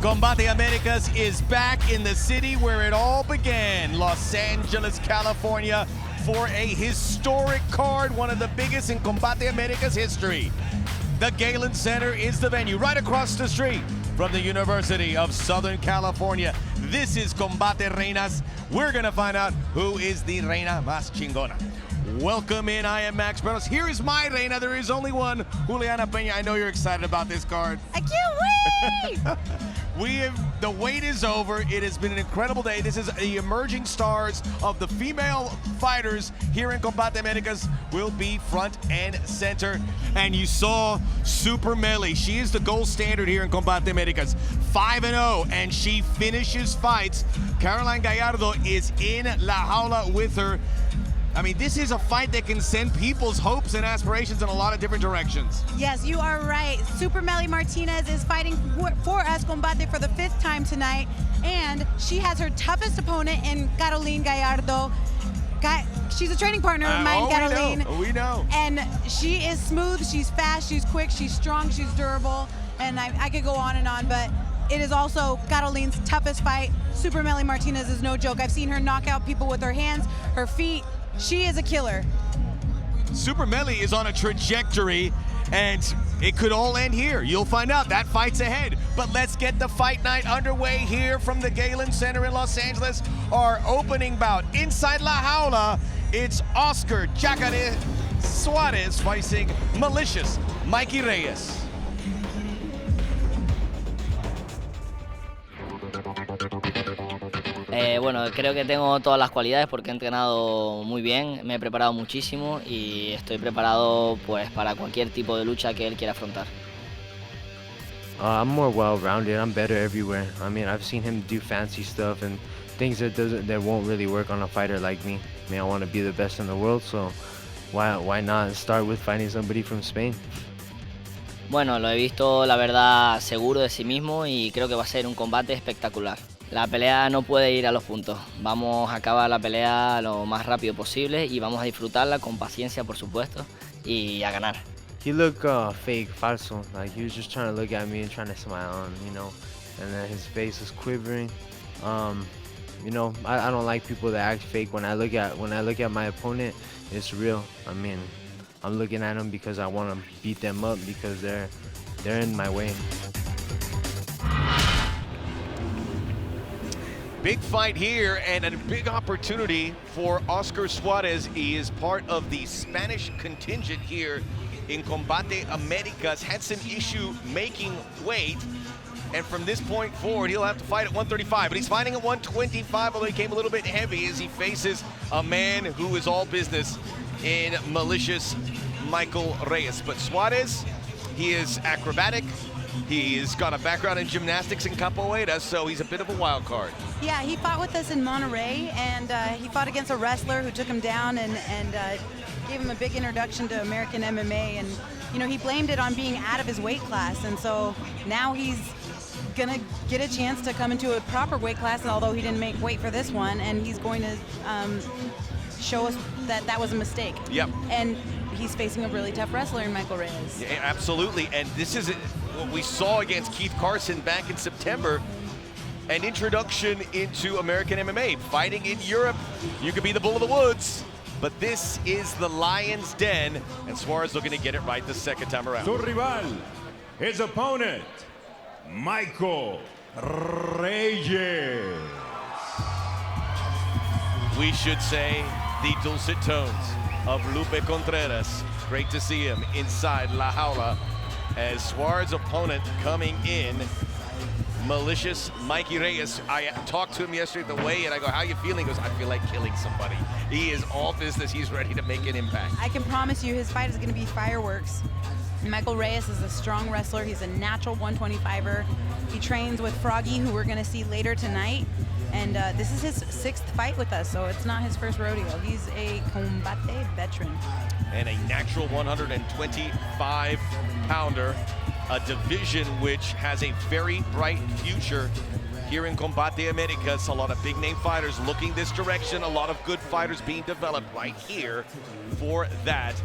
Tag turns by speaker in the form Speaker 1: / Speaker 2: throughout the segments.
Speaker 1: Combate Americas is back in the city where it all began, Los Angeles, California, for a historic card, one of the biggest in Combate Americas history. The Galen Center is the venue, right across the street from the University of Southern California. This is Combate Reinas. We're gonna find out who is the Reina Más Chingona. Welcome in, I am Max Brenos. Here is my Reina, there is only one, Juliana Peña. I know you're excited about this card.
Speaker 2: I can't wait!
Speaker 1: The wait is over. It has been an incredible day. This is the emerging stars of the female fighters here in Combate Americas will be front and center. And you saw Super Melly. She is the gold standard here in Combate Americas. 5-0, and she finishes fights. Caroline Gallardo is in La Jaula with her. I mean, this is a fight that can send people's hopes and aspirations in a lot of different directions.
Speaker 2: Yes, you are right. Super Melly Martinez is fighting for us Combate for the 5th time tonight, and she has her toughest opponent in Caroline Gallardo. She's a training partner of mine, Caroline.
Speaker 1: We know.
Speaker 2: And she is smooth, she's fast, she's quick, she's strong, she's durable, and I could go on and on, but it is also Caroline's toughest fight. Super Melly Martinez is no joke. I've seen her knock out people with her hands, her feet. She is a killer.
Speaker 1: Super Melly is on a trajectory, and it could all end here. You'll find out. That fight's ahead. But let's get the fight night underway here from the Galen Center in Los Angeles. Our opening bout inside La Jaula. It's Oscar Jacare Suarez facing Malicious Mikey Reyes.
Speaker 3: Bueno, creo que tengo todas las cualidades porque he entrenado muy bien, me he preparado muchísimo y estoy preparado pues para cualquier tipo de lucha que él quiera afrontar.
Speaker 4: I'm more well-rounded. I'm better everywhere. I mean, I've seen him do fancy stuff and things that won't really work on a fighter like me. I mean, I want to be the best in the world, so why not start with fighting somebody from Spain?
Speaker 3: Bueno, lo he visto, la verdad, seguro de sí mismo y creo que va a ser un combate espectacular. La pelea no puede ir a los puntos. Vamos a acabar la pelea lo más rápido posible y vamos a disfrutarla con paciencia, por supuesto, y a ganar.
Speaker 4: He looked fake, falso. Like he was just trying to look at me and trying to smile, you know. And then his face is quivering. You know, I don't like people that act fake. When I look at my opponent, it's real. I mean, I'm looking at them because I want to beat them up because they're in my way.
Speaker 1: Big fight here and a big opportunity for Oscar Suarez. He is part of the Spanish contingent here in Combate Americas. Had some issue making weight, and from this point forward, he'll have to fight at 135, but he's fighting at 125, although he came a little bit heavy as he faces a man who is all business in Malicious Michael Reyes. But Suarez, he is acrobatic. He's got a background in gymnastics and capoeira, so he's a bit of a wild card.
Speaker 2: Yeah, he fought with us in Monterrey, and he fought against a wrestler who took him down and gave him a big introduction to American MMA. And, you know, he blamed it on being out of his weight class, and so now he's gonna get a chance to come into a proper weight class, although he didn't make weight for this one, and he's going to show us that was a mistake.
Speaker 1: Yep.
Speaker 2: And he's facing a really tough wrestler in Michael Reyes.
Speaker 1: Yeah, absolutely, and this is what we saw against Keith Carson back in September, an introduction into American MMA. Fighting in Europe, you could be the bull of the woods, but this is the lion's den, and Suarez looking to get it right the second time around.
Speaker 5: Su rival, his opponent, Michael Reyes.
Speaker 1: We should say the dulcet tones of Lupe Contreras. Great to see him inside La Jaula as Suarez's opponent coming in, Malicious Mikey Reyes. I talked to him yesterday at the weigh-in. I go, how you feeling? He goes, I feel like killing somebody. He is all business. He's ready to make an impact.
Speaker 2: I can promise you his fight is going to be fireworks. Michael Reyes is a strong wrestler. He's a natural 125er. He trains with Froggy, who we're going to see later tonight. And this is his 6th fight with us, so it's not his first rodeo. He's a Combate veteran.
Speaker 1: And a natural 125-pounder, a division which has a very bright future here in Combate Americas. A lot of big-name fighters looking this direction, a lot of good fighters being developed right here for that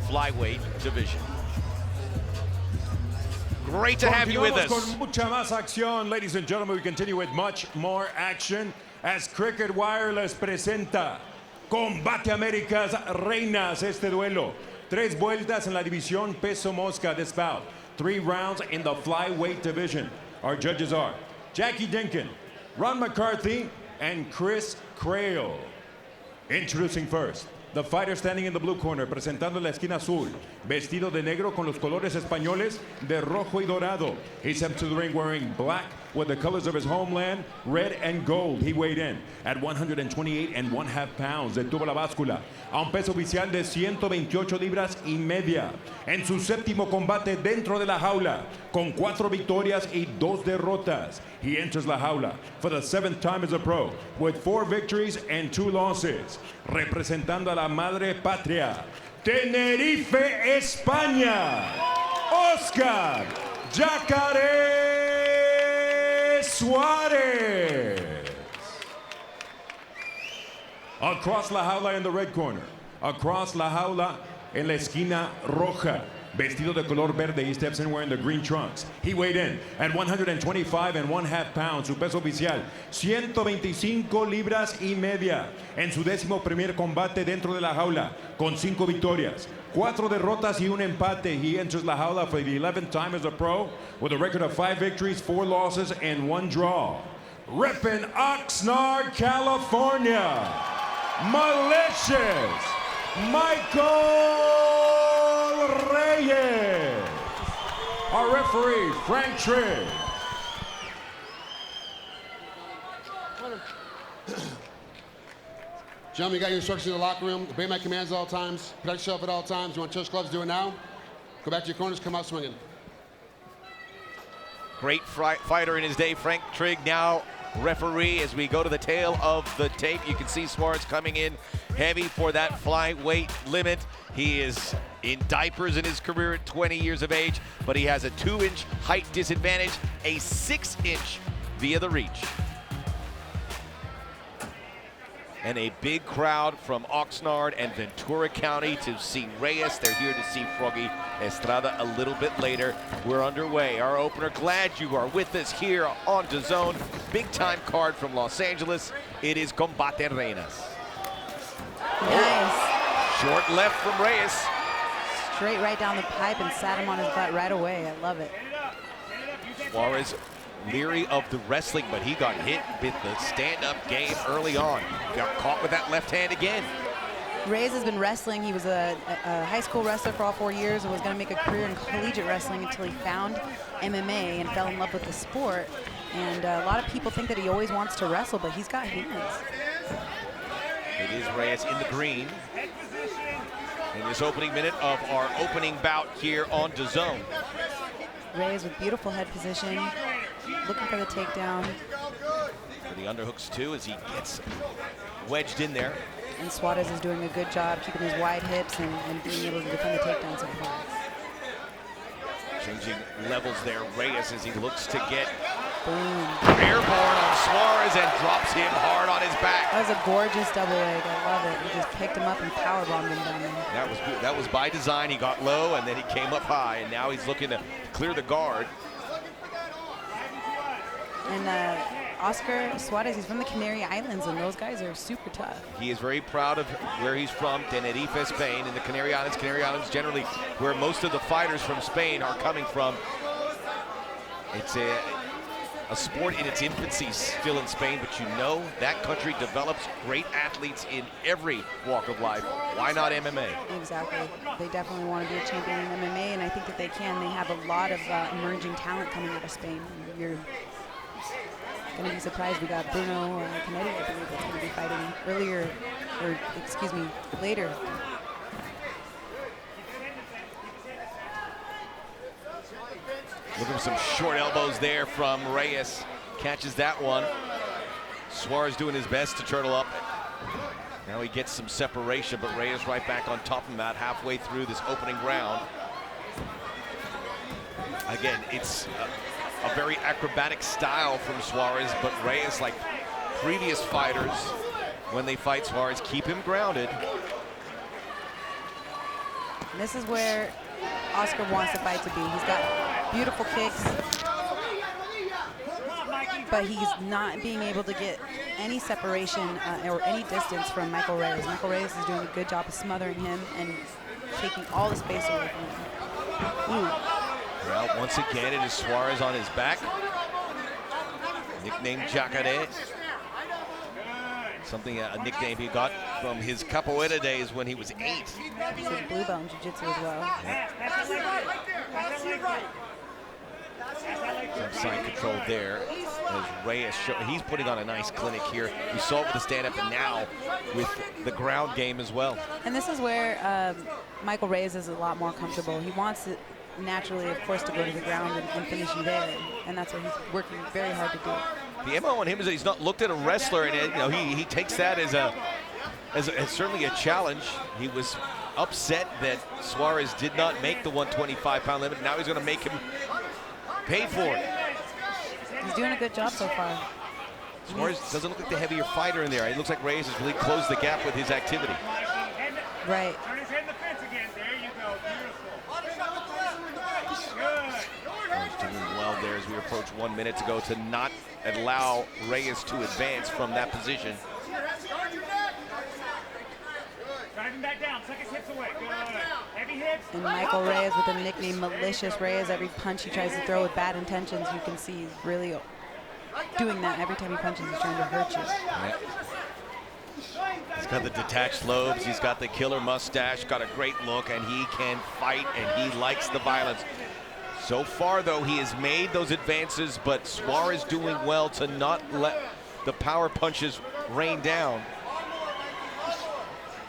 Speaker 1: flyweight division. Great to have you with us.
Speaker 5: Con mucha más acción, ladies and gentlemen. We continue with much more action as Cricket Wireless presenta Combate Américas Reinas. Este duelo, 3 vueltas en la división peso mosca. This bout, 3 rounds in the flyweight division. Our judges are Jackie Dinkin, Ron McCarthy, and Chris Crail. Introducing first, the fighter standing in the blue corner, presentando la esquina azul, vestido de negro con los colores españoles de rojo y dorado. He stepped to the ring wearing black with the colors of his homeland, red and gold. He weighed in at 128.5 pounds. Detuvo la báscula a un peso oficial de 128 libras y media. En su séptimo combate dentro de la jaula, con 4 victorias y 2 derrotas. He enters la jaula for the 7th time as a pro, with 4 victories and 2 losses. Representando a la madre patria, Tenerife, España, Oscar Yacaré Suárez. Across la jaula in the red corner, across la jaula en la esquina roja, vestido de color verde, he steps in wearing the green trunks. He weighed in at 125.5 pounds. Su peso oficial, 125 libras y media. En su 11º combate dentro de la jaula, con 5 victorias, 4 derrotas y un empate. He enters la jaula for the 11th time as a pro, with a record of 5 victories, 4 losses, and 1 draw. Reppin' Oxnard, California, Malicious Michael Reyes. Our referee, Frank Trigg.
Speaker 6: Gentlemen, you got your instructions in the locker room. Obey my commands at all times. Protect yourself at all times. You want to touch gloves, do it now. Go back to your corners, come out swinging.
Speaker 1: Great fighter in his day, Frank Trigg, now referee. As we go to the tail of the tape, you can see Suarez coming in heavy for that flyweight limit. He is in diapers in his career at 20 years of age, but he has a 2-inch height disadvantage, a 6-inch via the reach. And a big crowd from Oxnard and Ventura County to see Reyes. They're here to see Froggy Estrada a little bit later. We're underway. Our opener, glad you are with us here on DAZN. Big time card from Los Angeles. It is Combate Reinas.
Speaker 2: Nice.
Speaker 1: Short left from Reyes.
Speaker 2: Straight right down the pipe and sat him on his butt right away. I love it.
Speaker 1: Suarez leery of the wrestling, but he got hit with the stand-up game early on. Got caught with that left hand again.
Speaker 2: Reyes has been wrestling. He was a high school wrestler for all 4 years and was going to make a career in collegiate wrestling until he found MMA and fell in love with the sport. And a lot of people think that he always wants to wrestle, but he's got hands.
Speaker 1: It is Reyes in the green in this opening minute of our opening bout here on DAZN.
Speaker 2: Reyes with beautiful head position, looking for the takedown.
Speaker 1: For the underhooks too, as he gets wedged in there.
Speaker 2: And Suarez is doing a good job keeping his wide hips and being able to defend the takedown so far.
Speaker 1: Changing levels there, Reyes, as he looks to get
Speaker 2: Boom.
Speaker 1: airborne on Suarez and drops him hard on his back.
Speaker 2: That was a gorgeous double leg. I love it. He just picked him up and powerbombed him down there.
Speaker 1: That was good. That was by design. He got low and then he came up high, and now he's looking to clear the guard.
Speaker 2: And Oscar Suarez, he's from the Canary Islands, and those guys are super tough.
Speaker 1: He is very proud of where he's from, Tenerife, Spain, in the Canary Islands. Canary Islands generally where most of the fighters from Spain are coming from. It's a sport in its infancy still in Spain, but you know that country develops great athletes in every walk of life. Why not MMA?
Speaker 2: Exactly. They definitely want to be a champion in MMA, and I think that they can. They have a lot of emerging talent coming out of Spain. You're going to be surprised. We got Bruno Canetti, I believe, that's going to be fighting later.
Speaker 1: Looking for some short elbows there from Reyes. Catches that one. Suarez doing his best to turtle up. Now he gets some separation, but Reyes right back on top of him about halfway through this opening round. Again, it's a very acrobatic style from Suarez, but Reyes, like previous fighters, when they fight Suarez, keep him grounded.
Speaker 2: And this is where Oscar wants the fight to be. He's got beautiful kicks. But he's not being able to get any separation or any distance from Michael Reyes. Michael Reyes is doing a good job of smothering him and taking all the space away from him. Ooh.
Speaker 1: Well, once again, it is Suarez on his back. Nicknamed Jacare. Something, a nickname he got from his capoeira days when he was 8.
Speaker 2: He's a blue belt in jiu-jitsu as well.
Speaker 1: Some side control there as Reyes, he's putting on a nice clinic here. We saw it with the stand-up and now with the ground game as well.
Speaker 2: And this is where Michael Reyes is a lot more comfortable. He wants it naturally, of course, to go to the ground and finish you there. And that's what he's working very hard to do.
Speaker 1: The MO on him is that he's not looked at a wrestler, and you know, he takes that as certainly a challenge. He was upset that Suarez did not make the 125-pound limit. Now he's going to make him pay for it.
Speaker 2: He's doing a good job so far.
Speaker 1: Suarez doesn't look like the heavier fighter in there. It looks like Reyes has really closed the gap with his activity.
Speaker 2: Right.
Speaker 7: Turn his head in the fence again. There you go. Beautiful. Good.
Speaker 1: He's doing well there as we approach 1 minute to go to not allow Reyes to advance from that position.
Speaker 7: Drive him back down. Suck his hips away. Good. Heavy hips.
Speaker 2: And Michael Reyes with the nickname Malicious Reyes. Every punch he tries to throw with bad intentions, you can see he's really doing that. Every time he punches, he's trying to hurt you.
Speaker 1: Yeah. He's got the detached lobes, he's got the killer mustache, got a great look, and he can fight, and he likes the violence. So far, though, he has made those advances, but Suarez doing well to not let the power punches rain down.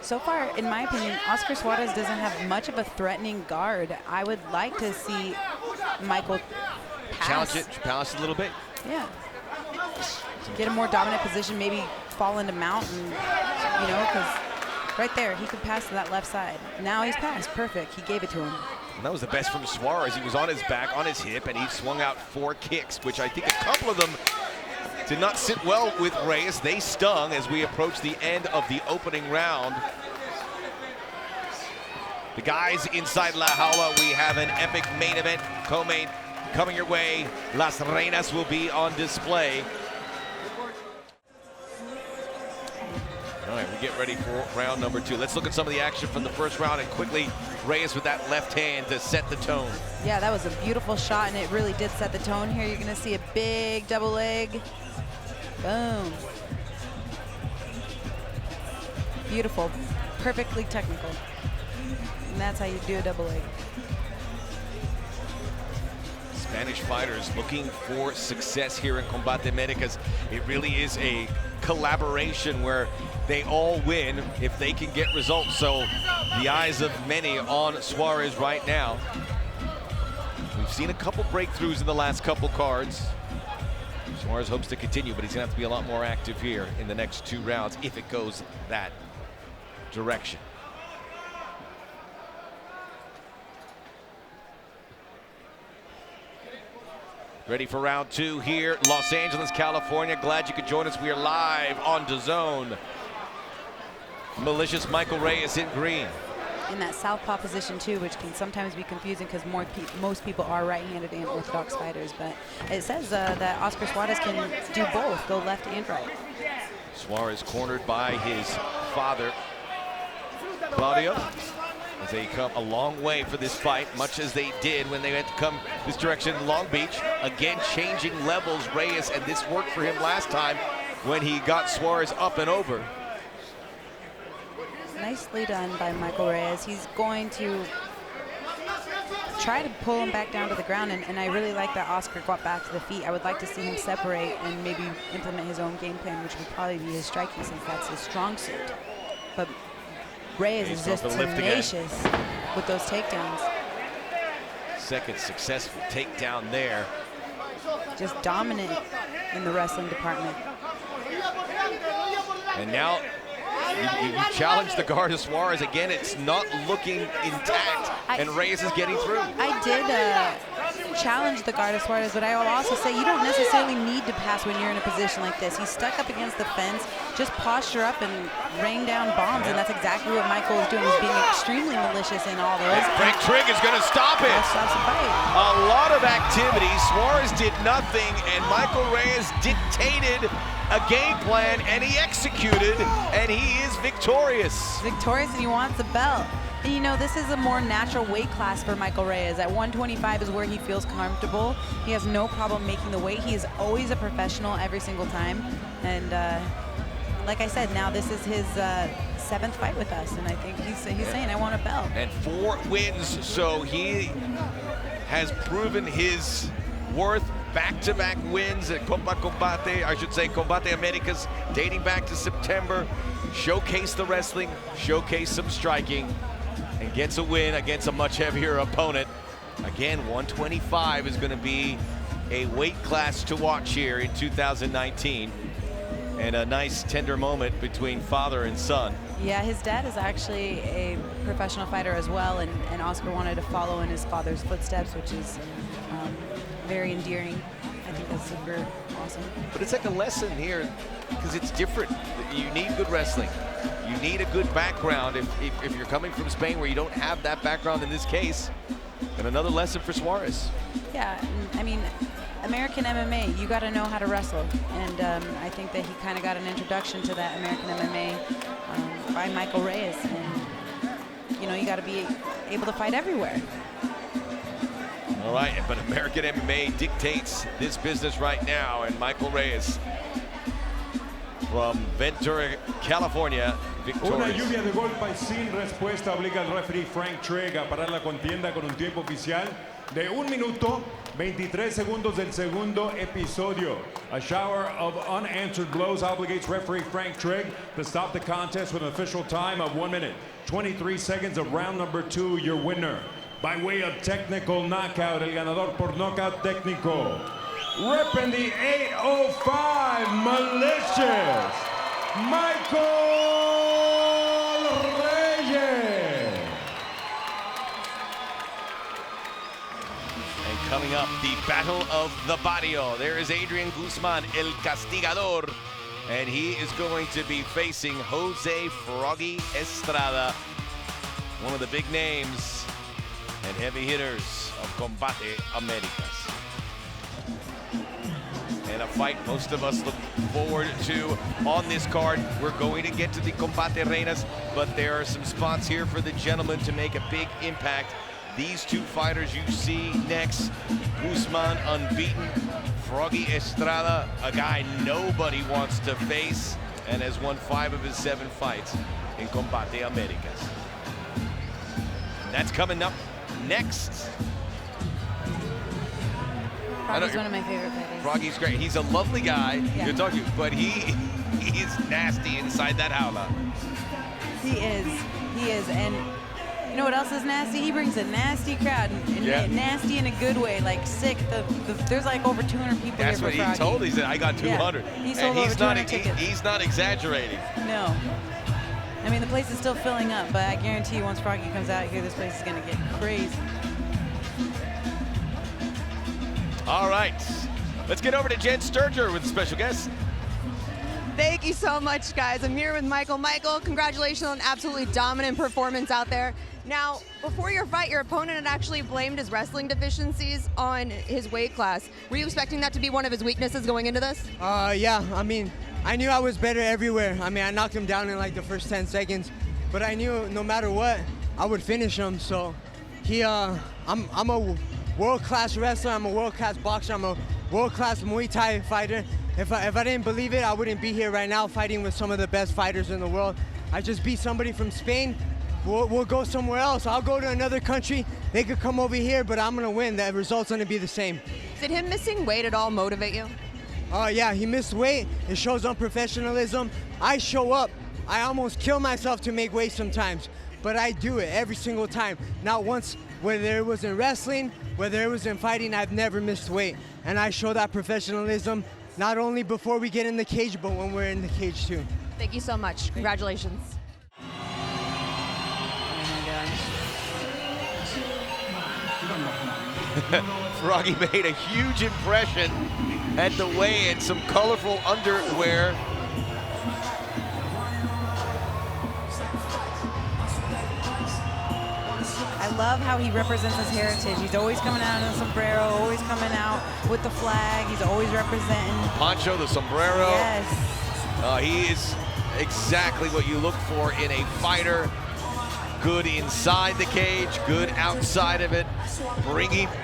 Speaker 2: So far, in my opinion, Oscar Suarez doesn't have much of a threatening guard. I would like to see Michael pass.
Speaker 1: Challenge it, balance a little bit.
Speaker 2: Yeah. Get a more dominant position, maybe fall into mount, and, you know, because right there, he could pass to that left side. Now he's passed. Perfect. He gave it to him.
Speaker 1: And that was the best from Suarez. He was on his back, on his hip, and he swung out 4 kicks, which I think a couple of them did not sit well with Reyes. They stung as we approach the end of the opening round. The guys inside La Jaula, we have an epic main event, co-main coming your way. Las Reinas will be on display. All right, we get ready for round number 2. Let's look at some of the action from the first round, and quickly, Reyes with that left hand to set the tone.
Speaker 2: Yeah, that was a beautiful shot, and it really did set the tone here. You're going to see a big double leg. Boom. Beautiful. Perfectly technical. And that's how you do a double leg.
Speaker 1: Spanish fighters looking for success here in Combate Americas. It really is a collaboration where they all win if they can get results. So the eyes of many on Suarez right now. We've seen a couple breakthroughs in the last couple cards. Suarez hopes to continue, but he's gonna have to be a lot more active here in the next 2 rounds if it goes that direction. Ready for round 2 here, Los Angeles, California. Glad you could join us. We are live on DAZN. Malicious Michael Reyes in green.
Speaker 2: In that southpaw position too, which can sometimes be confusing because most people are right-handed and orthodox fighters. But it says that Oscar Suarez can do both, go left and right.
Speaker 1: Suarez cornered by his father, Claudio, as they come a long way for this fight, much as they did when they had to come this direction in Long Beach. Again, changing levels, Reyes, and this worked for him last time when he got Suarez up and over.
Speaker 2: Nicely done by Michael Reyes. He's going to try to pull him back down to the ground, and I really like that Oscar got back to the feet. I would like to see him separate and maybe implement his own game plan, which would probably be his striking, since that's his strong suit. But Reyes is just tenacious with those takedowns.
Speaker 1: Second successful takedown there.
Speaker 2: Just dominant in the wrestling department.
Speaker 1: And now you challenge the guard of Suarez again. It's not looking intact, and Reyes is getting through.
Speaker 2: I did can challenge the guard of Suarez, but I will also say you don't necessarily need to pass when you're in a position like this. He's stuck up against the fence, just posture up and rain down bombs, and that's exactly what Michael is doing. He's being extremely malicious in all those.
Speaker 1: Frank Trigg is going to stop it.
Speaker 2: Stops the fight.
Speaker 1: A lot of activity. Suarez did nothing, and Michael Reyes dictated a game plan, and he executed, and he is victorious.
Speaker 2: Victorious, and he wants the belt. And you know, this is a more natural weight class for Michael Reyes. At 125 is where he feels comfortable. He has no problem making the weight. He is always a professional every single time. And like I said, now this is his 7th fight with us, and I think he's saying, I want a belt.
Speaker 1: And 4 wins, so he has proven his worth. Back-to-back wins at Combate, I should say Combate Americas, dating back to September. Showcase the wrestling, showcase some striking, and gets a win against a much heavier opponent. Again, 125 is going to be a weight class to watch here in 2019. And a nice tender moment between father and son.
Speaker 2: Yeah, his dad is actually a professional fighter as well, and Oscar wanted to follow in his father's footsteps, which is very endearing. I think that's super awesome.
Speaker 1: But it's like a lesson here because it's different. You need good wrestling. You need a good background if you're coming from Spain where you don't have that background in this case. And another lesson for Suarez.
Speaker 2: Yeah, I mean, American MMA, you got to know how to wrestle. And I think that he kind of got an introduction to that American MMA by Michael Reyes. And, you know, you got to be able to fight everywhere.
Speaker 1: All right, but American MMA dictates this business right now, and Michael Reyes from Ventura, California,
Speaker 5: Una
Speaker 1: victorious.
Speaker 5: lluvia de golpes sin respuesta obliga al referee Frank Trigg a parar la contienda con un tiempo oficial de 1 minuto 23 segundos del segundo episodio. A shower of unanswered blows obligates referee Frank Trigg to stop the contest with an official time of 1 minute 23 seconds of round number 2. Your winner by way of technical knockout, el ganador por knockout técnico, repping the 805 Malicious, Michael Reyes.
Speaker 1: And coming up, the Battle of the Barrio. There is Adrian Guzman, El Castigador, and he is going to be facing Jose Froggy Estrada, one of the big names and heavy hitters of Combate Americas. And a fight most of us look forward to on this card. We're going to get to the Combate Reinas, but there are some spots here for the gentlemen to make a big impact. These 2 fighters you see next, Guzman unbeaten, Froggy Estrada, a guy nobody wants to face, and has won 5 of his 7 fights in Combate Americas. That's coming up next.
Speaker 2: Froggy's one of my favorite fighters.
Speaker 1: Froggy's great. He's a lovely guy.
Speaker 2: Yeah.
Speaker 1: You're talking, but he is nasty inside that howler.
Speaker 2: He is, and you know what else is nasty? He brings a nasty crowd, and
Speaker 1: Yeah.
Speaker 2: nasty in a good way, like sick. There's like over 200 people
Speaker 1: That's
Speaker 2: here
Speaker 1: what
Speaker 2: for
Speaker 1: he
Speaker 2: Froggy.
Speaker 1: told. He said, I got 200.
Speaker 2: Yeah. He
Speaker 1: And
Speaker 2: sold over
Speaker 1: he's not,
Speaker 2: 200 tickets.
Speaker 1: he's not exaggerating.
Speaker 2: No. I mean, the place is still filling up, but I guarantee you once Froggy comes out here, this place is going to get crazy.
Speaker 1: All right. Let's get over to Jen Sturger with a special guest.
Speaker 8: Thank you so much, guys. I'm here with Michael. Michael, congratulations on an absolutely dominant performance out there. Now, before your fight, your opponent had actually blamed his wrestling deficiencies on his weight class. Were you expecting that to be one of his weaknesses going into this?
Speaker 9: Yeah, I mean, I knew I was better everywhere. I mean, I knocked him down in like the first 10 seconds, but I knew no matter what, I would finish him. So I'm a world-class wrestler, I'm a world-class boxer, I'm a world-class Muay Thai fighter. If I didn't believe it, I wouldn't be here right now fighting with some of the best fighters in the world. I just beat somebody from Spain. We'll go somewhere else. I'll go to another country. They could come over here, but I'm gonna win. The result's gonna be the same.
Speaker 8: Did him missing weight at all motivate you?
Speaker 9: Yeah, he missed weight. It shows unprofessionalism. I show up. I almost kill myself to make weight sometimes, but I do it every single time. Not once, whether it was in wrestling, whether it was in fighting, I've never missed weight. And I show that professionalism not only before we get in the cage, but when we're in the cage too.
Speaker 8: Thank you so much. Congratulations.
Speaker 1: Froggy made a huge impression at the weigh-in, some colorful underwear.
Speaker 2: I love how he represents his heritage. He's always coming out in a sombrero, always coming out with the flag. He's always representing.
Speaker 1: Poncho, the sombrero.
Speaker 2: Yes.
Speaker 1: He is exactly what you look for in a fighter. Good inside the cage, good outside of it,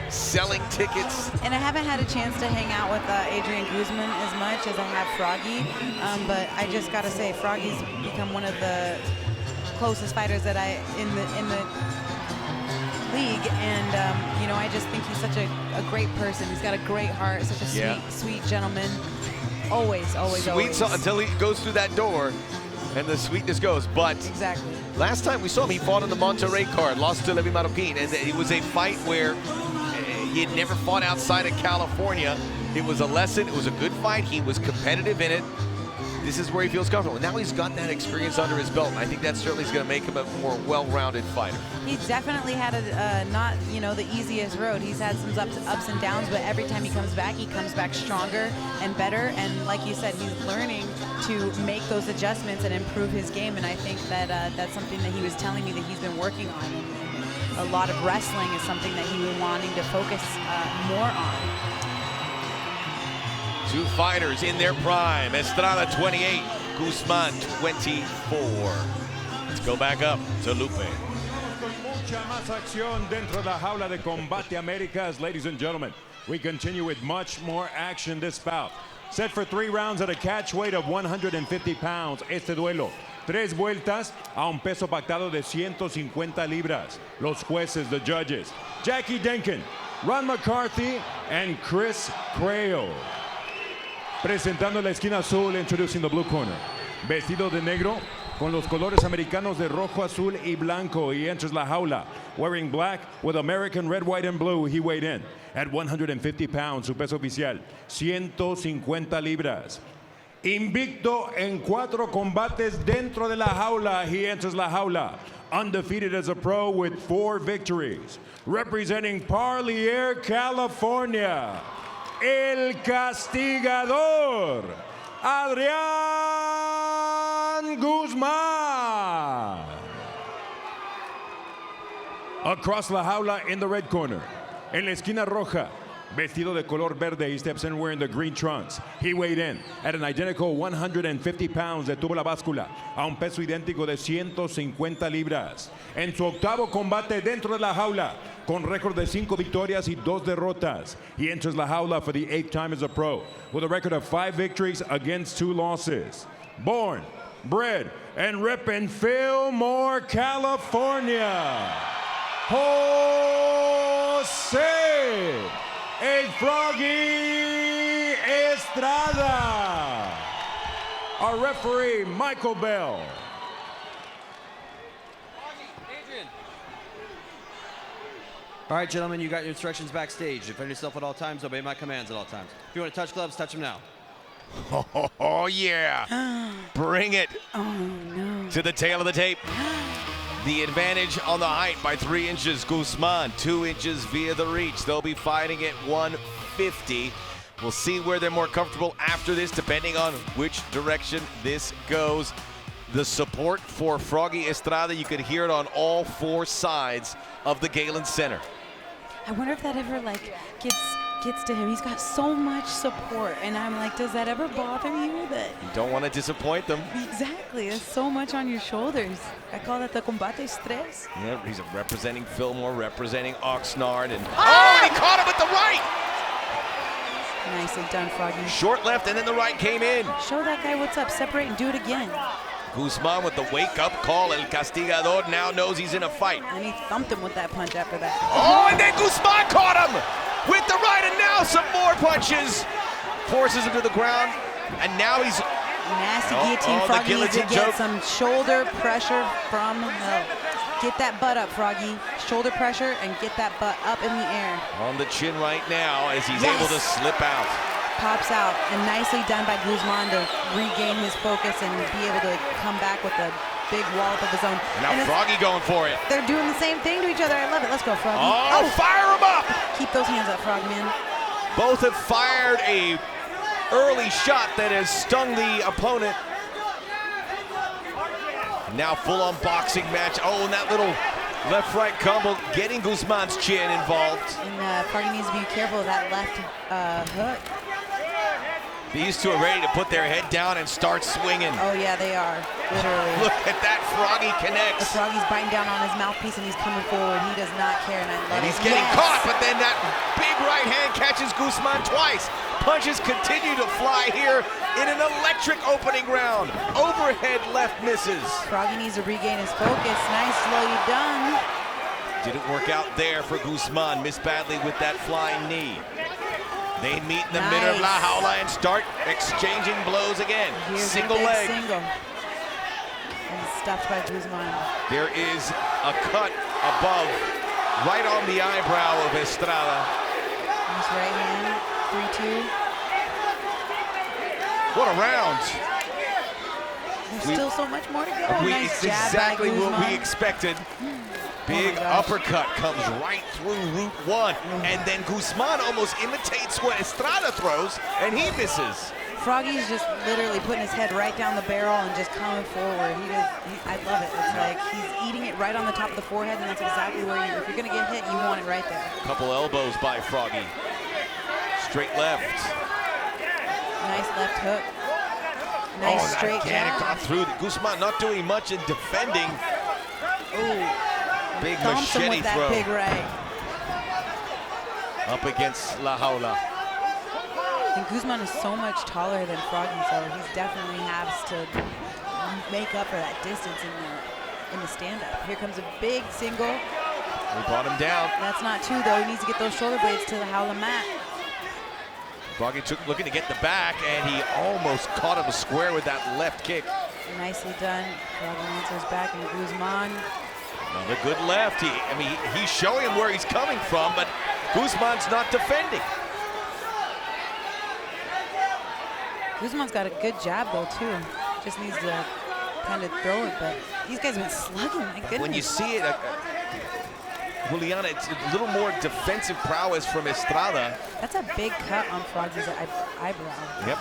Speaker 1: selling tickets.
Speaker 2: And I haven't had a chance to hang out with Adrian Guzman as much as I have Froggy, but I just got to say, Froggy's become one of the closest fighters that in the league, and you know, I just think he's such a great person. He's got a great heart, such a sweet gentleman. Always.
Speaker 1: Sweet until he goes through that door, and the sweetness goes. But
Speaker 2: exactly.
Speaker 1: Last time we saw him, he fought on the Monterrey card, lost to Levi Marroquin, and it was a fight where he had never fought outside of California. It was a lesson. It was a good fight. He was competitive in it. This is where he feels comfortable. Now he's got that experience under his belt, and I think that certainly is going to make him a more well-rounded fighter.
Speaker 2: He's definitely had not, you know, the easiest road. He's had some ups and downs, but every time he comes back stronger and better. And like you said, he's learning to make those adjustments and improve his game. And I think that that's something that he was telling me that he's been working on. And a lot of wrestling is something that he was wanting to focus more on.
Speaker 1: Two fighters in their prime. Estrada 28, Guzman 24. Let's go back up to Lupe.
Speaker 5: Con mucha más acción dentro de la jaula de Combate Américas, ladies and gentlemen. We continue with much more action this bout. Set for 3 rounds at a catch weight of 150 pounds. Este duelo, 3 vueltas a un peso pactado de 150 libras. Los jueces, the judges, Jackie Denkin, Ron McCarthy, and Chris Crail. Presentando la esquina azul, introducing the blue corner. Vestido de negro, con los colores americanos de rojo, azul y blanco. He enters la jaula wearing black with American red, white, and blue. He weighed in at 150 pounds. Su peso oficial, 150 libras. Invicto en 4 combates dentro de la jaula. He enters la jaula undefeated as a pro with 4 victories. Representing Parlier, California, El Castigador, Adrián Guzman. Across la jaula in the red corner, en la esquina roja, vestido de color verde, he steps in wearing the green trunks. He weighed in at an identical 150 pounds. Detuvo la báscula a un peso idéntico de 150 libras. En su octavo combate dentro de la jaula, con récord de 5 victorias y 2 derrotas. He enters la jaula for the 8th time as a pro, with a record of 5 victories against 2 losses. Born, bred, and repping Fillmore, California, Jose El Froggy Estrada. Our referee, Michael Bell.
Speaker 10: All right, gentlemen, you got your instructions backstage. Defend yourself at all times, obey my commands at all times. If you want to touch gloves, touch them now.
Speaker 1: Oh yeah. Bring it.
Speaker 2: Oh, no.
Speaker 1: To the tail of the tape. The advantage on the height by 3 inches. Guzman, 2 inches via the reach. They'll be fighting at 150. We'll see where they're more comfortable after this, depending on which direction this goes. The support for Froggy Estrada, you could hear it on all 4 sides of the Galen Center.
Speaker 2: I wonder if that ever gets to him. He's got so much support, and I'm like, does that ever bother you? That
Speaker 1: You don't want to disappoint them.
Speaker 2: exactly, there's so much on your shoulders. I call that the combate stress.
Speaker 1: Yeah, he's representing Fillmore, representing Oxnard, and and he caught him with the right.
Speaker 2: Nicely done, Froggy.
Speaker 1: Short left, and then the right came in.
Speaker 2: Show that guy what's up. Separate and do it again.
Speaker 1: Guzman with the wake-up call. El Castigador now knows he's in a fight.
Speaker 2: And he thumped him with that punch after that.
Speaker 1: Oh, and then Guzman caught him with the right, and now some more punches. Forces him to the ground, and now he's...
Speaker 2: Nasty guillotine. Froggy needs to get
Speaker 1: joke.
Speaker 2: some shoulder pressure from hell. Get that butt up, Froggy. Shoulder pressure and get that butt up in the air.
Speaker 1: On the chin right now as he's able to slip out.
Speaker 2: Pops out, and nicely done by Guzman to regain his focus and be able to come back with a big wallop of his own.
Speaker 1: And now Froggy going for it.
Speaker 2: They're doing the same thing to each other. I love it. Let's go, Froggy.
Speaker 1: Oh, fire him up!
Speaker 2: Keep those hands up, Frogman.
Speaker 1: Both have fired a early shot that has stung the opponent. Now full-on boxing match. Oh, and that little left-right combo getting Guzman's chin involved.
Speaker 2: And Froggy needs to be careful of that left hook.
Speaker 1: These two are ready to put their head down and start swinging.
Speaker 2: Oh yeah, they are, literally.
Speaker 1: Look at that, Froggy connects.
Speaker 2: The Froggy's biting down on his mouthpiece and he's coming forward. He does not care, and I love it.
Speaker 1: And he's getting caught, but then that big right hand catches Guzman twice. Punches continue to fly here in an electric opening round. Overhead left misses.
Speaker 2: Froggy needs to regain his focus. Nicely done.
Speaker 1: Didn't work out there for Guzman. Missed badly with that flying knee. They meet in the middle of La Jaula and start exchanging blows again.
Speaker 2: Here's
Speaker 1: single
Speaker 2: a big
Speaker 1: leg.
Speaker 2: Single. And stuffed by Guzman.
Speaker 1: There is a cut above, right on the eyebrow of Estrada.
Speaker 2: Nice right hand, 3-2.
Speaker 1: What a round.
Speaker 2: There's still so much more to go. Nice
Speaker 1: It's
Speaker 2: jab
Speaker 1: exactly
Speaker 2: by
Speaker 1: what
Speaker 2: Guzman.
Speaker 1: we expected. Big uppercut comes right through root one, and then Guzman almost imitates what Estrada throws, and he misses.
Speaker 2: Froggy's just literally putting his head right down the barrel and just coming forward. I love it. It's like he's eating it right on the top of the forehead, and that's exactly where if you're gonna get hit, you want it right there.
Speaker 1: Couple elbows by Froggy. Straight left.
Speaker 2: Nice left hook. Nice straight
Speaker 1: jab.
Speaker 2: jab.
Speaker 1: Through Guzman not doing much in defending.
Speaker 2: Ooh.
Speaker 1: Big
Speaker 2: Thumps him
Speaker 1: machete
Speaker 2: with that
Speaker 1: throw.
Speaker 2: big right.
Speaker 1: Up against La Jaula.
Speaker 2: And Guzman is so much taller than Froggy, so he definitely has to make up for that distance in the stand-up. Here comes a big single.
Speaker 1: We brought him down.
Speaker 2: That's not two, though. He needs to get those shoulder blades to the Jaula mat.
Speaker 1: Froggy looking to get the back, and he almost caught him square with that left kick.
Speaker 2: Nicely done. Froggy answers back, and Guzman.
Speaker 1: Another good left. He's showing him where he's coming from, but Guzman's not defending.
Speaker 2: Guzman's got a good jab, though, too. Just needs to kind of throw it, but these guys have been slugging, my goodness.
Speaker 1: When you see it, Juliana, it's a little more defensive prowess from Estrada.
Speaker 2: That's a big cut on Froggy's eyebrow.
Speaker 1: Yep.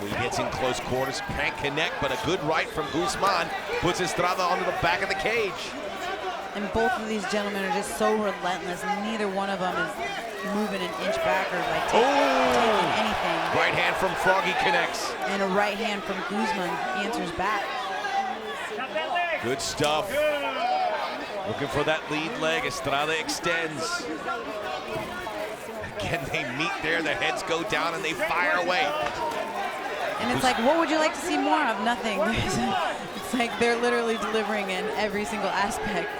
Speaker 1: When he gets in close quarters, can't connect, but a good right from Guzman puts Estrada onto the back of the cage.
Speaker 2: And both of these gentlemen are just so relentless. Neither one of them is moving an inch back or like taking anything.
Speaker 1: Right hand from Froggy connects.
Speaker 2: And a right hand from Guzman answers back.
Speaker 1: Good stuff. Looking for that lead leg. Estrada extends. Again, they meet there. The heads go down and they fire away.
Speaker 2: And it's like, what would you like to see more of? Nothing. It's like they're literally delivering in every single aspect.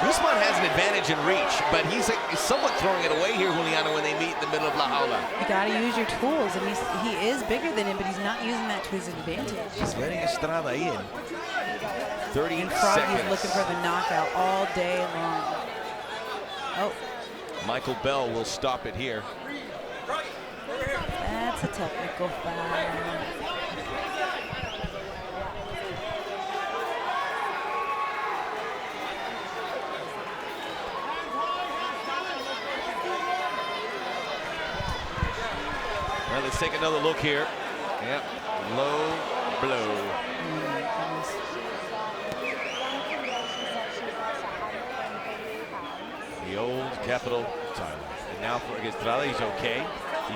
Speaker 1: Guzman has an advantage in reach, but he's somewhat throwing it away here, Juliana, when they meet in the middle of La Jaula.
Speaker 2: You got to use your tools, and he is bigger than him, but he's not using that to his advantage.
Speaker 1: He's letting Estrada in. 30
Speaker 2: and Froggy's
Speaker 1: seconds.
Speaker 2: looking for the knockout all day long. Oh.
Speaker 1: Michael Bell will stop it here.
Speaker 2: That's a technical foul.
Speaker 1: Well, let's take another look here. Yep, low blow. The old capital title. And now for Estrada, he's okay. He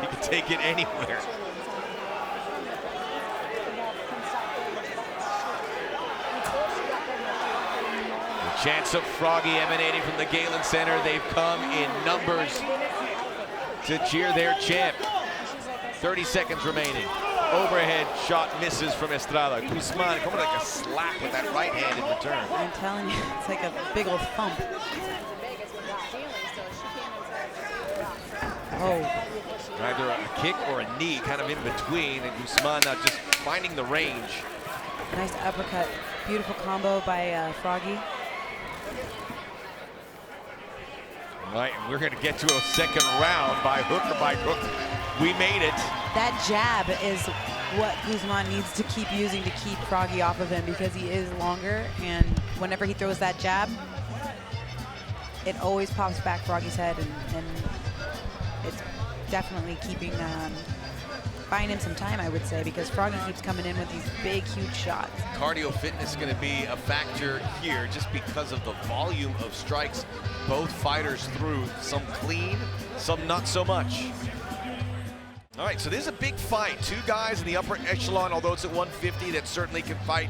Speaker 1: can take it anywhere. The chants of Froggy emanating from the Galen Center. They've come in numbers to cheer their champ. 30 seconds remaining. Overhead shot misses from Estrada. Guzman coming like a slap with that right hand in return.
Speaker 2: I'm telling you, it's like a big old thump. Oh.
Speaker 1: Either a kick or a knee kind of in between, and Guzman now just finding the range.
Speaker 2: Nice uppercut. Beautiful combo by Froggy.
Speaker 1: All right, we're going to get to a second round by hook or by crook. We made it.
Speaker 2: That jab is what Guzman needs to keep using to keep Froggy off of him, because he is longer, and whenever he throws that jab, it always pops back Froggy's head, and it's definitely buying him some time, I would say, because Froggy keeps coming in with these big, huge shots.
Speaker 1: Cardio fitness is going to be a factor here just because of the volume of strikes both fighters threw. Some clean, some not so much. All right, so this is a big fight. Two guys in the upper echelon, although it's at 150, that certainly can fight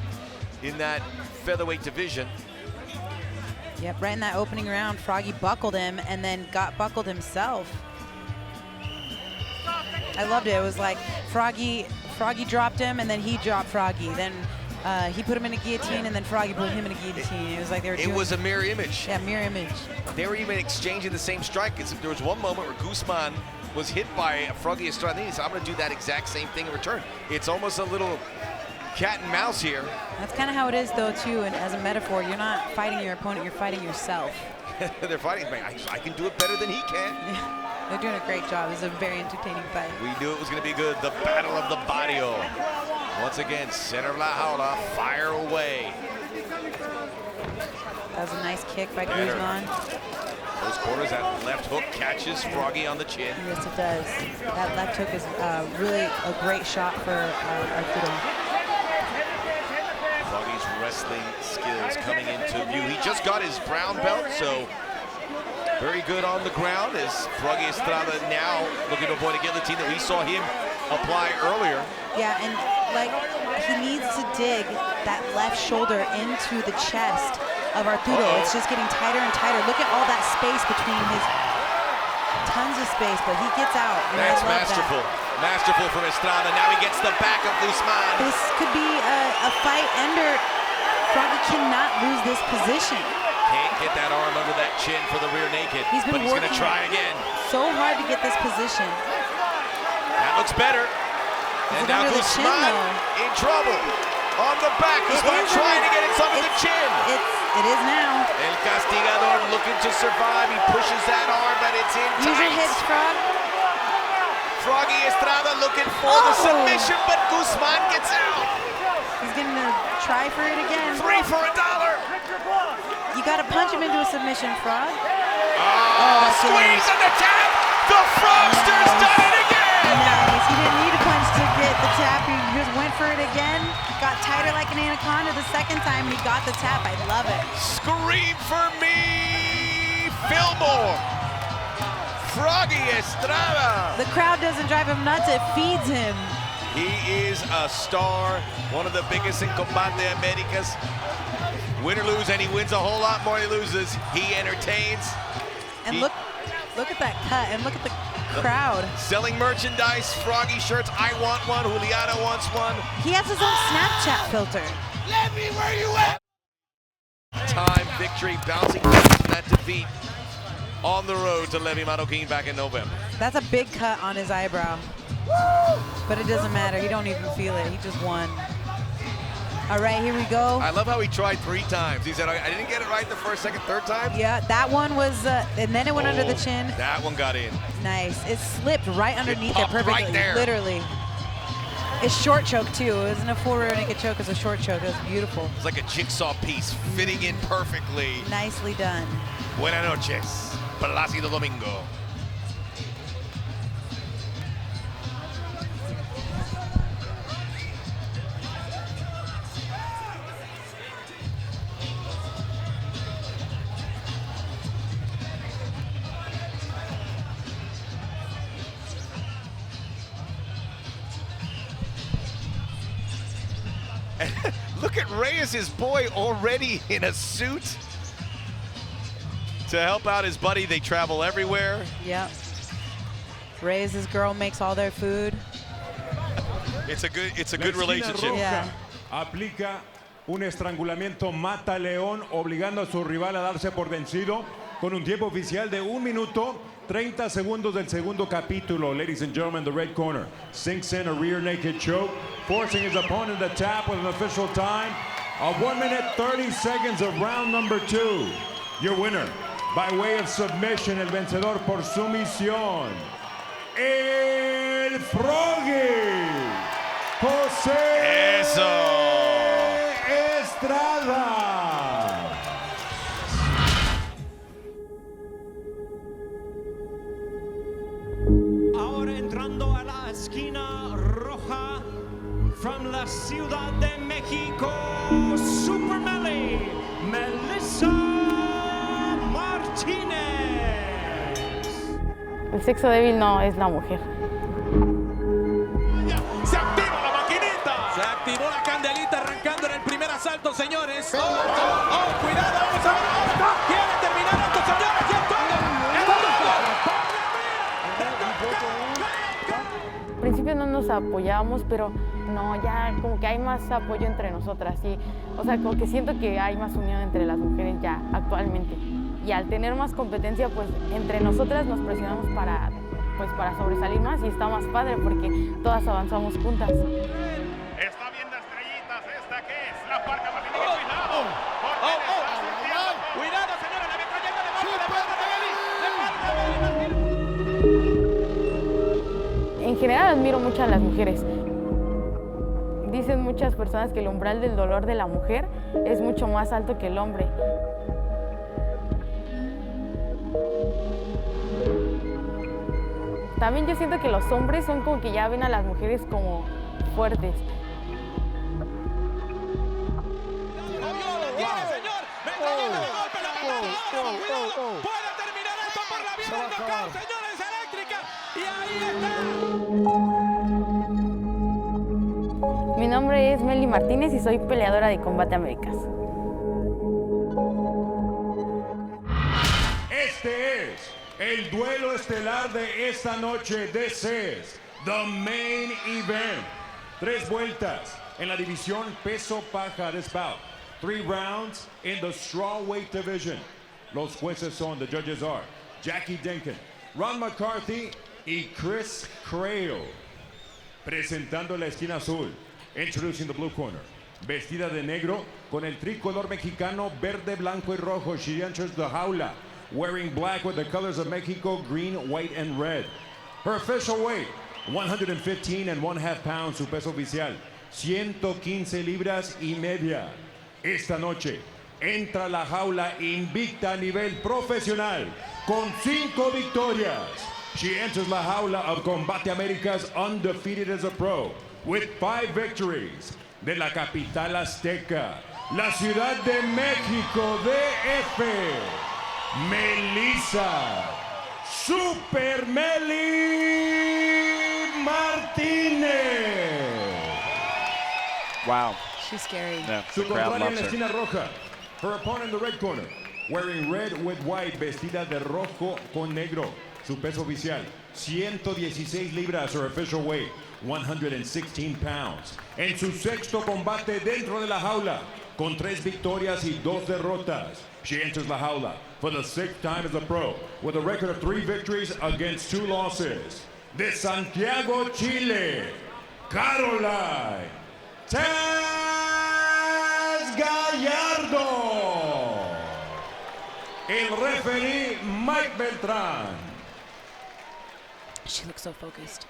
Speaker 1: in that featherweight division.
Speaker 2: Yep, right in that opening round, Froggy buckled him and then got buckled himself. I loved it. It was like Froggy dropped him, and then he dropped Froggy. Then he put him in a guillotine, and then Froggy put him in a guillotine. It was like they were doing...
Speaker 1: It was a mirror image.
Speaker 2: Yeah, mirror image.
Speaker 1: They were even exchanging the same strike. There was one moment where Guzman was hit by Froggy Estrada. He said, I'm going to do that exact same thing in return. It's almost a little cat and mouse here.
Speaker 2: That's kind of how it is, though, too. And as a metaphor, you're not fighting your opponent, you're fighting yourself.
Speaker 1: They're fighting. I can do it better than he can.
Speaker 2: Yeah, they're doing a great job. It's a very entertaining fight.
Speaker 1: We knew it was going to be good. The battle of the barrio. Once again, center of La Jaula, fire away.
Speaker 2: That was a nice kick by Guzman.
Speaker 1: Those corners, that left hook catches Froggy on the chin.
Speaker 2: Yes, it does. That left hook is really a great shot for Arturo.
Speaker 1: Froggy's wrestling skills coming into view. He just got his brown belt, so very good on the ground as Froggy Estrada now looking to avoid a guillotine that we saw him apply earlier.
Speaker 2: Yeah, and like he needs to dig that left shoulder into the chest of Arturo. It's just getting tighter and tighter. Look at all that space between his, tons of space, but he gets out. And
Speaker 1: that's
Speaker 2: I love
Speaker 1: masterful.
Speaker 2: That.
Speaker 1: Masterful from Estrada. Now he gets the back of Guzman.
Speaker 2: This could be a fight ender. Froggy cannot lose this position.
Speaker 1: Can't get that arm under that chin for the rear naked, but he's going to try again.
Speaker 2: So hard to get this position.
Speaker 1: That looks better. And now Guzman in trouble. On the back, Guzman trying to get it under the chin.
Speaker 2: It is now.
Speaker 1: El Castigador looking to survive. He pushes that arm, but it's in tight.
Speaker 2: Use your hips, Frog.
Speaker 1: Froggy Estrada looking for the submission, but Guzman gets out.
Speaker 2: He's going to try for it again.
Speaker 1: 3 for $1.
Speaker 2: You got to punch him into a submission, Frog.
Speaker 1: Squeeze on the tap. The Frogster's done it again.
Speaker 2: Nice. He didn't need a punch to get the tap. He just went for it again. Got tighter like an anaconda the second time. He got the tap. I love it.
Speaker 1: Scream for me, Fillmore. Froggy Estrada.
Speaker 2: The crowd doesn't drive him nuts. It feeds him.
Speaker 1: He is a star. One of the biggest in Combate Americas. Win or lose, and he wins a whole lot more than he loses. He entertains.
Speaker 2: And look at that cut, and look at the crowd.
Speaker 1: Selling merchandise, Froggy shirts. I want one. Juliana wants one.
Speaker 2: He has his own Snapchat filter.
Speaker 1: Let me where you at. Time victory, bouncing back from that defeat on the road to Levy Marroquin back in November.
Speaker 2: That's a big cut on his eyebrow. But it doesn't matter. He don't even feel it. He just won. All right, here we go.
Speaker 1: I love how he tried 3 times. He said, I didn't get it right the first, second, third time.
Speaker 2: Yeah, that one was, and then it went under the chin.
Speaker 1: That one got in.
Speaker 2: Nice. It slipped right underneath it perfectly.
Speaker 1: Right there.
Speaker 2: Literally. It's short choke, too. It wasn't a full rear naked choke. It was a short choke. It was beautiful.
Speaker 1: It's like a jigsaw piece fitting in perfectly.
Speaker 2: Nicely done.
Speaker 1: Buenas noches, Plácido Domingo. Look at Reyes, his boy, already in a suit to help out his buddy. They travel everywhere.
Speaker 2: Yep. Reyes' girl makes all their food.
Speaker 1: It's a good relationship.
Speaker 2: Yeah.
Speaker 5: Aplica un estrangulamiento mata león, obligando a su rival a darse por vencido con un tiempo oficial de 1 minuto 30 segundos del segundo capítulo. Ladies and gentlemen, the red corner sinks in a rear naked choke, forcing his opponent to tap with an official time of 1 minute 30 seconds of round number 2. Your winner, by way of submission, el vencedor por sumisión, El Froggy. José
Speaker 1: Eso.
Speaker 5: Estrada.
Speaker 11: Ahora entrando a la esquina roja, from la Ciudad de México, Super Meli, Melissa Martínez.
Speaker 12: El sexo débil no es la mujer.
Speaker 11: Se activa la maquinita. Se activó la candelita arrancando en el primer asalto, señores. Oh, cuidado, vamos a ver. Quiere terminar esto, señores. Y es todo.
Speaker 12: Al principio no nos apoyábamos, pero no, ya como que hay más apoyo entre nosotras. Y, o sea, como que siento que hay más unión entre las mujeres ya actualmente. Y al tener más competencia, pues entre nosotras nos presionamos para sobresalir más y está más padre porque todas avanzamos juntas.
Speaker 7: Está viendo estrellitas. ¿Esta qué es? La parca Martínez. Cuidado.
Speaker 11: Cuidado, señora. La metralleta
Speaker 12: En general admiro mucho a las mujeres. Dicen muchas personas que el umbral del dolor de la mujer es mucho más alto que el hombre. También yo siento que los hombres son como que ya ven a las mujeres como fuertes.
Speaker 11: Puede terminar esto por la vía del knockout, señores, eléctrica. Y ahí está.
Speaker 12: Mi nombre es Meli Martínez y soy peleadora de Combate Américas.
Speaker 5: Este es el duelo estelar de esta noche. This is the main event. 3 vueltas en la división peso paja. This bout. 3 rounds in the strawweight division. Los jueces son, the judges are Jackie Denkin, Ron McCarthy y Chris Crail. Presentando la esquina azul, introducing the blue corner. Vestida de negro con el tricolor mexicano verde, blanco y rojo. She enters the jaula wearing black with the colors of Mexico, green, white, and red. Her official weight, 115.5 pounds, su peso oficial, 115 libras y media. Esta noche entra a la jaula invicta a nivel profesional con 5 victorias. She enters la jaula of Combate Américas undefeated as a pro with 5 victories. De la capital azteca, la Ciudad de México, DF, Melissa Super Meli Martínez.
Speaker 13: Wow.
Speaker 2: She's scary.
Speaker 13: Yeah,
Speaker 5: Su
Speaker 13: the crowd
Speaker 5: contraria en
Speaker 13: loves
Speaker 5: la
Speaker 13: her.
Speaker 5: esquina roja. Her opponent in the red corner, wearing red with white, vestida de rojo con negro. Su peso oficial, 116 libras, her official weight, 116 pounds. En su sexto combate dentro de la jaula, con 3 victorias y 2 derrotas. She enters la jaula for the 6th time as a pro, with a record of 3 victories against 2 losses. De Santiago, Chile, Caroline Taz Gallardo. El referee Mike Beltrán.
Speaker 2: She looks so focused.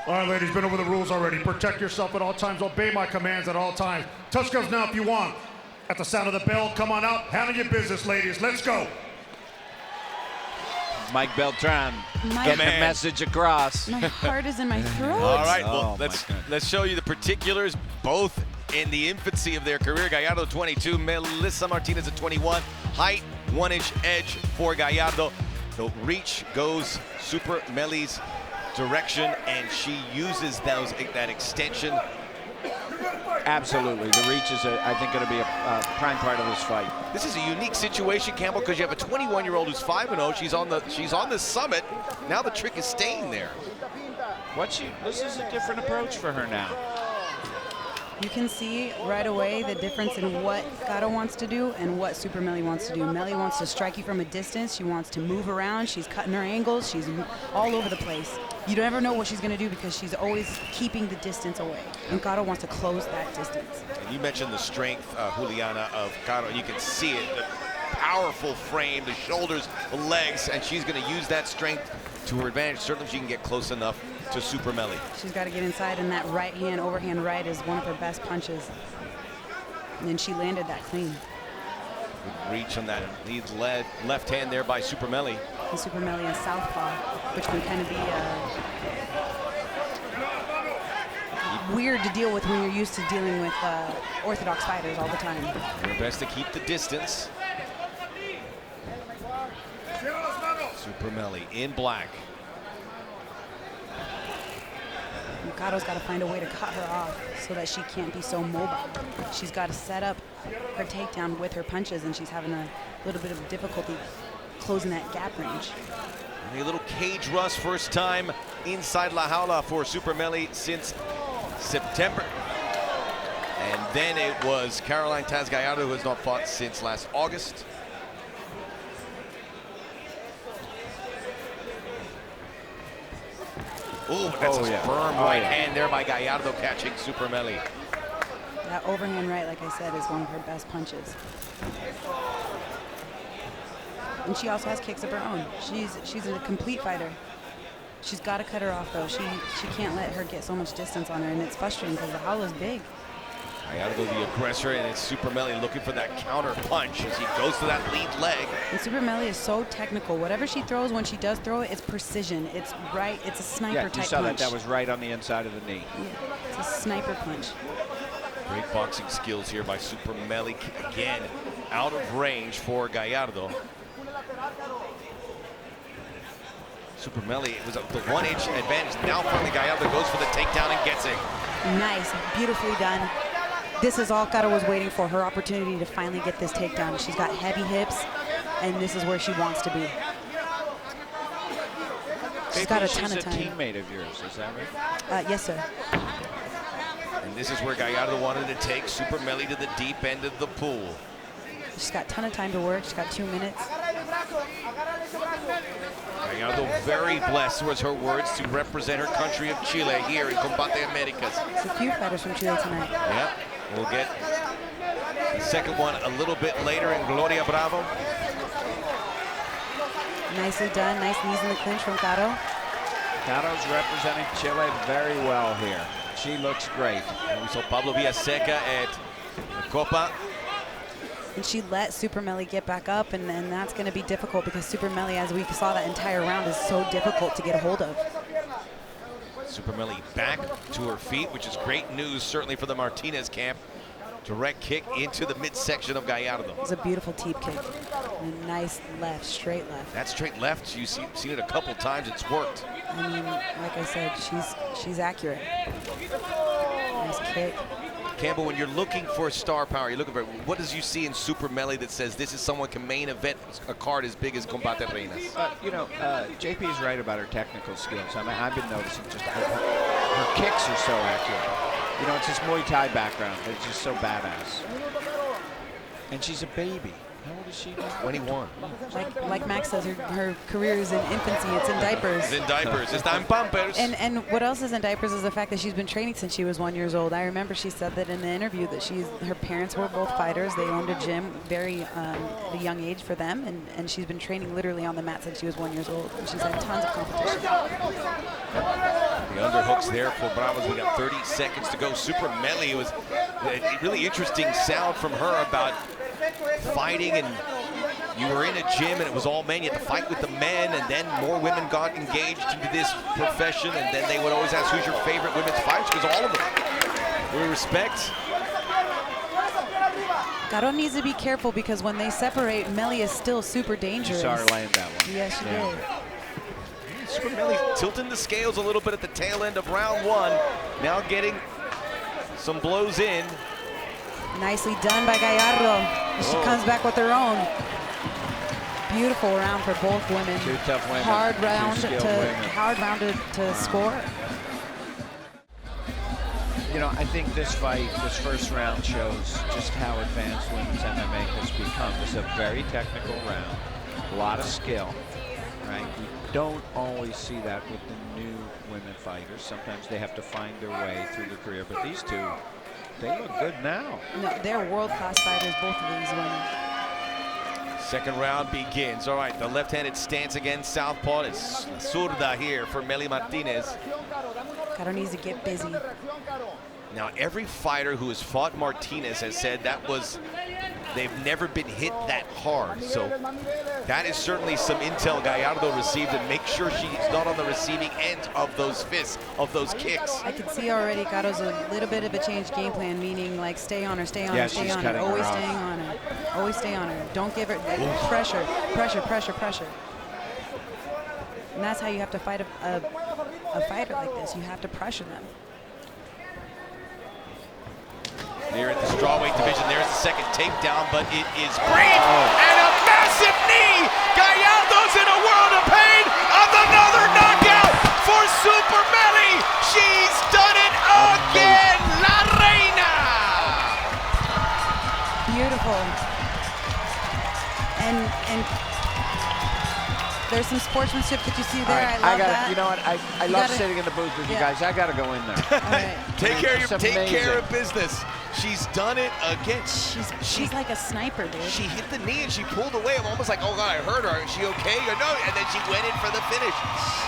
Speaker 14: All right, ladies, been over the rules already. Protect yourself at all times. Obey my commands at all times. Touch gloves now if you want. At the sound of the bell, come on out. Handle your business, ladies. Let's go.
Speaker 13: Mike Beltran
Speaker 2: My
Speaker 13: getting the
Speaker 1: man.
Speaker 13: message across.
Speaker 2: My heart is in my throat.
Speaker 1: All right, well,
Speaker 13: Oh, my
Speaker 1: let's show you the particulars, both in the infancy of their career. Gallardo 22, Melissa Martinez at 21. Height, 1-inch edge for Gallardo. The reach goes Super Meli's direction, and she uses that extension.
Speaker 13: Absolutely. The reach is, I think, going to be a prime part of this fight.
Speaker 1: This is a unique situation, Campbell, because you have a 21-year-old who's 5-0. She's on the summit. Now the trick is staying there.
Speaker 13: This is a different approach for her now.
Speaker 2: You can see right away the difference in what Gato wants to do and what Super Meli wants to do. Meli wants to strike you from a distance. She wants to move around. She's cutting her angles. She's all over the place. You never know what she's going to do because she's always keeping the distance away. And Gato wants to close that distance.
Speaker 1: And you mentioned the strength, Juliana, of Caro. You can see it, the powerful frame, the shoulders, the legs, and she's going to use that strength to her advantage. Certainly she can get close enough to Super Melly.
Speaker 2: She's got to get inside, and that right hand, overhand right, is one of her best punches. And then she landed that clean.
Speaker 1: Good reach on that lead left hand there by Super Melly.
Speaker 2: And Super Melly is southpaw, which can kind of be weird to deal with when you're used to dealing with orthodox fighters all the time.
Speaker 1: Her best to keep the distance. Super Melly in black.
Speaker 2: Micado's got to find a way to cut her off so that she can't be so mobile. She's got to set up her takedown with her punches, and she's having a little bit of difficulty closing that gap range.
Speaker 1: A little cage rush, first time inside La Jaula for Super Melly since September. And then it was Caroline Taz Gallardo, who has not fought since last August. Oh, that's a firm right hand there by Gallardo, catching Super Melly.
Speaker 2: That overhand right, like I said, is one of her best punches. And she also has kicks of her own. She's a complete fighter. She's got to cut her off, though. She can't let her get so much distance on her, and it's frustrating because the Jaula's big.
Speaker 1: Gallardo the aggressor, and it's Super Melly looking for that counter punch as he goes to that lead leg.
Speaker 2: And Super Melly is so technical. Whatever she throws, when she does throw it, it's precision. It's right. It's a sniper type punch.
Speaker 13: Yeah, you saw that was right on the inside of the knee.
Speaker 2: Yeah, it's a sniper punch.
Speaker 1: Great boxing skills here by Super Melly. Again, out of range for Gallardo. Super Melly, it was the 1-inch advantage. Now finally Gallardo goes for the takedown and gets it.
Speaker 2: Nice, beautifully done. This is all Caro was waiting for, her opportunity to finally get this takedown. She's got heavy hips, and this is where she wants to be. She's got a ton of time.
Speaker 13: She's a teammate of yours, is that right?
Speaker 2: Yes, sir.
Speaker 1: And this is where Gallardo wanted to take Super Melly to the deep end of the pool.
Speaker 2: She's got a ton of time to work. She's got 2 minutes.
Speaker 1: Gallardo very blessed, was her words, to represent her country of Chile here in Combate Americas.
Speaker 2: There's a few fighters from Chile tonight.
Speaker 1: Yeah, we'll get the second one a little bit later in Gloria Bravo.
Speaker 2: Nicely done. Nice knees in the clinch from Caro.
Speaker 13: Caro's representing Chile very well here. She looks great.
Speaker 1: And we saw Pablo Villaseca at Copa.
Speaker 2: And she let Super Melly get back up, and that's going to be difficult because Super Melly, as we saw that entire round, is so difficult to get a hold of.
Speaker 1: Super Melly back to her feet, which is great news, certainly for the Martinez camp. Direct kick into the midsection of Gallardo.
Speaker 2: It's a beautiful teep kick. And a nice left, straight left.
Speaker 1: That straight left, you've seen it a couple times, it's worked.
Speaker 2: I mean, like I said, she's accurate. Nice kick.
Speaker 1: Campbell, when you're looking for star power, you're looking for, what does you see in Super Melly that says this is someone can main event a card as big as Combate Reinas?
Speaker 13: JP is right about her technical skills. I mean, I've been noticing just her kicks are so accurate. You know, it's this Muay Thai background. It's just so badass. And she's a baby. How old is she?
Speaker 1: 21.
Speaker 2: Like Max says, her career is in infancy. It's in diapers.
Speaker 1: It's in diapers. Está en pampers.
Speaker 2: And what else is in diapers is the fact that she's been training since she was 1 year old. I remember she said that in the interview that her parents were both fighters. They owned a gym very a young age for them, and she's been training literally on the mat since she was 1 year old. And she's had tons of competition.
Speaker 1: The underhooks there for Bravos. We got 30 seconds to go. Super Melly was a really interesting sound from her about fighting, and you were in a gym and it was all men. You had to fight with the men, and then more women got engaged into this profession, and then they would always ask, who's your favorite women's fighters? Because all of them. We respect.
Speaker 2: Caro needs to be careful because when they separate, Melly is still super dangerous.
Speaker 13: You saw her land that one.
Speaker 2: Yes, she did.
Speaker 1: Super Melly tilting the scales a little bit at the tail end of round one. Now getting some blows in.
Speaker 2: Nicely done by Gallardo. She comes back with her own. Beautiful round for both women.
Speaker 13: Two tough women.
Speaker 2: Hard round
Speaker 13: women.
Speaker 2: to score.
Speaker 13: You know, I think this fight, this first round, shows just how advanced women's MMA has become. It's a very technical round, a lot of skill, right? We don't always see that with the new women fighters. Sometimes they have to find their way through their career, but these two, they look good now.
Speaker 2: No, they're world-class fighters, both of these women.
Speaker 1: Second round begins. All right, the left-handed stance again, southpaw. It's zurda here for Meli Martinez.
Speaker 2: Caro needs to get busy.
Speaker 1: Now, every fighter who has fought Martinez has said they've never been hit that hard. So that is certainly some intel Gallardo received, and make sure she's not on the receiving end of those fists, of those kicks.
Speaker 2: I can see already Caro's a little bit of a changed game plan, meaning like stay on her, stay on her, stay on her, always staying on her, always stay on her. Don't give her pressure, pressure, pressure, pressure. And that's how you have to fight a fighter like this. You have to pressure them.
Speaker 1: There in the strawweight division, there's the second takedown, but it is brief, and a massive knee! Gallardo's in a world of pain of another knockout for Super Meli! She's done it again! La Reina!
Speaker 2: Beautiful. And there's some sportsmanship that you see there.
Speaker 13: Right,
Speaker 2: I love that.
Speaker 13: You know what? I love sitting in the booth with you guys. I gotta go in there.
Speaker 2: Right.
Speaker 1: Take care of business. She's done it again.
Speaker 2: She's like a sniper, dude.
Speaker 1: She hit the knee and she pulled away. I'm almost like, oh God, I hurt her. Is she okay? Or no? And then she went in for the finish.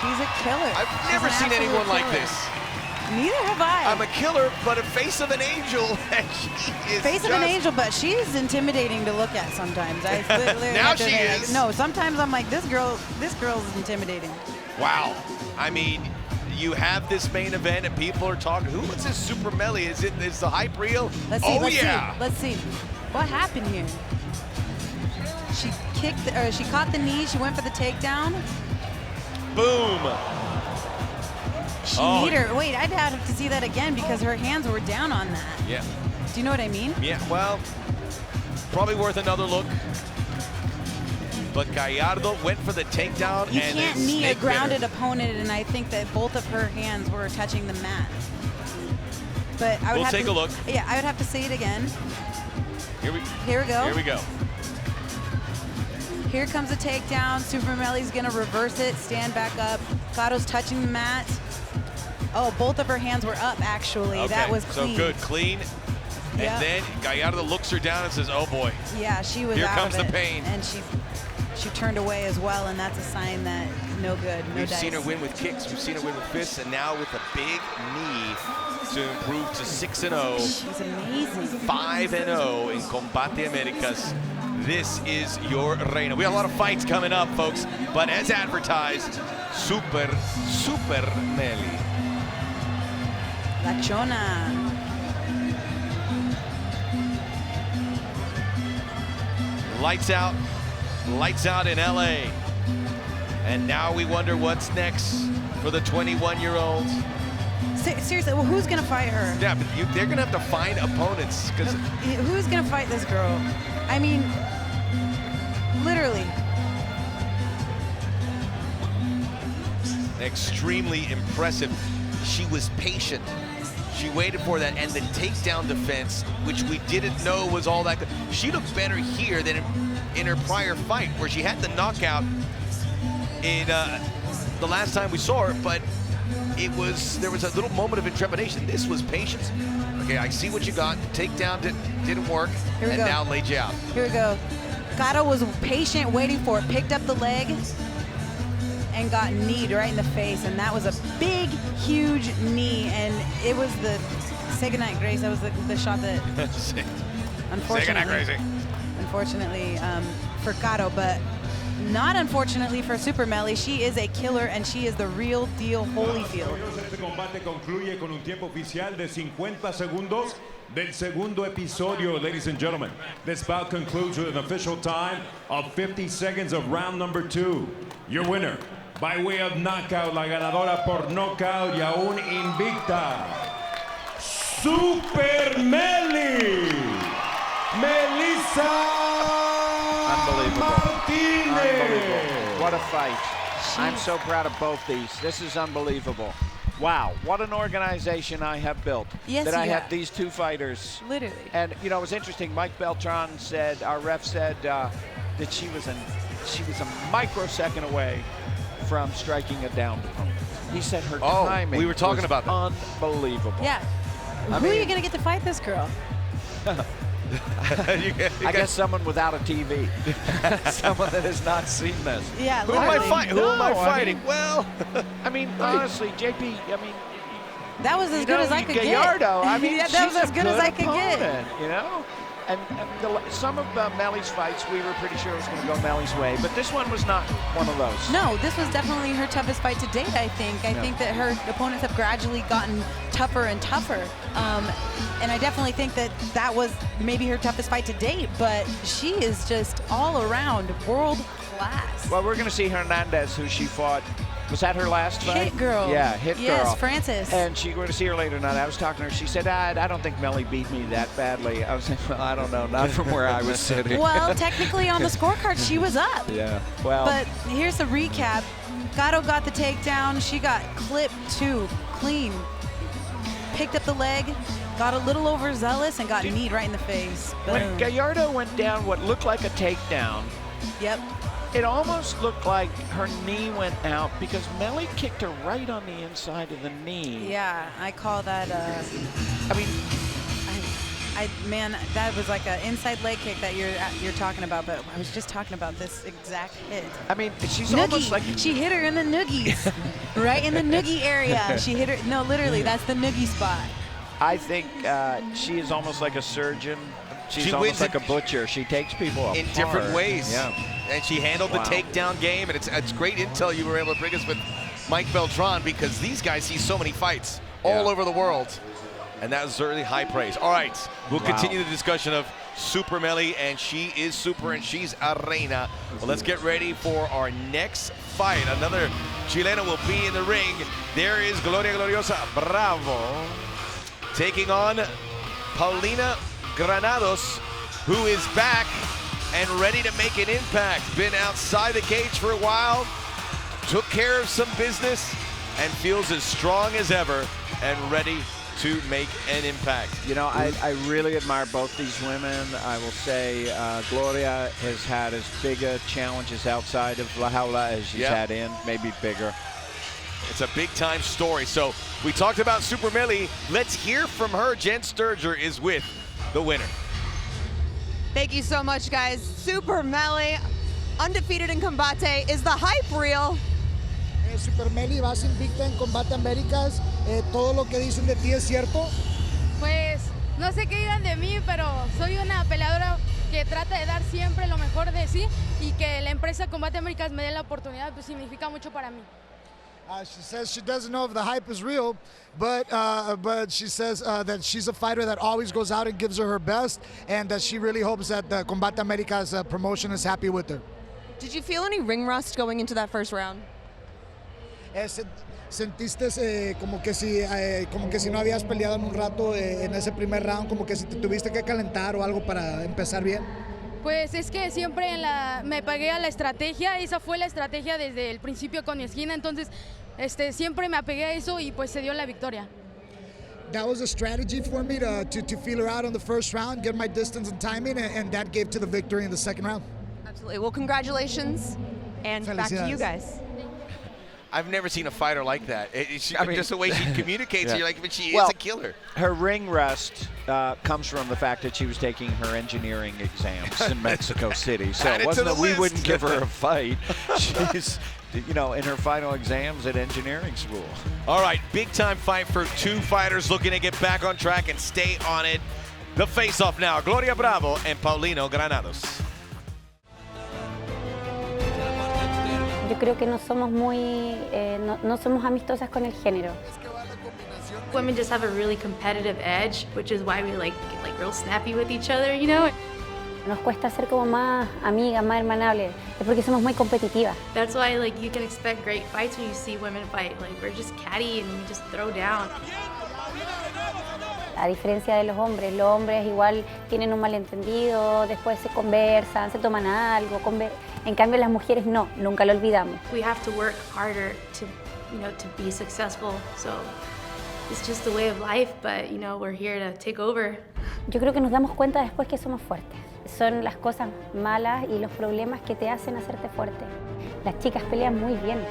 Speaker 2: She's a killer.
Speaker 1: I've never seen anyone like this.
Speaker 2: Neither have I.
Speaker 1: I'm a killer, but a face of an angel, and she is
Speaker 2: face of an angel, but she's intimidating to look at sometimes. I literally
Speaker 1: now she is.
Speaker 2: No, sometimes I'm like, this girl's intimidating.
Speaker 1: Wow. I mean, you have this main event, and people are talking. Who is this Super Meli? Is the hype real?
Speaker 2: Let's see.
Speaker 1: Yeah.
Speaker 2: Let's see. What happened here? She she caught the knee. She went for the takedown.
Speaker 1: Boom.
Speaker 2: She hit her. Wait, I'd have to see that again because her hands were down on that.
Speaker 1: Yeah.
Speaker 2: Do you know what I mean?
Speaker 1: Yeah, well, probably worth another look. But Gallardo went for the takedown.
Speaker 2: You
Speaker 1: and
Speaker 2: can't knee a grounded opponent, and I think that both of her hands were touching the mat. But I would
Speaker 1: we'll
Speaker 2: have
Speaker 1: take
Speaker 2: to,
Speaker 1: a look.
Speaker 2: Yeah, I would have to see it again.
Speaker 1: Here we
Speaker 2: go.
Speaker 1: Here we go.
Speaker 2: Here comes a takedown. Super Meli's gonna reverse it, stand back up. Garo's touching the mat. Oh, both of her hands were up, actually.
Speaker 1: Okay,
Speaker 2: that was clean.
Speaker 1: so good, clean.
Speaker 2: Yep.
Speaker 1: And then Gallardo looks her down and says, oh boy.
Speaker 2: Yeah, she was
Speaker 1: Here
Speaker 2: out
Speaker 1: comes
Speaker 2: of
Speaker 1: the
Speaker 2: it.
Speaker 1: pain.
Speaker 2: And she turned away as well, and that's a sign that no good, no
Speaker 1: We've
Speaker 2: dice.
Speaker 1: seen her win with kicks, we've seen her win with fists, and now with a big knee to improve to 6-0.
Speaker 2: She's amazing.
Speaker 1: 5-0 in Combate Americas. This is your reina. We have a lot of fights coming up, folks, but as advertised, Super Meli.
Speaker 2: La Chona.
Speaker 1: Lights out in LA. And now we wonder what's next for the 21-year-old.
Speaker 2: Seriously, well, who's gonna fight her?
Speaker 1: Yeah, but they're gonna have to find opponents, because
Speaker 2: who's gonna fight this girl? I mean, literally.
Speaker 1: extremely impressive. She was patient. She waited for that, and the takedown defense, which we didn't know was all that good. She looked better here than in her prior fight, where she had the knockout in the last time we saw her, but there was a little moment of intrepidation. This was patience. Okay, I see what you got. The takedown didn't work, and now laid you out.
Speaker 2: Here we go. Gato was patient, waiting for it, picked up the leg, and got kneed right in the face, and that was a big, huge knee, and it was the say goodnight, Grace. That was the shot that unfortunately,
Speaker 1: say goodnight, Gracie.
Speaker 2: Unfortunately for Gato, but not unfortunately for Super Meli. She is a killer, and she is the real deal Holyfield.
Speaker 5: Este combate concluye con un tiempo oficial de 50 segundos del segundo episodio, ladies and gentlemen. This bout concludes with an official time of 50 seconds of round number 2. Your winner, by way of knockout, la ganadora por knockout y aún invicta, Super Meli, Melissa Martinez.
Speaker 13: Unbelievable. What a fight. I'm so proud of both these. This is unbelievable. Wow, what an organization I have built.
Speaker 2: Yes,
Speaker 13: that I
Speaker 2: you
Speaker 13: have
Speaker 2: have.
Speaker 13: these two fighters.
Speaker 2: Literally.
Speaker 13: And you know, it was interesting. Mike Beltran said, our ref said that she was a microsecond away from striking a downed opponent. He said her timing.
Speaker 1: We were talking
Speaker 13: was
Speaker 1: about that.
Speaker 13: Unbelievable.
Speaker 2: Yeah. Who are you gonna get to fight this girl?
Speaker 13: I guess someone without a TV. Someone that has not seen this.
Speaker 2: Yeah,
Speaker 1: Who am I fighting? Who am I
Speaker 13: No, I
Speaker 1: fighting?
Speaker 13: mean-
Speaker 1: Well,
Speaker 13: I mean, honestly, JP, I mean,
Speaker 2: that was as good as I could
Speaker 13: Gallardo,
Speaker 2: get.
Speaker 13: I mean,
Speaker 2: yeah, that was
Speaker 13: she's
Speaker 2: as
Speaker 13: a
Speaker 2: good as I could get.
Speaker 13: opponent, you know? And some of Melly's fights, we were pretty sure it was going to go Melly's way, but this one was not one of those.
Speaker 2: No, this was definitely her toughest fight to date, I think. I think that her opponents have gradually gotten tougher and tougher. And I definitely think that that was maybe her toughest fight to date, but she is just all around world class.
Speaker 13: Well, we're going to see Hernandez, who she fought. Was that her last fight?
Speaker 2: Hit Girl.
Speaker 13: Yeah, Hit Girl.
Speaker 2: Yes, Francis.
Speaker 13: And we're going to see her later tonight. I was talking to her. She said, I don't think Melly beat me that badly. I was like, well, I don't know. Not from where I was sitting.
Speaker 2: Well, technically on the scorecard, she was up.
Speaker 13: Yeah, well.
Speaker 2: But here's the recap. Gatto got the takedown. She got clipped too, clean. Picked up the leg, got a little overzealous, and got kneed right in the face. Boom.
Speaker 13: When Gallardo went down what looked like a takedown,
Speaker 2: Yep.
Speaker 13: it almost looked like her knee went out because Melly kicked her right on the inside of the knee.
Speaker 2: Yeah, I call that. I mean, man, that was like an inside leg kick that you're talking about. But I was just talking about this exact hit.
Speaker 13: I mean, she's
Speaker 2: noogie.
Speaker 13: almost like
Speaker 2: She hit her in the noogies, right in the noogie area. She hit her. No, literally, that's the noogie spot.
Speaker 13: I think she is almost like a surgeon. She's
Speaker 1: She
Speaker 13: almost
Speaker 1: wins
Speaker 13: like a butcher. She takes people apart.
Speaker 1: in different ways.
Speaker 13: Yeah.
Speaker 1: And she handled the takedown game, and it's great intel you were able to bring us with Mike Beltran, because these guys see so many fights all over the world. And that was certainly high praise. All right, we'll continue the discussion of Super Melly, and she is super and she's a reina. Well, let's get ready for our next fight. Another Chilena will be in the ring. There is Gloria Gloriosa Bravo taking on Paulina Granados, who is back and ready to make an impact. Been outside the cage for a while, took care of some business, and feels as strong as ever and ready to make an impact.
Speaker 13: You know, I really admire both these women. I will say Gloria has had as big a challenges outside of La Jaula as she's had in, maybe bigger.
Speaker 1: It's a big-time story. So we talked about Super Melly. Let's hear from her. Jen Sturger is with the winner.
Speaker 8: Thank you so much, guys. Super Melly, undefeated in Combate. Is the hype real?
Speaker 15: Super Melly, vas invicta en Combate Américas. ¿Todo lo que dicen de ti es cierto?
Speaker 12: Pues no sé qué digan de mí, pero soy una peleadora que trata de dar siempre lo mejor de sí, y que la empresa Combate Américas me dé la oportunidad, pues significa mucho para mí.
Speaker 15: She says she doesn't know if the hype is real, but she says that she's a fighter that always goes out and gives her best, and that she really hopes that the Combate Américas promotion is happy with her.
Speaker 8: Did you feel any ring rust going into that first round?
Speaker 15: ¿Sentiste como que si no habías peleado en un rato en ese primer round, como que si te tuviste que calentar o algo para empezar bien?
Speaker 12: Pues es que siempre me pegué a la estrategia, esa fue la estrategia desde el principio con mi esquina, entonces siempre me apegué a eso y pues se dio la victoria.
Speaker 15: That was a strategy for me to feel her out on the first round, get my distance and timing, and that gave to the victory in the second round.
Speaker 8: Absolutely. Well, congratulations, and back to you guys.
Speaker 1: I've never seen a fighter like that. I mean, just the way she communicates, you're like, but she is a killer.
Speaker 13: Her ring rust comes from the fact that she was taking her engineering exams in Mexico City. So it wasn't that we wouldn't give her a fight. She's, you know, in her final exams at engineering school.
Speaker 1: All right, big time fight for two fighters looking to get back on track and stay on it. The face-off now, Gloria Bravo and Paulino Granados.
Speaker 16: Yo creo que no somos no somos amistosas con el género.
Speaker 17: Women just have a really competitive edge, which is why we like real snappy with each other, you know?
Speaker 16: Nos cuesta ser como más amigas, más hermanables, es porque somos muy competitivas.
Speaker 17: That's why you can expect great fights when you see women fight. We're just catty and we just throw down.
Speaker 16: A diferencia de los hombres igual tienen un malentendido, después se conversan, se toman algo, en cambio las mujeres no, nunca lo olvidamos.
Speaker 17: We have to work harder to be successful. So it's just the way of life, but we're here to take over.
Speaker 16: Yo creo que nos damos cuenta después que somos fuertes. Son las cosas malas y los problemas que te hacen hacerte fuerte. Las chicas pelean muy bien,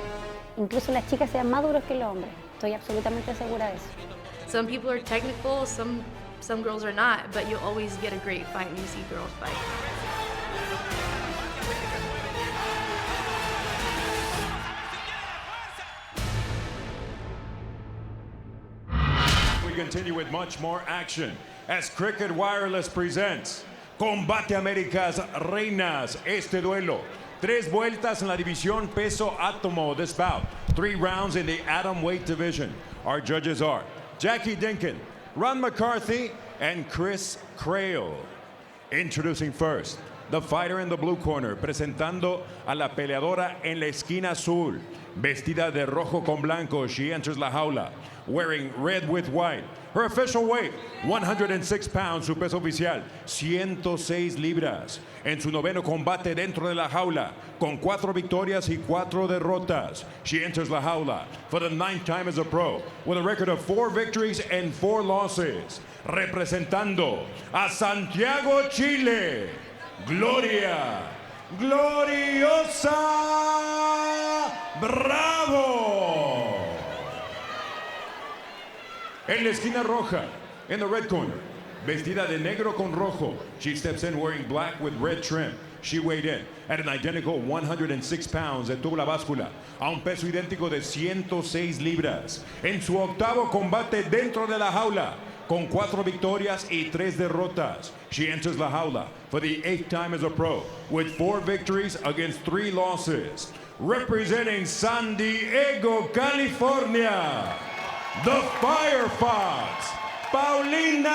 Speaker 16: incluso las chicas sean más duros que los hombres. Estoy absolutamente segura de eso.
Speaker 17: Some people are technical, some some girls are not, but you always get a great fight when you see girls fight.
Speaker 5: We continue with much more action as Cricket Wireless presents Combate Américas Reinas. Este duelo, 3 vueltas en la división peso átomo. This bout, 3 rounds in the atom weight division. Our judges are Jackie Dinkin, Ron McCarthy, and Chris Crail. Introducing first, the fighter in the blue corner, presentando a la peleadora en la esquina azul. Vestida de rojo con blanco, she enters la jaula, wearing red with white. Her official weight, 106 pounds, su peso oficial, 106 libras. En su noveno combate dentro de la jaula, con 4 victorias y 4 derrotas. She enters la jaula for the 9th time as a pro, with a record of 4 victories and 4 losses. Representando a Santiago, Chile, Gloria Gloriosa Bravo. En la esquina roja, in the red corner, vestida de negro con rojo, she steps in wearing black with red trim. She weighed in at an identical 106 pounds, detuvo la báscula a un peso idéntico de 106 libras. En su octavo combate dentro de la jaula, con 4 victorias y 3 derrotas. She enters la jaula for the 8th time as a pro, with 4 victories against 3 losses. Representing San Diego, California, the Firefox, Paulina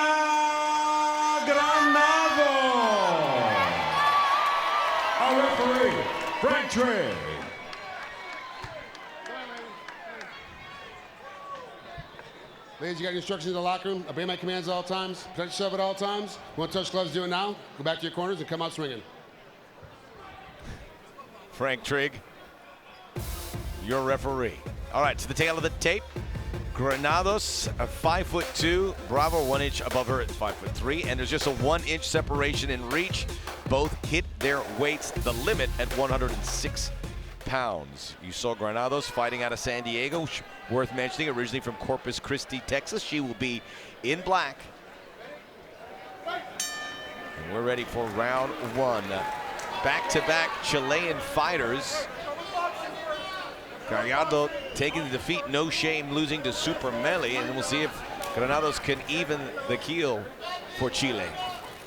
Speaker 5: Granado. Our referee, Frank Trey.
Speaker 6: Ladies, you got your instructions in the locker room. Obey my commands at all times. Protect yourself at all times. You want to touch gloves, do it now. Go back to your corners and come out swinging.
Speaker 1: Frank Trigg, your referee. All right, to the tail of the tape. Granados, 5'2", Bravo 1 inch above her at 5'3", and there's just a 1 inch separation in reach. Both hit their weights, the limit at 106 pounds. You saw Granados fighting out of San Diego, worth mentioning, originally from Corpus Christi, Texas. She will be in black. And we're ready for round 1. Back-to-back Chilean fighters. Gallardo taking the defeat, no shame, losing to Super Meli, and we'll see if Granados can even the keel for Chile.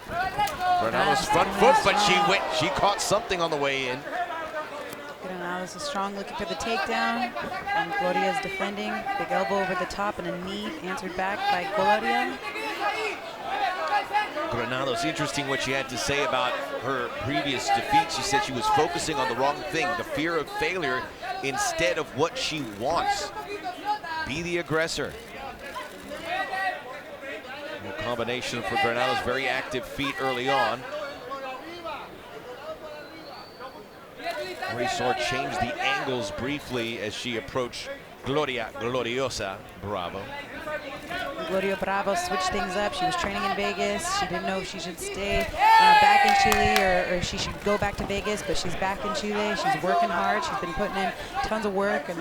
Speaker 1: Granados front foot, but she caught something on the way in.
Speaker 2: Granados is strong, looking for the takedown, and Gloria's defending. Big elbow over the top and a knee answered back by Gloria.
Speaker 1: Granados, interesting what she had to say about her previous defeat. She said she was focusing on the wrong thing, the fear of failure, instead of what she wants. Be the aggressor. A combination for Granados, very active feet early on. We saw her change the angles briefly as she approached Gloria Gloriosa Bravo.
Speaker 2: Gloria Bravo switched things up. She was training in Vegas. She didn't know if she should stay back in Chile or she should go back to Vegas, but she's back in Chile. She's working hard. She's been putting in tons of work and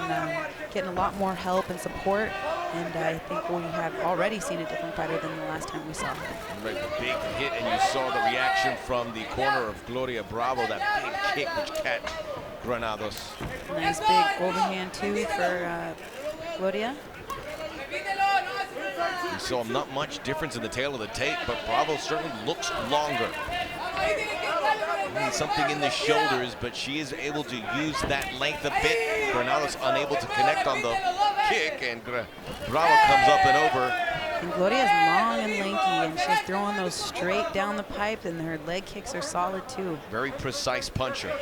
Speaker 2: getting a lot more help and support. And I think we have already seen a different fighter than the last time we saw her.
Speaker 1: Right, the big hit, and you saw the reaction from the corner of Gloria Bravo, that big kick which catch Granados.
Speaker 2: Nice big overhand too for Gloria.
Speaker 1: We saw not much difference in the tail of the tape, but Bravo certainly looks longer. Something in the shoulders, but she is able to use that length a bit. Granados unable to connect on the kick, and Bravo comes up and over.
Speaker 2: And Gloria's long and lanky, and she's throwing those straight down the pipe, and her leg kicks are solid too.
Speaker 1: Very precise puncher.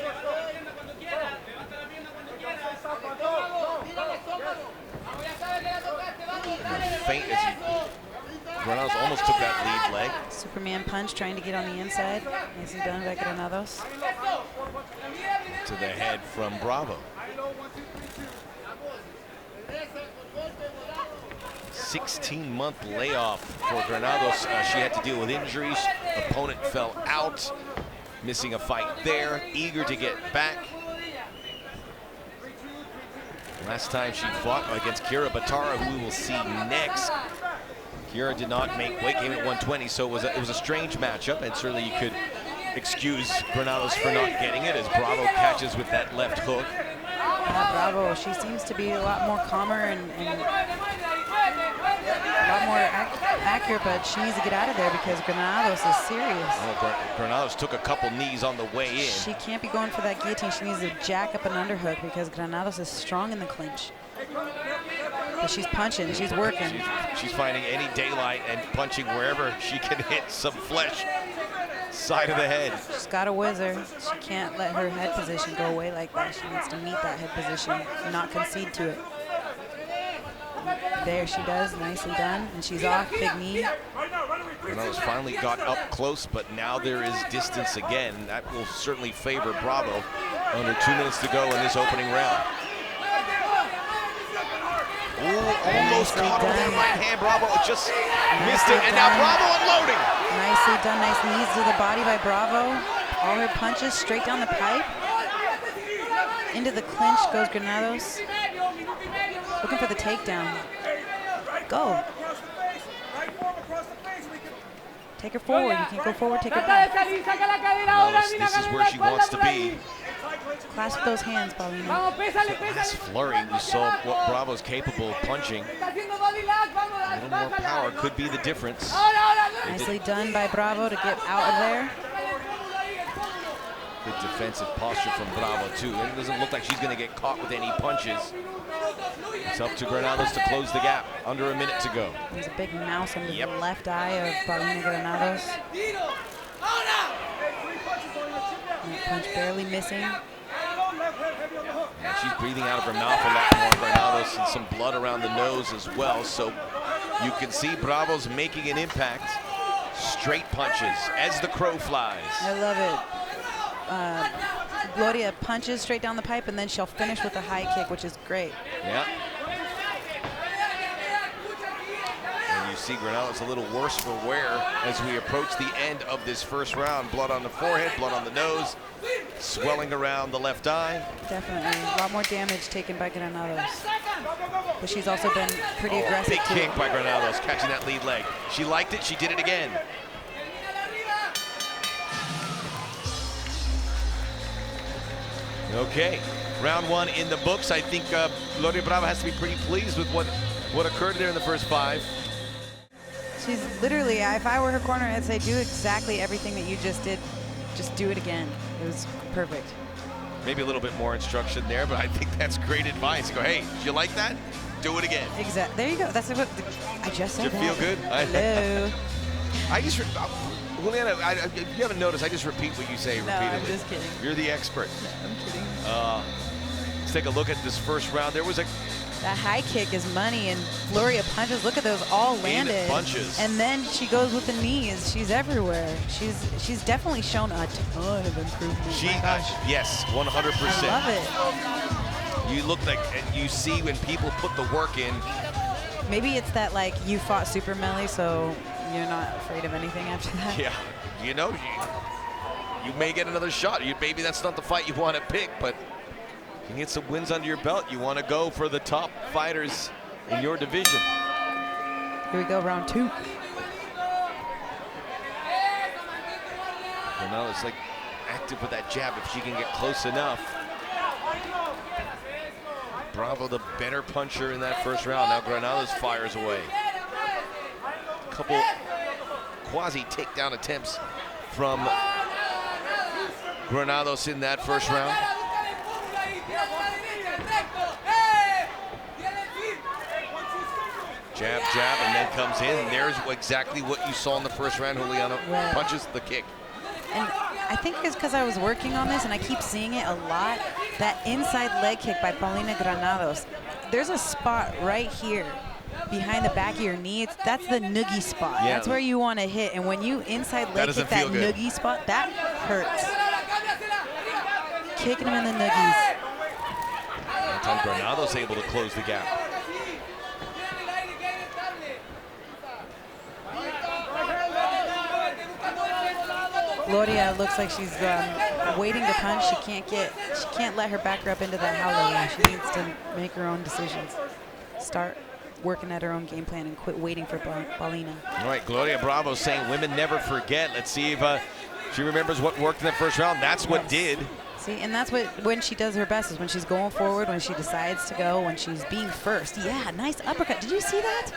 Speaker 1: Faint as Granados almost took that lead leg.
Speaker 2: Superman punch trying to get on the inside. Nicely done by Granados.
Speaker 1: To the head from Bravo. 16-month layoff for Granados. She had to deal with injuries. Opponent fell out, missing a fight there, eager to get back. Last time she fought against Kira Batara, who we will see next. Yura did not make weight, came at 120, so it was a strange matchup, and certainly you could excuse Granados for not getting it as Bravo catches with that left hook.
Speaker 2: Bravo, she seems to be a lot more calmer and a lot more accurate, but she needs to get out of there because Granados is serious.
Speaker 1: Well, Granados took a couple knees on the way in.
Speaker 2: She can't be going for that guillotine. She needs to jack up an underhook because Granados is strong in the clinch. But she's punching, she's working.
Speaker 1: She's finding any daylight and punching wherever she can hit some flesh. Side of the head.
Speaker 2: She's got a whizzer. She can't let her head position go away like that. She needs to meet that head position and not concede to it. There she does, nicely done. And she's off, big knee.
Speaker 1: Granados finally got up close, but now there is distance again. That will certainly favor Bravo. Under 2 minutes to go in this opening round. Ooh, almost caught with that right hand. Bravo just missed it, and now Bravo unloading.
Speaker 2: Nicely done, nice knees to the body by Bravo. All her punches straight down the pipe. Into the clinch goes Granados. Looking for the takedown. Go. Take her forward. You can't go forward, take her back.
Speaker 1: This is where she wants to be.
Speaker 2: Clasp those hands, Paulina.
Speaker 1: Last flurry, we saw what Bravo's capable of punching. A little more power could be the difference.
Speaker 2: Nicely done by Bravo to get out of there.
Speaker 1: Good defensive posture from Bravo, too. It doesn't look like she's going to get caught with any punches. It's up to Granados to close the gap. Under a minute to go.
Speaker 2: There's a big mouse under the left eye of Paulina Granados. That punch barely missing.
Speaker 1: And she's breathing out of her mouth a lot more, Granados, and some blood around the nose as well. So you can see Bravo's making an impact. Straight punches as the crow flies.
Speaker 2: I love it. Gloria punches straight down the pipe, and then she'll finish with a high kick, which is great.
Speaker 1: Yeah. And you see Granados a little worse for wear as we approach the end of this first round. Blood on the forehead, blood on the nose, swelling around the left eye.
Speaker 2: Definitely a lot more damage taken by Granados. But she's also been pretty aggressive
Speaker 1: Big
Speaker 2: too.
Speaker 1: kick by Granados, catching that lead leg. She liked it, she did it again. Okay, round one in the books. I think Gloria Bravo has to be pretty pleased with what occurred there in the first 5.
Speaker 2: She's literally, if I were her corner, I'd say do exactly everything that you just did. Just do it again. It was perfect.
Speaker 1: Maybe a little bit more instruction there, but I think that's great advice. Go, hey, did you like that? Do it again.
Speaker 2: Exactly. There you go. That's what I just said.
Speaker 1: Did you feel good?
Speaker 2: Hello.
Speaker 1: I just, Juliana, if you haven't noticed, I just repeat what you say repeatedly.
Speaker 2: No, I'm just kidding.
Speaker 1: You're the expert.
Speaker 2: No, I'm kidding.
Speaker 1: Let's take a look at this first round. There was a...
Speaker 2: That high kick is money, and Gloria punches. Look at those, all landed.
Speaker 1: Bunches.
Speaker 2: And then she goes with the knees. She's everywhere. She's definitely shown a ton of improvement.
Speaker 1: Yes, 100%.
Speaker 2: I love it.
Speaker 1: You look like, you see when people put the work in.
Speaker 2: Maybe it's that, like, you fought super melee, so you're not afraid of anything after that.
Speaker 1: Yeah, you know, you may get another shot. Maybe that's not the fight you want to pick, but you get some wins under your belt. You want to go for the top fighters in your division.
Speaker 2: Here we go, round 2.
Speaker 1: Granados like active with that jab if she can get close enough. Bravo, the better puncher in that first round. Now Granados fires away. A couple quasi takedown attempts from Granados in that first round. Jab, jab, and then comes in. And there's exactly what you saw in the first round. Juliana punches the kick.
Speaker 2: And I think it's because I was working on this, and I keep seeing it a lot. That inside leg kick by Paulina Granados. There's a spot right here behind the back of your knee. That's the noogie spot.
Speaker 1: Yeah.
Speaker 2: That's where you want to hit. And when you inside leg kick that noogie spot, that hurts. Kicking him in the noogies.
Speaker 1: That time Granados able to close the gap.
Speaker 2: Gloria looks like she's waiting to punch. She can't let her backer up into that howler. She needs to make her own decisions. Start working at her own game plan and quit waiting for Paulina.
Speaker 1: All right, Gloria Bravo saying women never forget. Let's see if she remembers what worked in the first round. That's what did.
Speaker 2: See, and that's when she does her best, is when she's going forward, when she decides to go, when she's being first. Yeah, nice uppercut. Did you see that?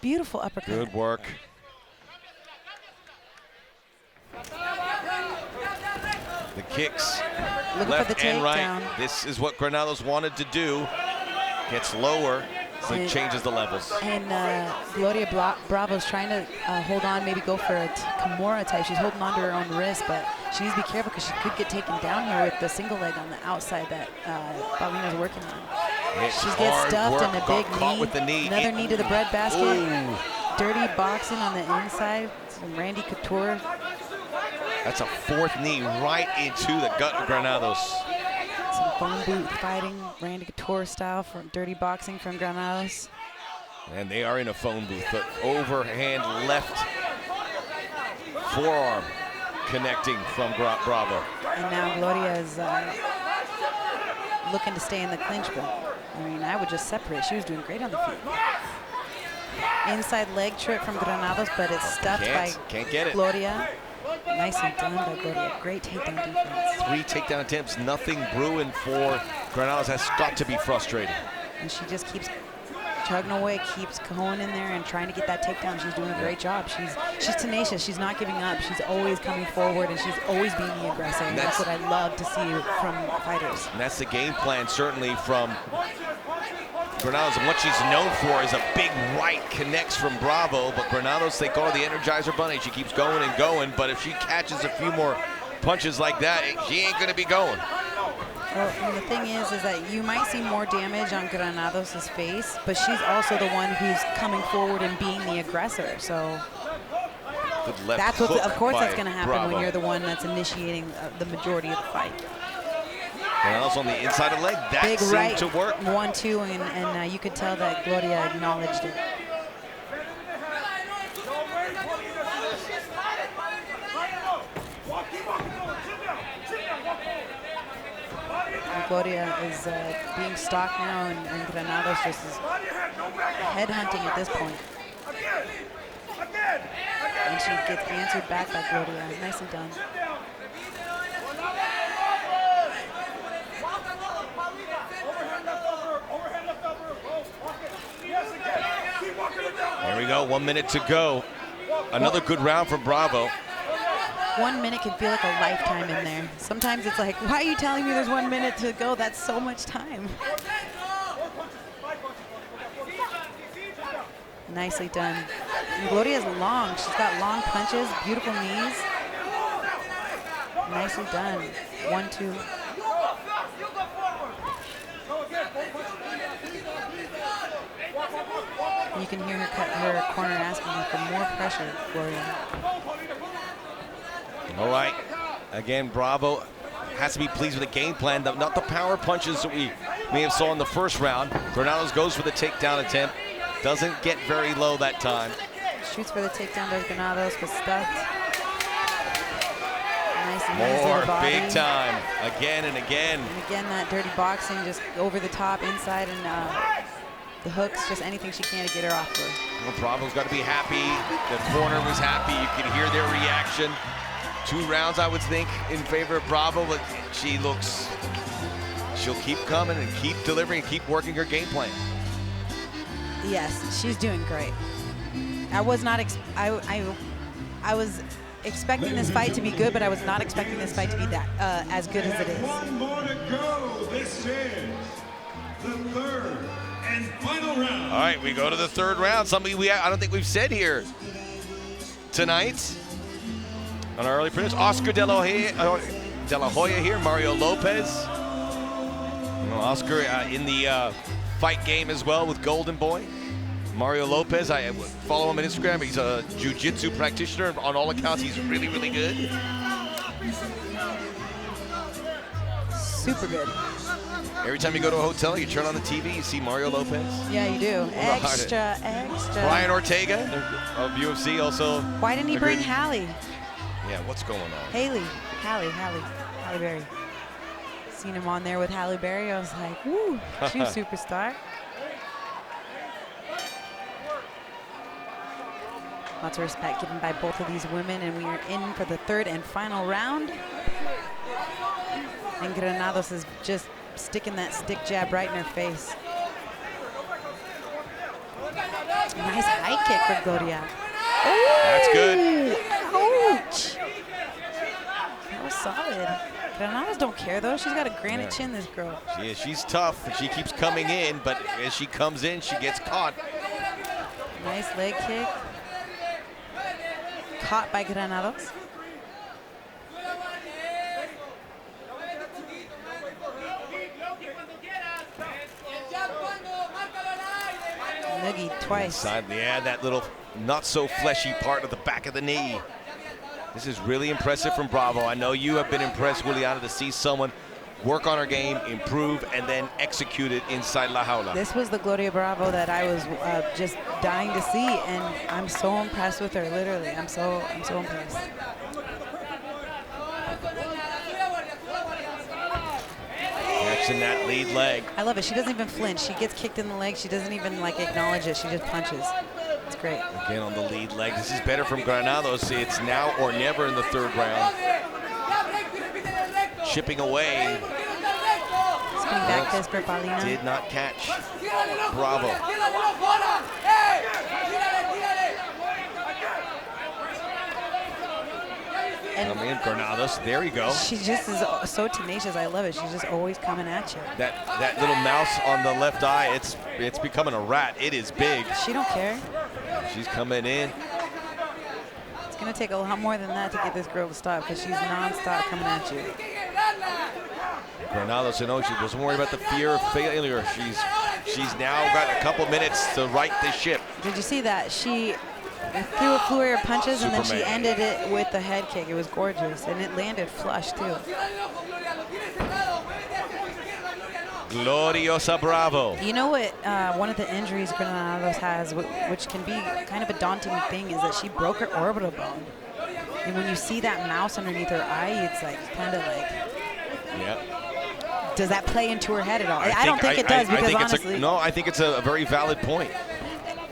Speaker 2: Beautiful uppercut.
Speaker 1: Good work. The kicks, left and right. This is what Granados wanted to do. Gets lower, so it changes the levels.
Speaker 2: And Gloria Bravo's trying to hold on, maybe go for a Kimura type. She's holding on to her own wrist, but she needs to be careful because she could get taken down here with the single leg on the outside that Paulina's working on. She gets stuffed in a big knee.
Speaker 1: With the knee.
Speaker 2: Another knee to the breadbasket.
Speaker 1: Ooh.
Speaker 2: Dirty boxing on the inside. Some Randy Couture.
Speaker 1: That's a fourth knee right into the gut of Granados.
Speaker 2: Some phone boot fighting, Randy Couture style from dirty boxing from Granados.
Speaker 1: And they are in a phone booth, but overhand left forearm connecting from Bravo.
Speaker 2: And now Gloria is looking to stay in the clinch, but I mean, I would just separate. She was doing great on the feet. Inside leg trip from Granados, but it's stuffed by
Speaker 1: can't get it.
Speaker 2: Gloria. Nicely done by Gloria. Great takedown defense.
Speaker 1: 3 takedown attempts, nothing brewing for Granados. Has got to be frustrating.
Speaker 2: And she just keeps chugging away, keeps going in there and trying to get that takedown. She's doing a great job. She's tenacious. She's not giving up. She's always coming forward, and she's always being the aggressor. And that's what I love to see from fighters.
Speaker 1: And that's the game plan, certainly, from Granados. And what she's known for is a big right connects from Bravo, but Granados, they call her the Energizer Bunny. She keeps going and going, but if she catches a few more punches like that, she ain't gonna be going.
Speaker 2: Well, and the thing is that you might see more damage on Granados' face, but she's also the one who's coming forward and being the aggressor. So that's what, of course, that's going to happen when you're the one that's initiating the majority of the fight.
Speaker 1: Granados on the inside of the leg, that
Speaker 2: big
Speaker 1: seemed
Speaker 2: right,
Speaker 1: to work.
Speaker 2: 1-2, and you could tell that Gloria acknowledged it. Gloria is being stalked now, and Granados just is headhunting at this point. And she gets answered back by Gloria. Nicely done.
Speaker 1: There we go, 1 minute to go. Another good round from Bravo.
Speaker 2: 1 minute can feel like a lifetime in there. Sometimes it's like, why are you telling me there's 1 minute to go? That's so much time. Nicely done. And Gloria's long. She's got long punches, beautiful knees. Nicely done. 1-2. You can hear her corner asking her for more pressure, Gloria.
Speaker 1: All right, again, Bravo has to be pleased with the game plan, not the power punches that we may have saw in the first round. Granados goes for the takedown attempt, doesn't get very low that time.
Speaker 2: Shoots for the takedown by Granados, but stuffed. Nice and easy
Speaker 1: More
Speaker 2: in the body.
Speaker 1: big time, again and again.
Speaker 2: And again, that dirty boxing, just over the top, inside, and the hooks, just anything she can to get her off her.
Speaker 1: Well, Bravo's got to be happy. The corner was happy. You can hear their reaction. 2 rounds, I would think, in favor of Bravo, but she'll keep coming and keep delivering, keep working her game plan.
Speaker 2: Yes, she's doing great. I was not, I was expecting this fight to be good, but I was not expecting this fight to be that as good as it is.
Speaker 5: One more to go. This is the third and final round.
Speaker 1: All right, we go to the third round. Something I don't think we've said here tonight on our early prediction. Oscar De La Hoya here, Mario Lopez. Oscar in the fight game as well with Golden Boy. Mario Lopez, I follow him on Instagram. He's a jiu-jitsu practitioner. On all accounts, he's really, really good.
Speaker 2: Super good.
Speaker 1: Every time you go to a hotel, you turn on the TV, you see Mario Lopez.
Speaker 2: Yeah, you do. Extra.
Speaker 1: Brian Ortega of UFC also.
Speaker 2: Why didn't he bring Halle?
Speaker 1: Yeah, what's going on?
Speaker 2: Halle Berry. Seen him on there with Halle Berry. I was like, woo, she's superstar. Lots of respect given by both of these women, and we are in for the third and final round. And Granados is just sticking that stick jab right in her face. Nice high kick for Gloria.
Speaker 1: That's good.
Speaker 2: Ouch. That was solid. Granados don't care though. She's got a granite chin, this girl.
Speaker 1: She's tough, and she keeps coming in, but as she comes in, she gets caught.
Speaker 2: Nice leg kick. Caught by Granados. Noogie twice.
Speaker 1: Inside, yeah, that little not so fleshy part of the back of the knee. This is really impressive from Bravo. I know you have been impressed, Juliana, to see someone work on her game, improve, and then execute it inside La Jaula.
Speaker 2: This was the Gloria Bravo that I was just dying to see, and I'm so impressed with her. Literally, I'm so impressed.
Speaker 1: Catching that lead leg.
Speaker 2: I love it. She doesn't even flinch. She gets kicked in the leg. She doesn't even like acknowledge it. She just punches. It's great.
Speaker 1: Again on the lead leg. This is better from Granados. It's now or never in the third round. Chipping away.
Speaker 2: Spinning back fist for Paulina.
Speaker 1: Did not catch Bravo.
Speaker 2: And
Speaker 1: I mean, Granados, there you go.
Speaker 2: She just is so tenacious. I love it. She's just always coming at you.
Speaker 1: That little mouse on the left eye, it's becoming a rat. It is big.
Speaker 2: She don't care.
Speaker 1: She's coming in.
Speaker 2: It's gonna take a lot more than that to get this girl to stop, because she's non-stop coming at you.
Speaker 1: Granados, you know, she doesn't worry about the fear of failure. She's now got a couple minutes to right the ship.
Speaker 2: Did you see that? She threw a flurry of punches, and then she ended it with the head kick. It was gorgeous, and it landed flush too.
Speaker 1: Gloriosa Bravo.
Speaker 2: You know what? One of the injuries Granados has, which can be kind of a daunting thing, is that she broke her orbital bone. And when you see that mouse underneath her eye, it's like kind of like.
Speaker 1: Yeah.
Speaker 2: Does that play into her head at all? I don't think it does, because honestly.
Speaker 1: No, I think it's a very valid point.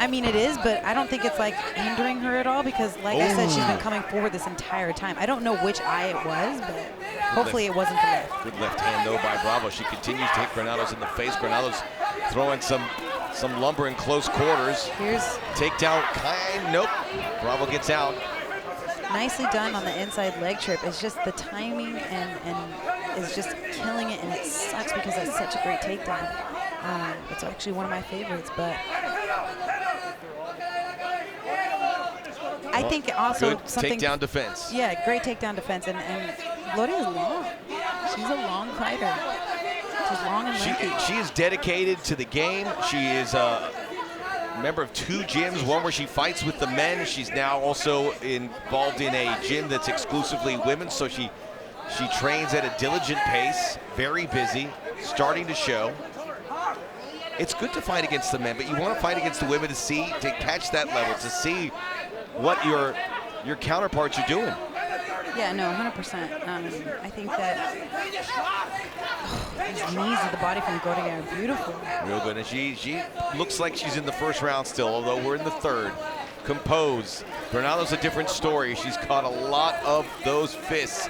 Speaker 2: I mean, it is, but I don't think it's like hindering her at all, because like I said, she's been coming forward this entire time. I don't know which eye it was, but hopefully it wasn't the left.
Speaker 1: Good left hand though by Bravo. She continues to hit Granados in the face. Granados throwing some lumber in close quarters.
Speaker 2: Here's
Speaker 1: takedown. Nope. Bravo gets out.
Speaker 2: Nicely done on the inside leg trip. It's just the timing and is just killing it, and it sucks because that's such a great takedown. It's actually one of my favorites, but I think also
Speaker 1: good
Speaker 2: something.
Speaker 1: Takedown defense.
Speaker 2: Yeah, great takedown defense, and Gloria is long. She's a long fighter. She's long and lanky.
Speaker 1: She is dedicated to the game. She is a member of 2 gyms, one where she fights with the men. She's now also involved in a gym that's exclusively women, so she trains at a diligent pace, very busy, starting to show. It's good to fight against the men, but you want to fight against the women to catch that level, to see what your counterparts are doing.
Speaker 2: Yeah, no, 100%. I think that these knees of the body from Gloria are beautiful.
Speaker 1: Real good, and she looks like she's in the first round still, although we're in the third. Composed. Granado's a different story. She's caught a lot of those fists.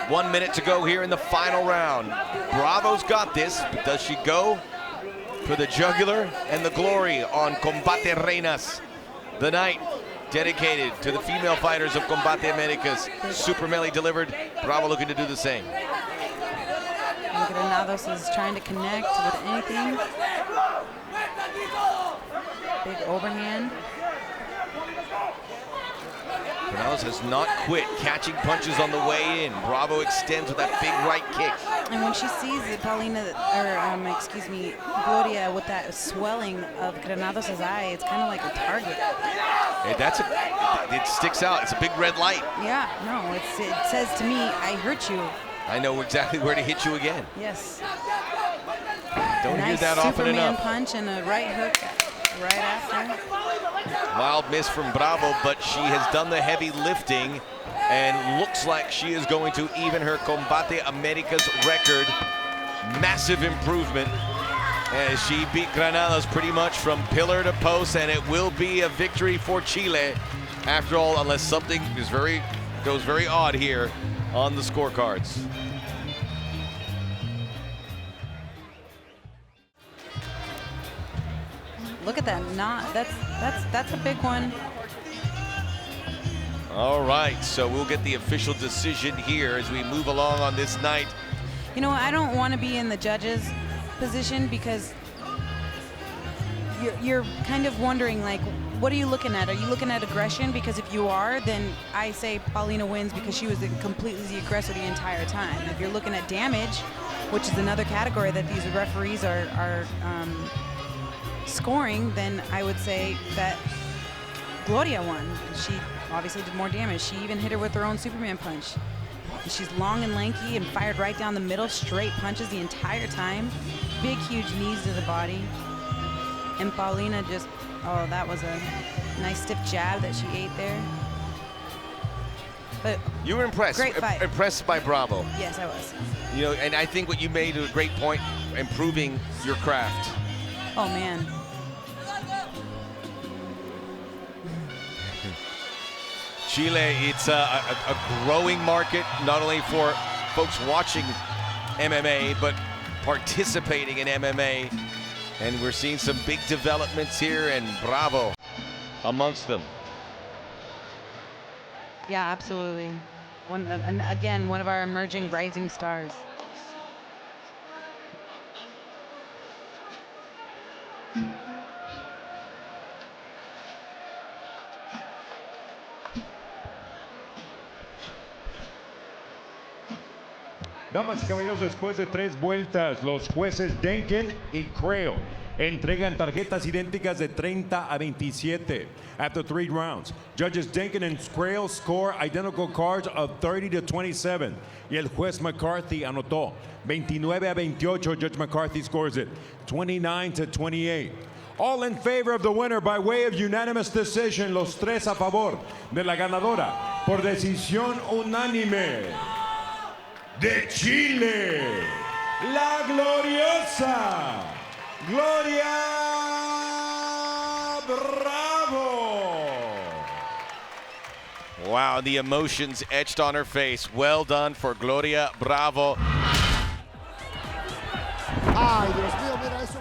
Speaker 1: One minute to go here in the final round. Bravo's got this, but does she go for the jugular and the glory on Combate Reinas? The night dedicated to the female fighters of Combate Americas. Super Melee delivered. Bravo looking to do the same.
Speaker 2: Granados is trying to connect with anything. Big overhand.
Speaker 1: Granados has not quit catching punches on the way in. Bravo extends with that big right kick.
Speaker 2: And when she sees Paulina, or excuse me, Gloria with that swelling of Granados' eye, it's kind of like a target.
Speaker 1: Hey, it sticks out. It's a big red light.
Speaker 2: Yeah, no, it says to me, I hurt you.
Speaker 1: I know exactly where to hit you again.
Speaker 2: Yes.
Speaker 1: Don't
Speaker 2: nice
Speaker 1: hear that often
Speaker 2: Superman
Speaker 1: enough.
Speaker 2: punch and a right hook right after.
Speaker 1: Wild miss from Bravo, but she has done the heavy lifting and looks like she is going to even her Combate Americas record. massive improvement as she beat Granados pretty much from pillar to post, and it will be a victory for Chile after all, unless something goes very odd here on the scorecards.
Speaker 2: Look at that knot. That's a big one.
Speaker 1: All right, so we'll get the official decision here as we move along on this night.
Speaker 2: You know, I don't want to be in the judges' position because you're kind of wondering, like, what are you looking at? Are you looking at aggression? Because if you are, then I say Paulina wins because she was completely the aggressor the entire time. If you're looking at damage, which is another category that these referees are scoring, then I would say that Gloria won. She obviously did more damage. She even hit her with her own Superman punch. She's long and lanky and fired right down the middle, straight punches the entire time. Big, huge knees to the body. And Paulina just, oh, that was a nice stiff jab that she ate there. But
Speaker 1: you were impressed.
Speaker 2: Great fight.
Speaker 1: Impressed by Bravo.
Speaker 2: Yes, I was.
Speaker 1: You know, and I think what you made a great point, improving your craft.
Speaker 2: Oh, man.
Speaker 1: Chile, it's a growing market, not only for folks watching MMA, but participating in MMA. And we're seeing some big developments here, and Bravo amongst them.
Speaker 2: Yeah, absolutely. Again, one of our emerging rising stars.
Speaker 5: Damas y caballeros, después de 3 vueltas, los jueces Denken y Creo entregan tarjetas idénticas de 30 a 27. After 3 rounds, judges Denken and Creo score identical cards of 30 to 27. Y el juez McCarthy anotó 29 a 28. Judge McCarthy scores it 29 to 28. All in favor of the winner by way of unanimous decision. Los tres a favor de la ganadora por decisión unánime de Chile, la gloriosa Gloria Bravo.
Speaker 1: Wow, the emotions etched on her face. Well done for Gloria Bravo.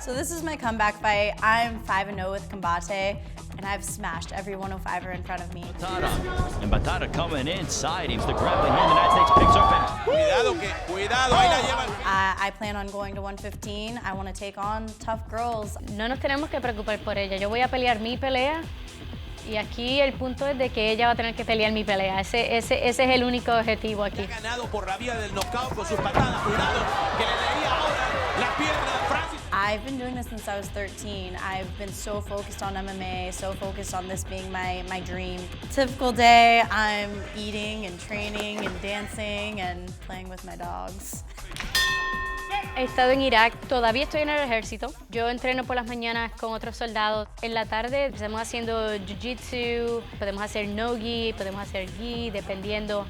Speaker 18: So this is my comeback fight. I'm 5-0 with Combate, and I've smashed every 105er in front of me.
Speaker 19: And Batata coming inside. He's the grappling hand. The United States picks up and...
Speaker 11: Cuidado, ahí la llevan.
Speaker 18: I plan on going to 115. I want to take on tough girls.
Speaker 20: No nos tenemos que preocupar por ella. Yo voy a pelear mi pelea. Y aquí el punto es de que ella va a tener que pelear mi pelea. Ese es el único objetivo aquí.
Speaker 11: Ha ganado por la vía del knockout con sus patadas. Cuidado, que le leía ahora la pierna a Francis.
Speaker 18: I've been doing this since I was 13. I've been so focused on MMA, so focused on this being my dream. Typical day, I'm eating and training and dancing and playing with my dogs.
Speaker 20: He estado en Irak, todavía estoy en el ejército. Yo entreno por las mañanas con otros soldados. En la tarde estamos haciendo jiu-jitsu, podemos hacer no-gi, podemos hacer gi, dependiendo.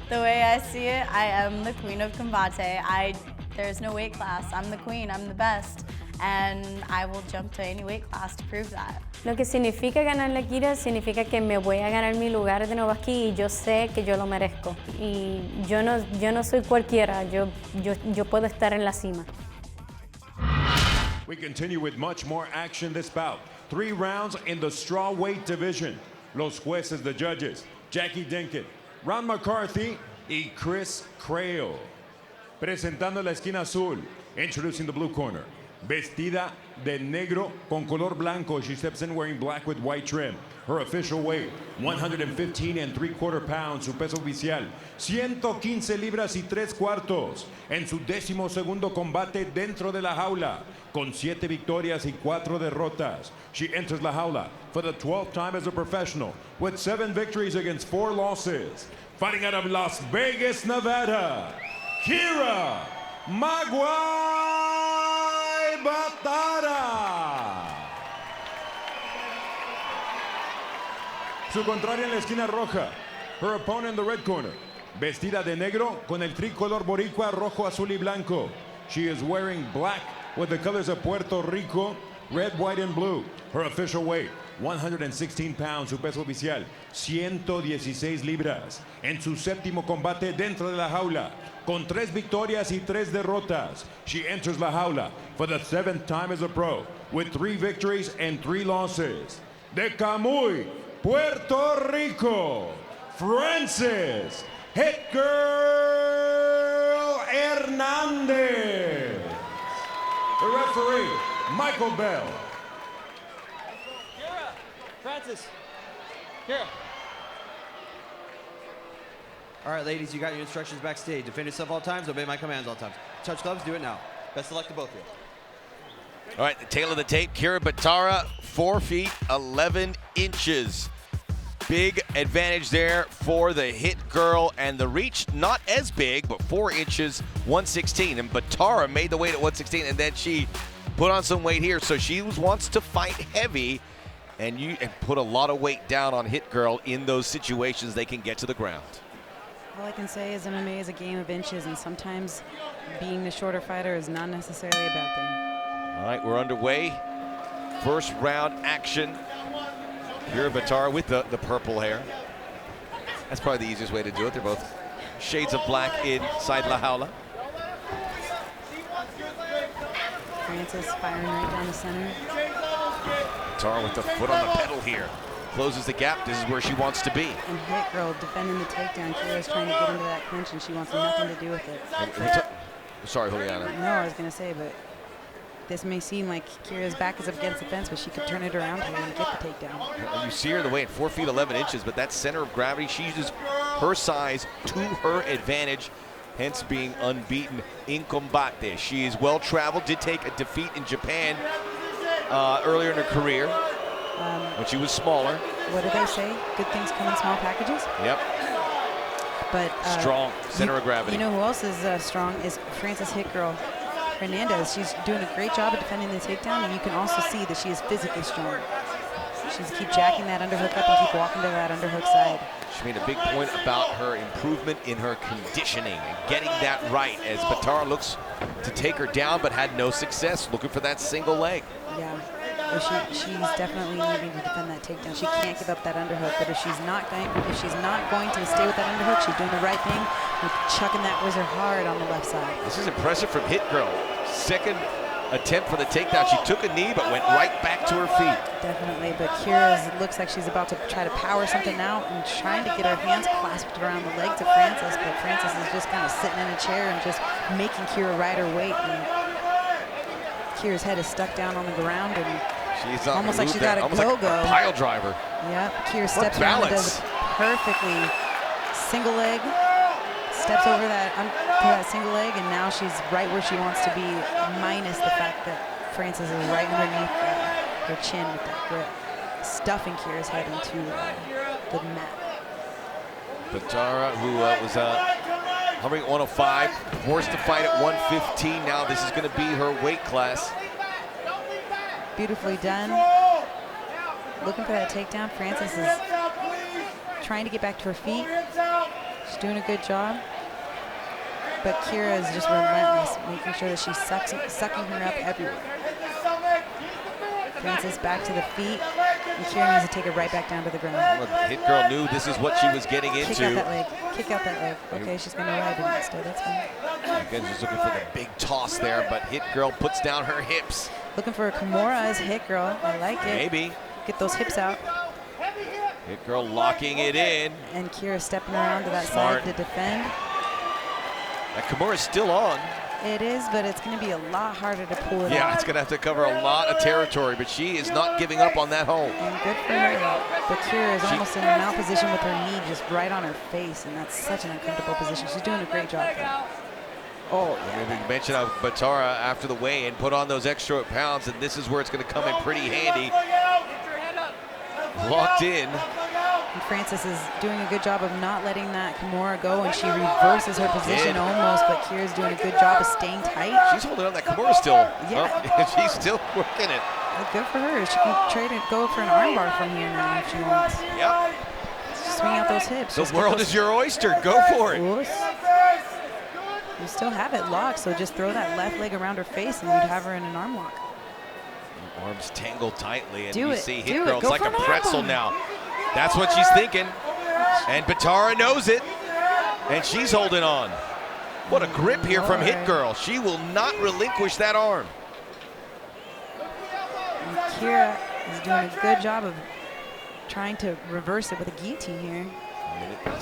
Speaker 18: The way I see it, I am the queen of combate. There's no weight class. I'm the queen, I'm the best. And I will jump to any weight class to prove that.
Speaker 12: Lo que significa ganar la Kira significa que me voy a ganar mi lugar de nuevo aquí y yo sé que yo lo merezco. Y yo no soy cualquiera, yo puedo estar en la cima.
Speaker 5: We continue with much more action this bout. 3 rounds in the strawweight division. Los jueces, the judges, Jackie Denkin, Ron McCarthy y Chris Creo. Presentando la esquina azul, introducing the blue corner. Vestida de negro con color blanco, she steps in wearing black with white trim. Her official weight, 115 3/4 pounds. Su peso oficial, 115 libras y 3/4. En su 12º combate dentro de la jaula, con 7 victorias y 4 derrotas. She enters la jaula for the 12th time as a professional, with 7 victories against 4 losses. Fighting out of Las Vegas, Nevada, Kira Maguay Batara. Su contraria en la esquina roja. Her opponent in the red corner. Vestida de negro con el tricolor boricua rojo, azul y blanco. She is wearing black with the colors of Puerto Rico, red, white, and blue. Her official weight, 116 pounds, su peso oficial, 116 libras. En su séptimo combate dentro de la jaula, con 3 victorias y 3 derrotas. She enters la jaula for the 7th time as a pro, with 3 victories and 3 losses. De Camuy, Puerto Rico, Frances Hit Girl Hernandez. The referee, Michael Bell.
Speaker 10: Francis. Kira. All right, ladies, you got your instructions backstage. Defend yourself all times, obey my commands all times. Touch gloves, do it now. Best of luck to both of you.
Speaker 1: All right, the tail of the tape, Kira Batara, 4 feet, 11 inches. Big advantage there for the Hit Girl, and the reach not as big, but 4 inches, 116. And Batara made the weight at 116, and then she put on some weight here. So she wants to fight heavy, and put a lot of weight down on Hit Girl in those situations they can get to the ground.
Speaker 2: All I can say is MMA is a game of inches, and sometimes being the shorter fighter is not necessarily a bad thing.
Speaker 1: All right, we're underway. First round action. Kira Batara with the purple hair. That's probably the easiest way to do it. They're both shades of black inside La Jaula.
Speaker 2: Francis firing right down the center.
Speaker 1: Batara with the foot on the pedal here. Closes the gap. This is where she wants to be.
Speaker 2: And Hit Girl defending the takedown. Kira's trying to get into that clinch, and she wants nothing to do with it.
Speaker 1: Sorry, Juliana.
Speaker 2: No, I was going to say, but this may seem like Kira's back is up against the fence, but she could turn it around here and get the takedown.
Speaker 1: You see her the way at 4 feet 11 inches, but that center of gravity, she uses her size to her advantage, hence being unbeaten in combate. She is well traveled, did take a defeat in Japan earlier in her career when she was smaller.
Speaker 2: What do they say? Good things come in small packages?
Speaker 1: Yep.
Speaker 2: But
Speaker 1: strong center of gravity.
Speaker 2: You know who else is strong is Frances Hit Girl Hernandez. She's doing a great job of defending the takedown, and you can also see that she is physically strong. She's keep jacking that underhook up and keep walking to that underhook side.
Speaker 1: She made a big point about her improvement in her conditioning and getting that right as Batara looks to take her down but had no success, looking for that single leg.
Speaker 2: Yeah, well, she's definitely needing to defend that takedown. She can't give up that underhook, but if she's not going to stay with that underhook, she's doing the right thing with chucking that whizzer hard on the left side.
Speaker 1: This is impressive from Hit Girl. Second attempt for the takedown. She took a knee but went right back to her feet.
Speaker 2: Definitely, but Kira looks like she's about to try to power something out and trying to get her hands clasped around the legs of Frances, but Frances is just kind of sitting in a chair and just making Kira ride her weight. And Kira's head is stuck down on the ground, and
Speaker 1: she's
Speaker 2: almost like she's got a go-go.
Speaker 1: Like a pile driver.
Speaker 2: Yep, Kira steps around and does a perfectly single leg, steps over that to that single leg, and now she's right where she wants to be, minus the fact that Frances is right underneath her chin with that grip, stuffing Kira's head into the mat.
Speaker 1: Batara, who was hovering at 105, forced to fight at 115. Now this is going to be her weight class.
Speaker 2: Beautifully done. Looking for that takedown. Frances is trying to get back to her feet. She's doing a good job. But Kira is just relentless, making sure that she's sucking her up everywhere. Frances back to the feet, and Kira needs to take her right back down to the ground.
Speaker 1: Well, Hit Girl knew this is what she was getting into.
Speaker 2: Kick out that leg. Kick out that leg. Okay, she's going to ride it instead. That's fine.
Speaker 1: Again, just looking for the big toss there, but Hit Girl puts down her hips.
Speaker 2: Looking for a Kimura as Hit Girl. I like it.
Speaker 1: Maybe.
Speaker 2: Get those hips out.
Speaker 1: Hit Girl locking it in.
Speaker 2: And Kira stepping around to that side to defend.
Speaker 1: That Kimura's still on.
Speaker 2: It is, but it's going to be a lot harder to pull it out.
Speaker 1: Yeah, it's going to have to cover a lot of territory, but she is not giving up on that hold.
Speaker 2: And good for her. But Kira is almost in a mount position with her knee just right on her face, and that's such an uncomfortable position. She's doing a great job there.
Speaker 1: Oh, I mean, we mentioned how Batara, after the weigh-in, put on those extra pounds, and this is where it's going to come in pretty handy. Locked in.
Speaker 2: And Frances is doing a good job of not letting that Kimura go, and she reverses her position almost, but Kira's doing a good job of staying tight.
Speaker 1: She's holding on that Kimura still.
Speaker 2: Yeah.
Speaker 1: Oh, she's still working it.
Speaker 2: Well, good for her. She can try to go for an armbar from here now if she wants.
Speaker 1: Yep.
Speaker 2: Swing out those hips.
Speaker 1: The world is your oyster. Go for it.
Speaker 2: You still have it locked, so just throw that left leg around her face and you'd have her in an arm lock.
Speaker 1: Arms tangled tightly, and
Speaker 2: Do
Speaker 1: you
Speaker 2: it,
Speaker 1: see
Speaker 2: do
Speaker 1: Hit
Speaker 2: it.
Speaker 1: Girl, it's
Speaker 2: Go
Speaker 1: like
Speaker 2: for
Speaker 1: a
Speaker 2: an
Speaker 1: pretzel
Speaker 2: armbar.
Speaker 1: now. That's what she's thinking. And Batara knows it, and she's holding on. What a grip here from Hit Girl. She will not relinquish that arm.
Speaker 2: And Kira is doing a good job of trying to reverse it with a guillotine here.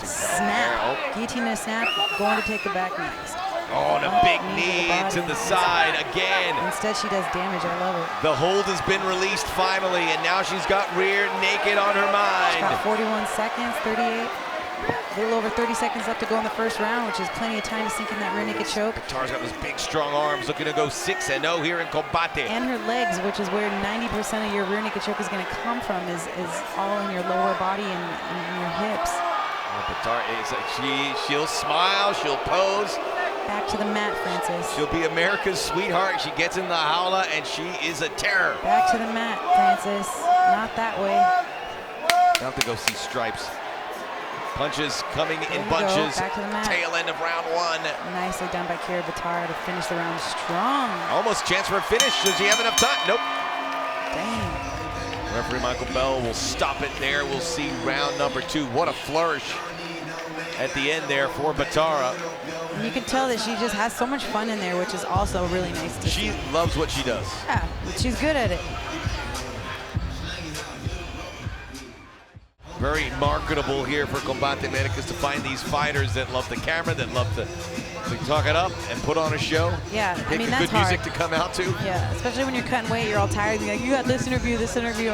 Speaker 2: Snap. Guillotine and a snap, going to take it back next.
Speaker 1: Oh, and a big knee to the side again.
Speaker 2: Instead, she does damage. I love it.
Speaker 1: The hold has been released finally, and now she's got rear naked on her
Speaker 2: She's
Speaker 1: mind.
Speaker 2: got 41 seconds, 38. A little over 30 seconds left to go in the first round, which is plenty of time to sink in that rear naked choke.
Speaker 1: Batara's got those big, strong arms, looking to go 6-0 here in Combate.
Speaker 2: And her legs, which is where 90% of your rear naked choke is going to come from, is all in your lower body and your hips.
Speaker 1: Oh, Batara is she'll smile, she'll pose.
Speaker 2: Back to the mat, Francis.
Speaker 1: She'll be America's sweetheart. She gets in the howler, and she is a terror.
Speaker 2: Back to the mat, Francis. Not that way.
Speaker 1: I'll have to go see Stripes. Punches coming in
Speaker 2: There you
Speaker 1: bunches.
Speaker 2: go. Back to the mat.
Speaker 1: Tail end of round one.
Speaker 2: Nicely done by Kira Batara to finish the round strong.
Speaker 1: Almost chance for a finish. Does she have enough time? Nope.
Speaker 2: Dang.
Speaker 1: Referee Michael Bell will stop it there. We'll see round number 2. What a flourish at the end there for Batara.
Speaker 2: And you can tell that she just has so much fun in there, which is also really nice to see.
Speaker 1: She loves what she does.
Speaker 2: Yeah, she's good at it.
Speaker 1: Very marketable here for Combate Americas to find these fighters that love the camera, that love to talk it up and put on a show.
Speaker 2: Yeah, I
Speaker 1: Pick
Speaker 2: mean,
Speaker 1: a
Speaker 2: that's
Speaker 1: good music
Speaker 2: hard.
Speaker 1: to come out to.
Speaker 2: Yeah, especially when you're cutting weight, you're all tired. You're like, you got this interview, and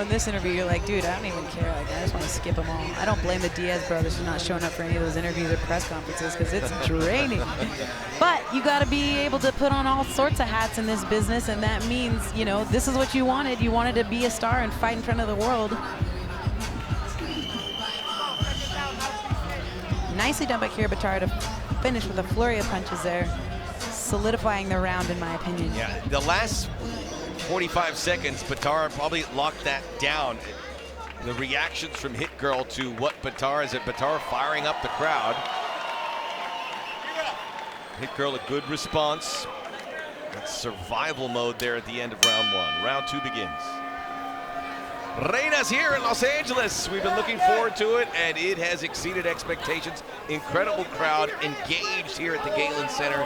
Speaker 2: this interview. You're like, dude, I don't even care. Like, I just want to skip them all. I don't blame the Diaz brothers for not showing up for any of those interviews or press conferences because it's draining. But you got to be able to put on all sorts of hats in this business, and that means, you know, this is what you wanted. You wanted to be a star and fight in front of the world. Nicely done by Kira Batara to finish with a flurry of punches there, solidifying the round, in my opinion.
Speaker 1: Yeah, the last 45 seconds, Batara probably locked that down. The reactions from Hit Girl to what Batara is at. Batara firing up the crowd. Hit Girl, a good response. That's survival mode there at the end of round 1. Round 2 begins. Reina's here in Los Angeles. We've been looking forward to it, and it has exceeded expectations. Incredible crowd engaged here at the Galen Center.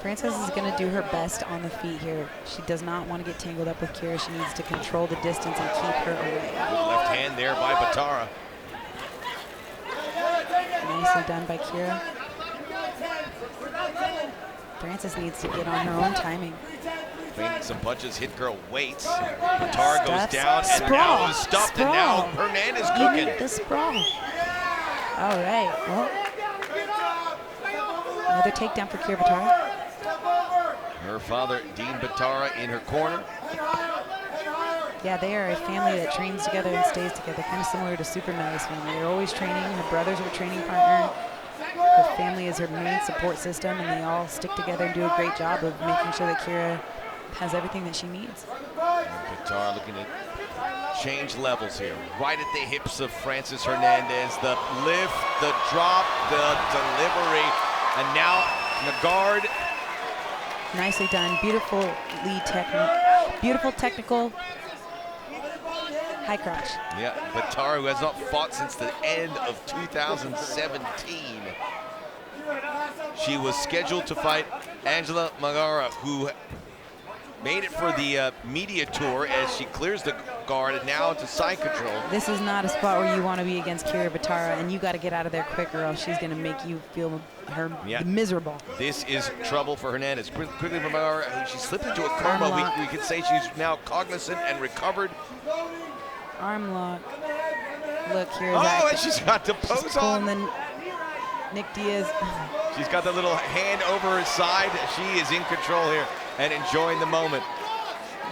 Speaker 2: Frances is going to do her best on the feet here. She does not want to get tangled up with Kira. She needs to control the distance and keep her away.
Speaker 1: Good left hand there by Batara.
Speaker 2: Nicely done by Kira. Frances needs to get on her own timing.
Speaker 1: Cleaning some punches, Hit Girl waits. Batara goes
Speaker 2: Stuffs.
Speaker 1: down, and
Speaker 2: Sprawl.
Speaker 1: now is stopped,
Speaker 2: Sprawl.
Speaker 1: and now Hernandez
Speaker 2: You
Speaker 1: cooking.
Speaker 2: need the sprawl. All right, well. Another takedown for Kira Batara.
Speaker 1: Her father, Dean Batara, in her corner.
Speaker 2: Yeah, they are a family that trains together and stays together, kind of similar to Super Melly's family. They're always training. Her brother's her training partner. Her family is her main support system, and they all stick together and do a great job of making sure that Kira has everything that she needs.
Speaker 1: Batara looking to change levels here. Right at the hips of Frances Hernandez. The lift, the drop, the delivery, and now the guard.
Speaker 2: Nicely done. Beautiful technical high crotch.
Speaker 1: Yeah, Batara, who has not fought since the end of 2017. She was scheduled to fight Angela Magara, who made it for the media tour as she clears the guard and now into side control.
Speaker 2: This is not a spot where you want to be against Kira Batara, and you got to get out of there quick or else she's going to make you feel miserable.
Speaker 1: This is trouble for Hernandez. Quickly from Magara, she slipped into a coma. We could say she's now cognizant and recovered.
Speaker 2: Arm lock. Look, here's
Speaker 1: Oh, and she's got the pose on.
Speaker 2: Nick Diaz.
Speaker 1: She's got the little hand over her side. She is in control here and enjoying the moment.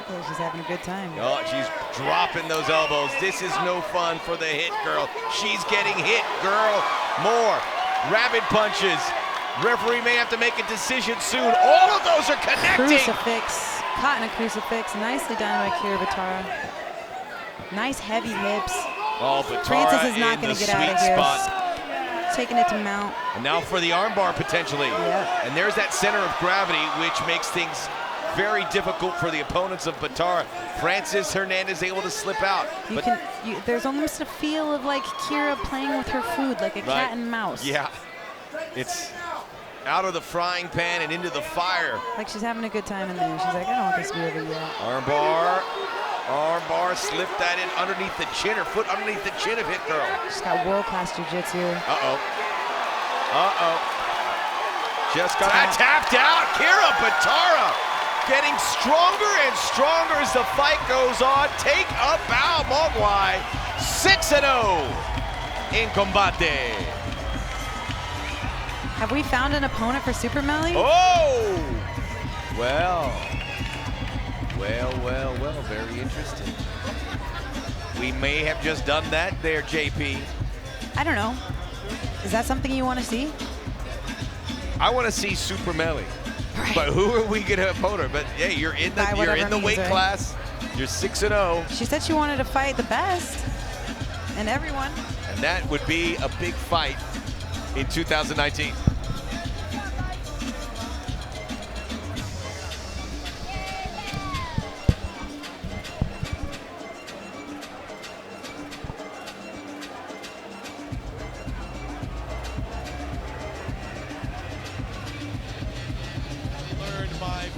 Speaker 2: Okay, she's having a good time.
Speaker 1: Oh, she's dropping those elbows. This is no fun for the Hit Girl. She's getting hit, girl. More rabid punches. Referee may have to make a decision soon. All of those are connecting.
Speaker 2: Crucifix. Caught in a crucifix. Nicely done by Kira Batara. Nice heavy hips.
Speaker 1: Oh, Batara
Speaker 2: Frances is not
Speaker 1: in
Speaker 2: going
Speaker 1: the
Speaker 2: to get out of
Speaker 1: sweet
Speaker 2: here.
Speaker 1: spot.
Speaker 2: taking it to mount.
Speaker 1: And now for the armbar potentially.
Speaker 2: Yeah.
Speaker 1: And there's that center of gravity, which makes things very difficult for the opponents of Batara. Francis Hernandez able to slip out.
Speaker 2: There's almost a feel of like Kira playing with her food, like a cat and mouse.
Speaker 1: Yeah, it's out of the frying pan and into the fire.
Speaker 2: Like she's having a good time in there. She's like, I don't want this to be over yet.
Speaker 1: Armbar, slip that in underneath the chin, her foot underneath the chin of Hit Girl.
Speaker 2: She's got world-class jiu-jitsu.
Speaker 1: Just got tapped out. Kira Batara getting stronger and stronger as the fight goes on. Take a bow, Mogwai. 6-0 in combate.
Speaker 2: Have we found an opponent for Super Melly?
Speaker 1: Oh! Well, very interesting. We may have just done that there, JP.
Speaker 2: I don't know. Is that something you want to see?
Speaker 1: I want to see Super Melly. Right. But who are we going to opponent her? But hey, you're in the weight class. You're 6-0.
Speaker 2: She said she wanted to fight the best and everyone.
Speaker 1: And that would be a big fight in 2019.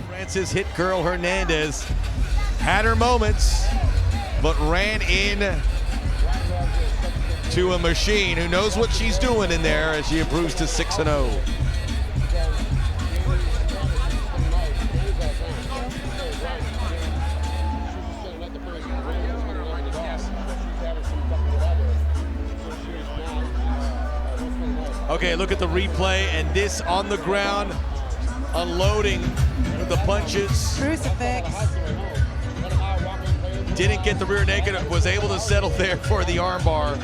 Speaker 1: Francis Hit Girl Hernandez had her moments, but ran in to a machine who knows what she's doing in there as she improves to 6-0. Okay, look at the replay, and this on the ground, unloading the punches.
Speaker 2: Crucifix.
Speaker 1: Didn't get the rear naked, was able to settle there for the armbar.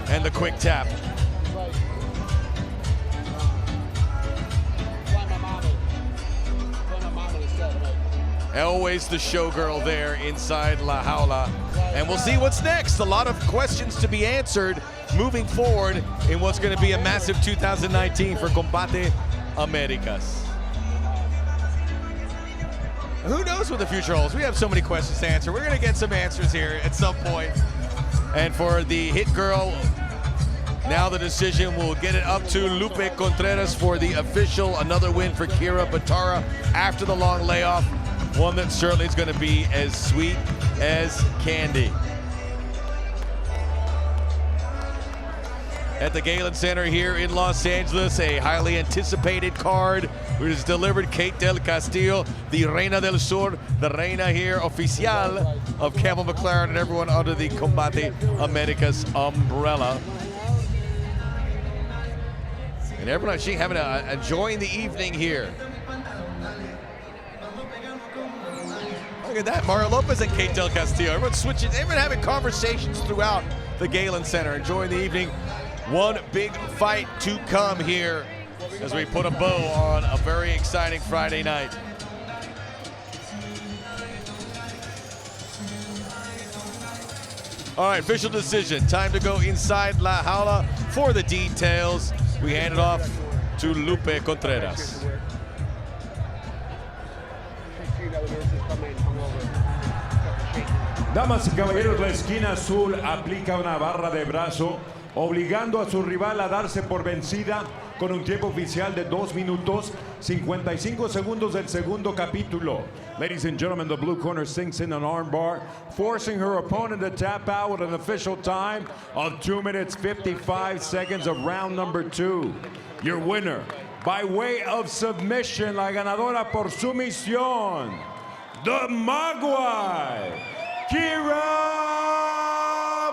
Speaker 1: And the quick tap. Always the showgirl there inside La Jaula. And we'll see what's next. A lot of questions to be answered moving forward in what's going to be a massive 2019 for Combate Americas. Who knows what the future holds? We have so many questions to answer. We're going to get some answers here at some point. And for the Hit Girl, now the decision will get it up to Lupe Contreras for the official. Another win for Kira Batara after the long layoff. One that certainly is going to be as sweet as candy. At the Galen Center here in Los Angeles, a highly anticipated card, which is delivered Kate del Castillo, the Reina del Sur, the Reina here, oficial of Campbell McLaren, and everyone under the Combate Americas umbrella. And everyone actually enjoying the evening here. Look at that, Mario Lopez and Kate del Castillo. Everyone's switching, everyone having conversations throughout the Galen Center, enjoying the evening. One big fight to come here as we put a bow on a very exciting Friday night. All right, official decision. Time to go inside La Jaula for the details. We hand it off to Lupe Contreras.
Speaker 5: Damas y caballeros, la esquina azul aplica una barra de brazo, obligando a su rival a darse por vencida con un tiempo oficial de 2 minutos 55 segundos del segundo capítulo. Ladies and gentlemen, the blue corner sinks in an armbar, forcing her opponent to tap out with an official time of 2 minutes 55 seconds of round number 2. Your winner, by way of submission, la ganadora por sumisión, the Mogwai, Kira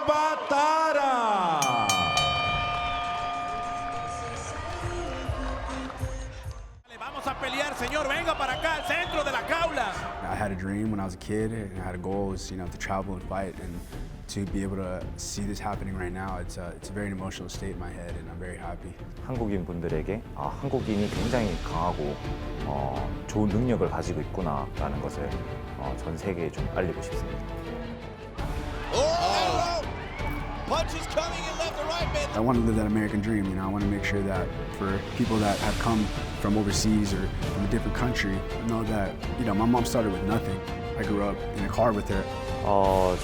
Speaker 5: Batara.
Speaker 11: Vamos a pelear, señor. Venga para acá, al centro de la jaula.
Speaker 21: I had a dream when I was a kid, and I had a goal was, to travel and fight, and to be able to see this happening right now, it's a very emotional state in my head, and I'm very happy.
Speaker 22: 한국인 분들에게 한국인이 굉장히 강하고 좋은 능력을 가지고 있구나라는 것을 전 세계에 좀 알리고 싶습니다.
Speaker 11: Punches coming in left and right, man.
Speaker 21: I want to live that American dream, you know. I want to make sure that for people that have come from overseas or from a different country, know that, you know, my mom started with nothing. I grew up in a car with her.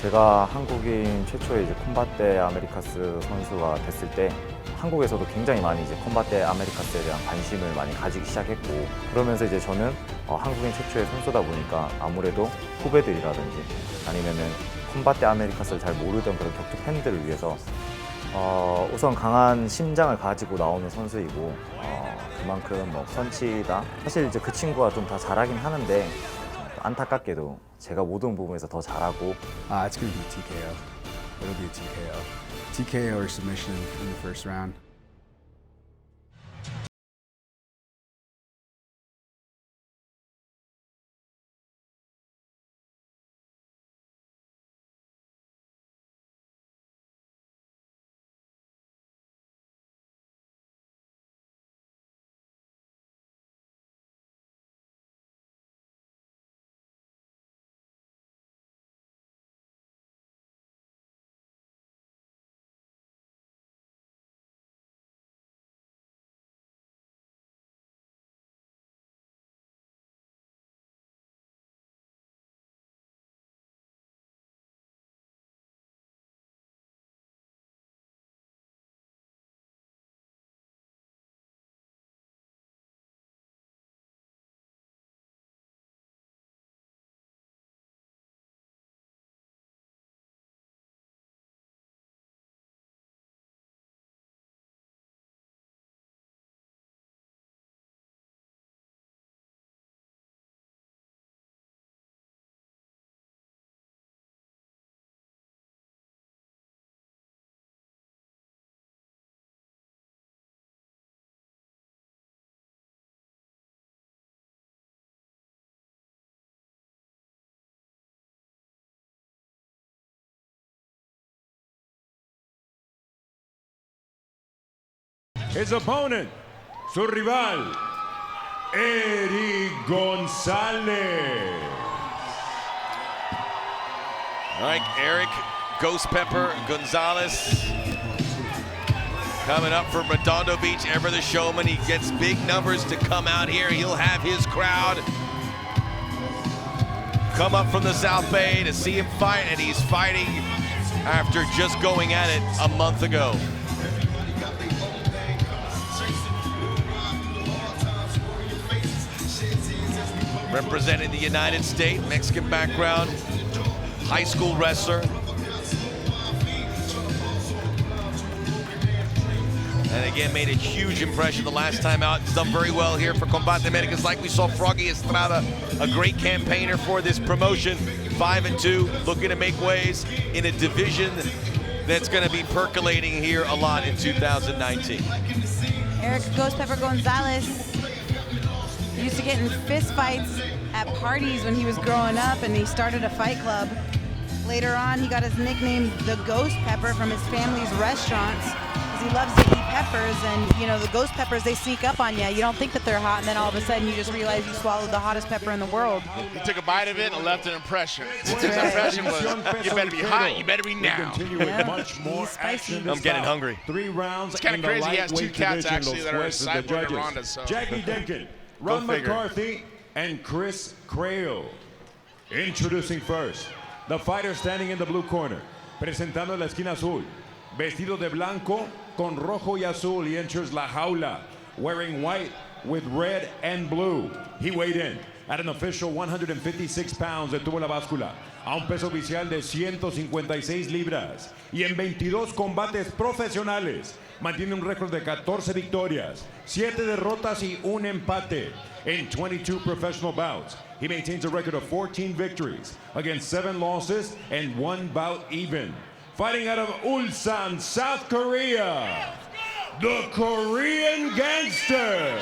Speaker 22: 제가 한국인 최초의 이제 콤바테 아메리카스 선수가 됐을 때 한국에서도 굉장히 많이 이제 콤바테 아메리카스에 대한 관심을 많이 가지기 시작했고, 그러면서 이제 저는 한국인 최초의 선수다 보니까 아무래도 후배들이라든지 아니면은 콤바테 아메리카스를 잘 모르던 그런 격투 팬들을 위해서 우선 강한 심장을 가지고 나오는 선수이고, 그만큼 뭐 펀치다 사실 이제 그 친구가 좀 다 잘하긴 하는데 안타깝게도 제가 모든 부분에서 더 잘하고.
Speaker 21: It's gonna be TKO. It'll be a TKO. TKO or submission in the first round.
Speaker 5: His opponent, su rival, Eric Gonzalez.
Speaker 1: All right, Eric Ghost Pepper Gonzalez coming up from Redondo Beach, ever the showman. He gets big numbers to come out here. He'll have his crowd come up from the South Bay to see him fight, and he's fighting after just going at it a month ago. Representing the United States, Mexican background, high school wrestler. And again, made a huge impression the last time out. He's done very well here for Combate Americas. Like we saw Froggy Estrada, a great campaigner for this promotion. 5-2, looking to make waves in a division that's going to be percolating here a lot in 2019.
Speaker 2: Eric Ghost Pepper Gonzalez used to get in fist fights at parties when he was growing up, and he started a fight club. Later on, he got his nickname the Ghost Pepper from his family's restaurants, because he loves to eat peppers. And you know, the ghost peppers, they sneak up on you. You don't think that they're hot, and then all of a sudden you just realize you swallowed the hottest pepper in the world.
Speaker 7: He took a bite of it and left an impression. His impression was, you better be hot, you better be now.
Speaker 5: Much more action.
Speaker 1: I'm getting hungry.
Speaker 5: 3 rounds.
Speaker 7: It's kind of crazy. He has 2 cats actually that are Cyborg and Ronda. So.
Speaker 5: Jackie Denkin, Ron McCarthy, and Chris Crail. Introducing first, the fighter standing in the blue corner, presentando la esquina azul, vestido de blanco con rojo y azul, he enters La Jaula, wearing white with red and blue. He weighed in at an official 156 pounds de tuvo la báscula, a un peso oficial de 156 libras, y en 22 combates profesionales, mantiene un récord de 14 victorias, 7 derrotas y un empate. In 22 professional bouts, he maintains a record of 14 victories against 7 losses and 1 bout even. Fighting out of Ulsan, South Korea, the Korean gangster,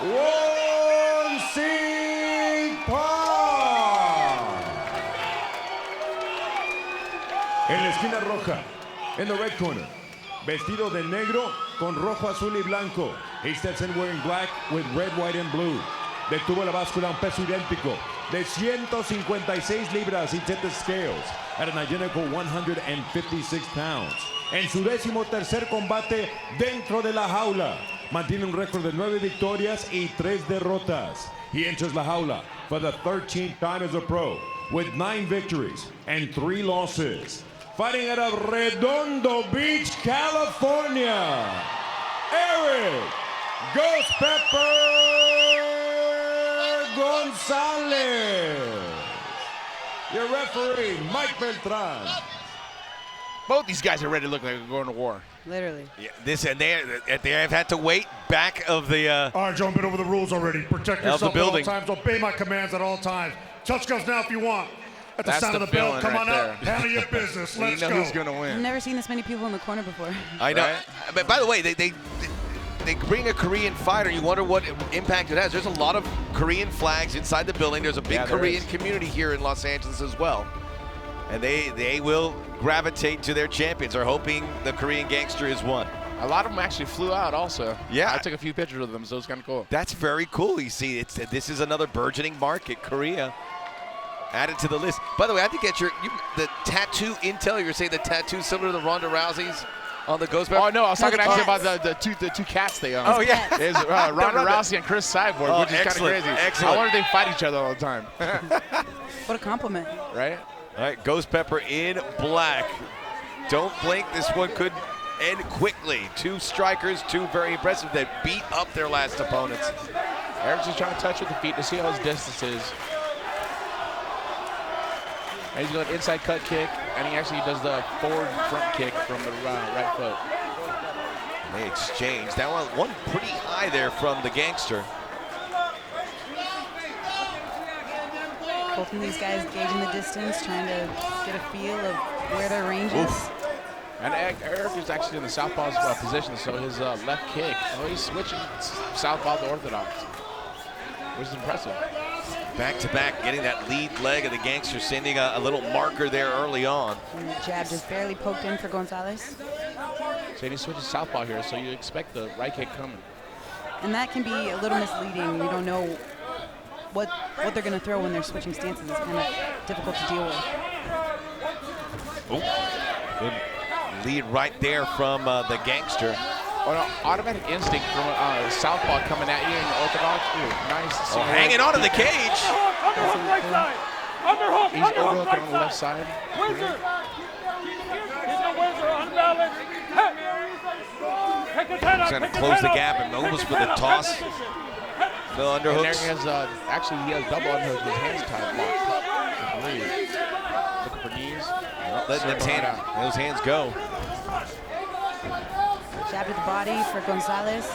Speaker 5: Won-Sing Park. En la esquina roja, in the red corner, vestido de negro con rojo, azul y blanco. He steps in wearing black with red, white and blue. Detuvo la báscula, un peso idéntico de 156 libras. He tipped the scales at an identical 156 pounds. en su 13º combate dentro de la jaula. Mantiene un récord de 9 victorias y 3 derrotas. He enters la jaula for the 13th time as a pro with 9 victories and 3 losses. Fighting out of Redondo Beach, California, Eric Ghost Pepper Gonzalez. Your referee, Mike Beltran.
Speaker 7: Both these guys are ready to look like they're going to war.
Speaker 2: Literally.
Speaker 1: Yeah, this and they have had to wait back of the.
Speaker 14: All right, Joe, I've been over the rules already. Protect yourself at all times. Obey my commands at all times. Touch gloves now if you want. At the sound of the bell, come on out. Handle your business. Let's go.
Speaker 7: Who's going to win.
Speaker 2: I've never seen this many people in the corner before.
Speaker 1: I know. Right? But by the way, they bring a Korean fighter. You wonder what impact it has. There's a lot of Korean flags inside the building. There's a big Korean community here in Los Angeles as well. And they will gravitate to their champions. Are hoping the Korean Gangster is one.
Speaker 7: A lot of them actually flew out also.
Speaker 1: Yeah.
Speaker 7: I took a few pictures of them, so it's kind of cool.
Speaker 1: That's very cool. You see, this is another burgeoning market, Korea. Added to the list. By the way, I think at the tattoo intel, you're saying the tattoo similar to the Ronda Rousey's on the Ghost Pepper?
Speaker 7: Oh, no, I was talking actually about the two cats they own.
Speaker 1: Oh, yeah.
Speaker 7: It's Ronda Rousey and Chris Cyborg, which is kind of crazy.
Speaker 1: Excellent.
Speaker 7: I wonder if they fight each other all the time.
Speaker 2: What a compliment.
Speaker 7: Right?
Speaker 1: All right, Ghost Pepper in black. Don't blink, this one could end quickly. 2 strikers, 2 very impressive that beat up their last opponents.
Speaker 7: Eric's just trying to touch with the feet to see how his distance is. And he's going inside cut kick, and he actually does the forward front kick from the right foot.
Speaker 1: They exchange. That one pretty high there from the Gangster.
Speaker 2: Both of these guys gauging the distance, trying to get a feel of where their range is.
Speaker 7: And Eric is actually in the southpaw position, so his left kick, he's switching southpaw to orthodox, which is impressive.
Speaker 1: Back-to-back, getting that lead leg of the Gangster, sending a little marker there early on.
Speaker 2: And the jab just barely poked in for Gonzalez.
Speaker 7: So he switches southpaw here, so you expect the right kick coming.
Speaker 2: And that can be a little misleading. You don't know what they're going to throw when they're switching stances. It's kind of difficult to deal with.
Speaker 1: Oh, good lead right there from the Gangster.
Speaker 7: Oh, no, automatic instinct from southpaw coming at you in orthodox. Ooh, nice.
Speaker 1: Oh, hanging on to the cage.
Speaker 7: Right side. Underhook. He's overhooking on the left side.
Speaker 1: He's going to close the gap and almost with a toss. The underhooks.
Speaker 7: And there he has, actually, he has double underhooks with his hands tied blocked. Looking for knees.
Speaker 1: Letting those hands go.
Speaker 2: Jab to the body for Gonzalez.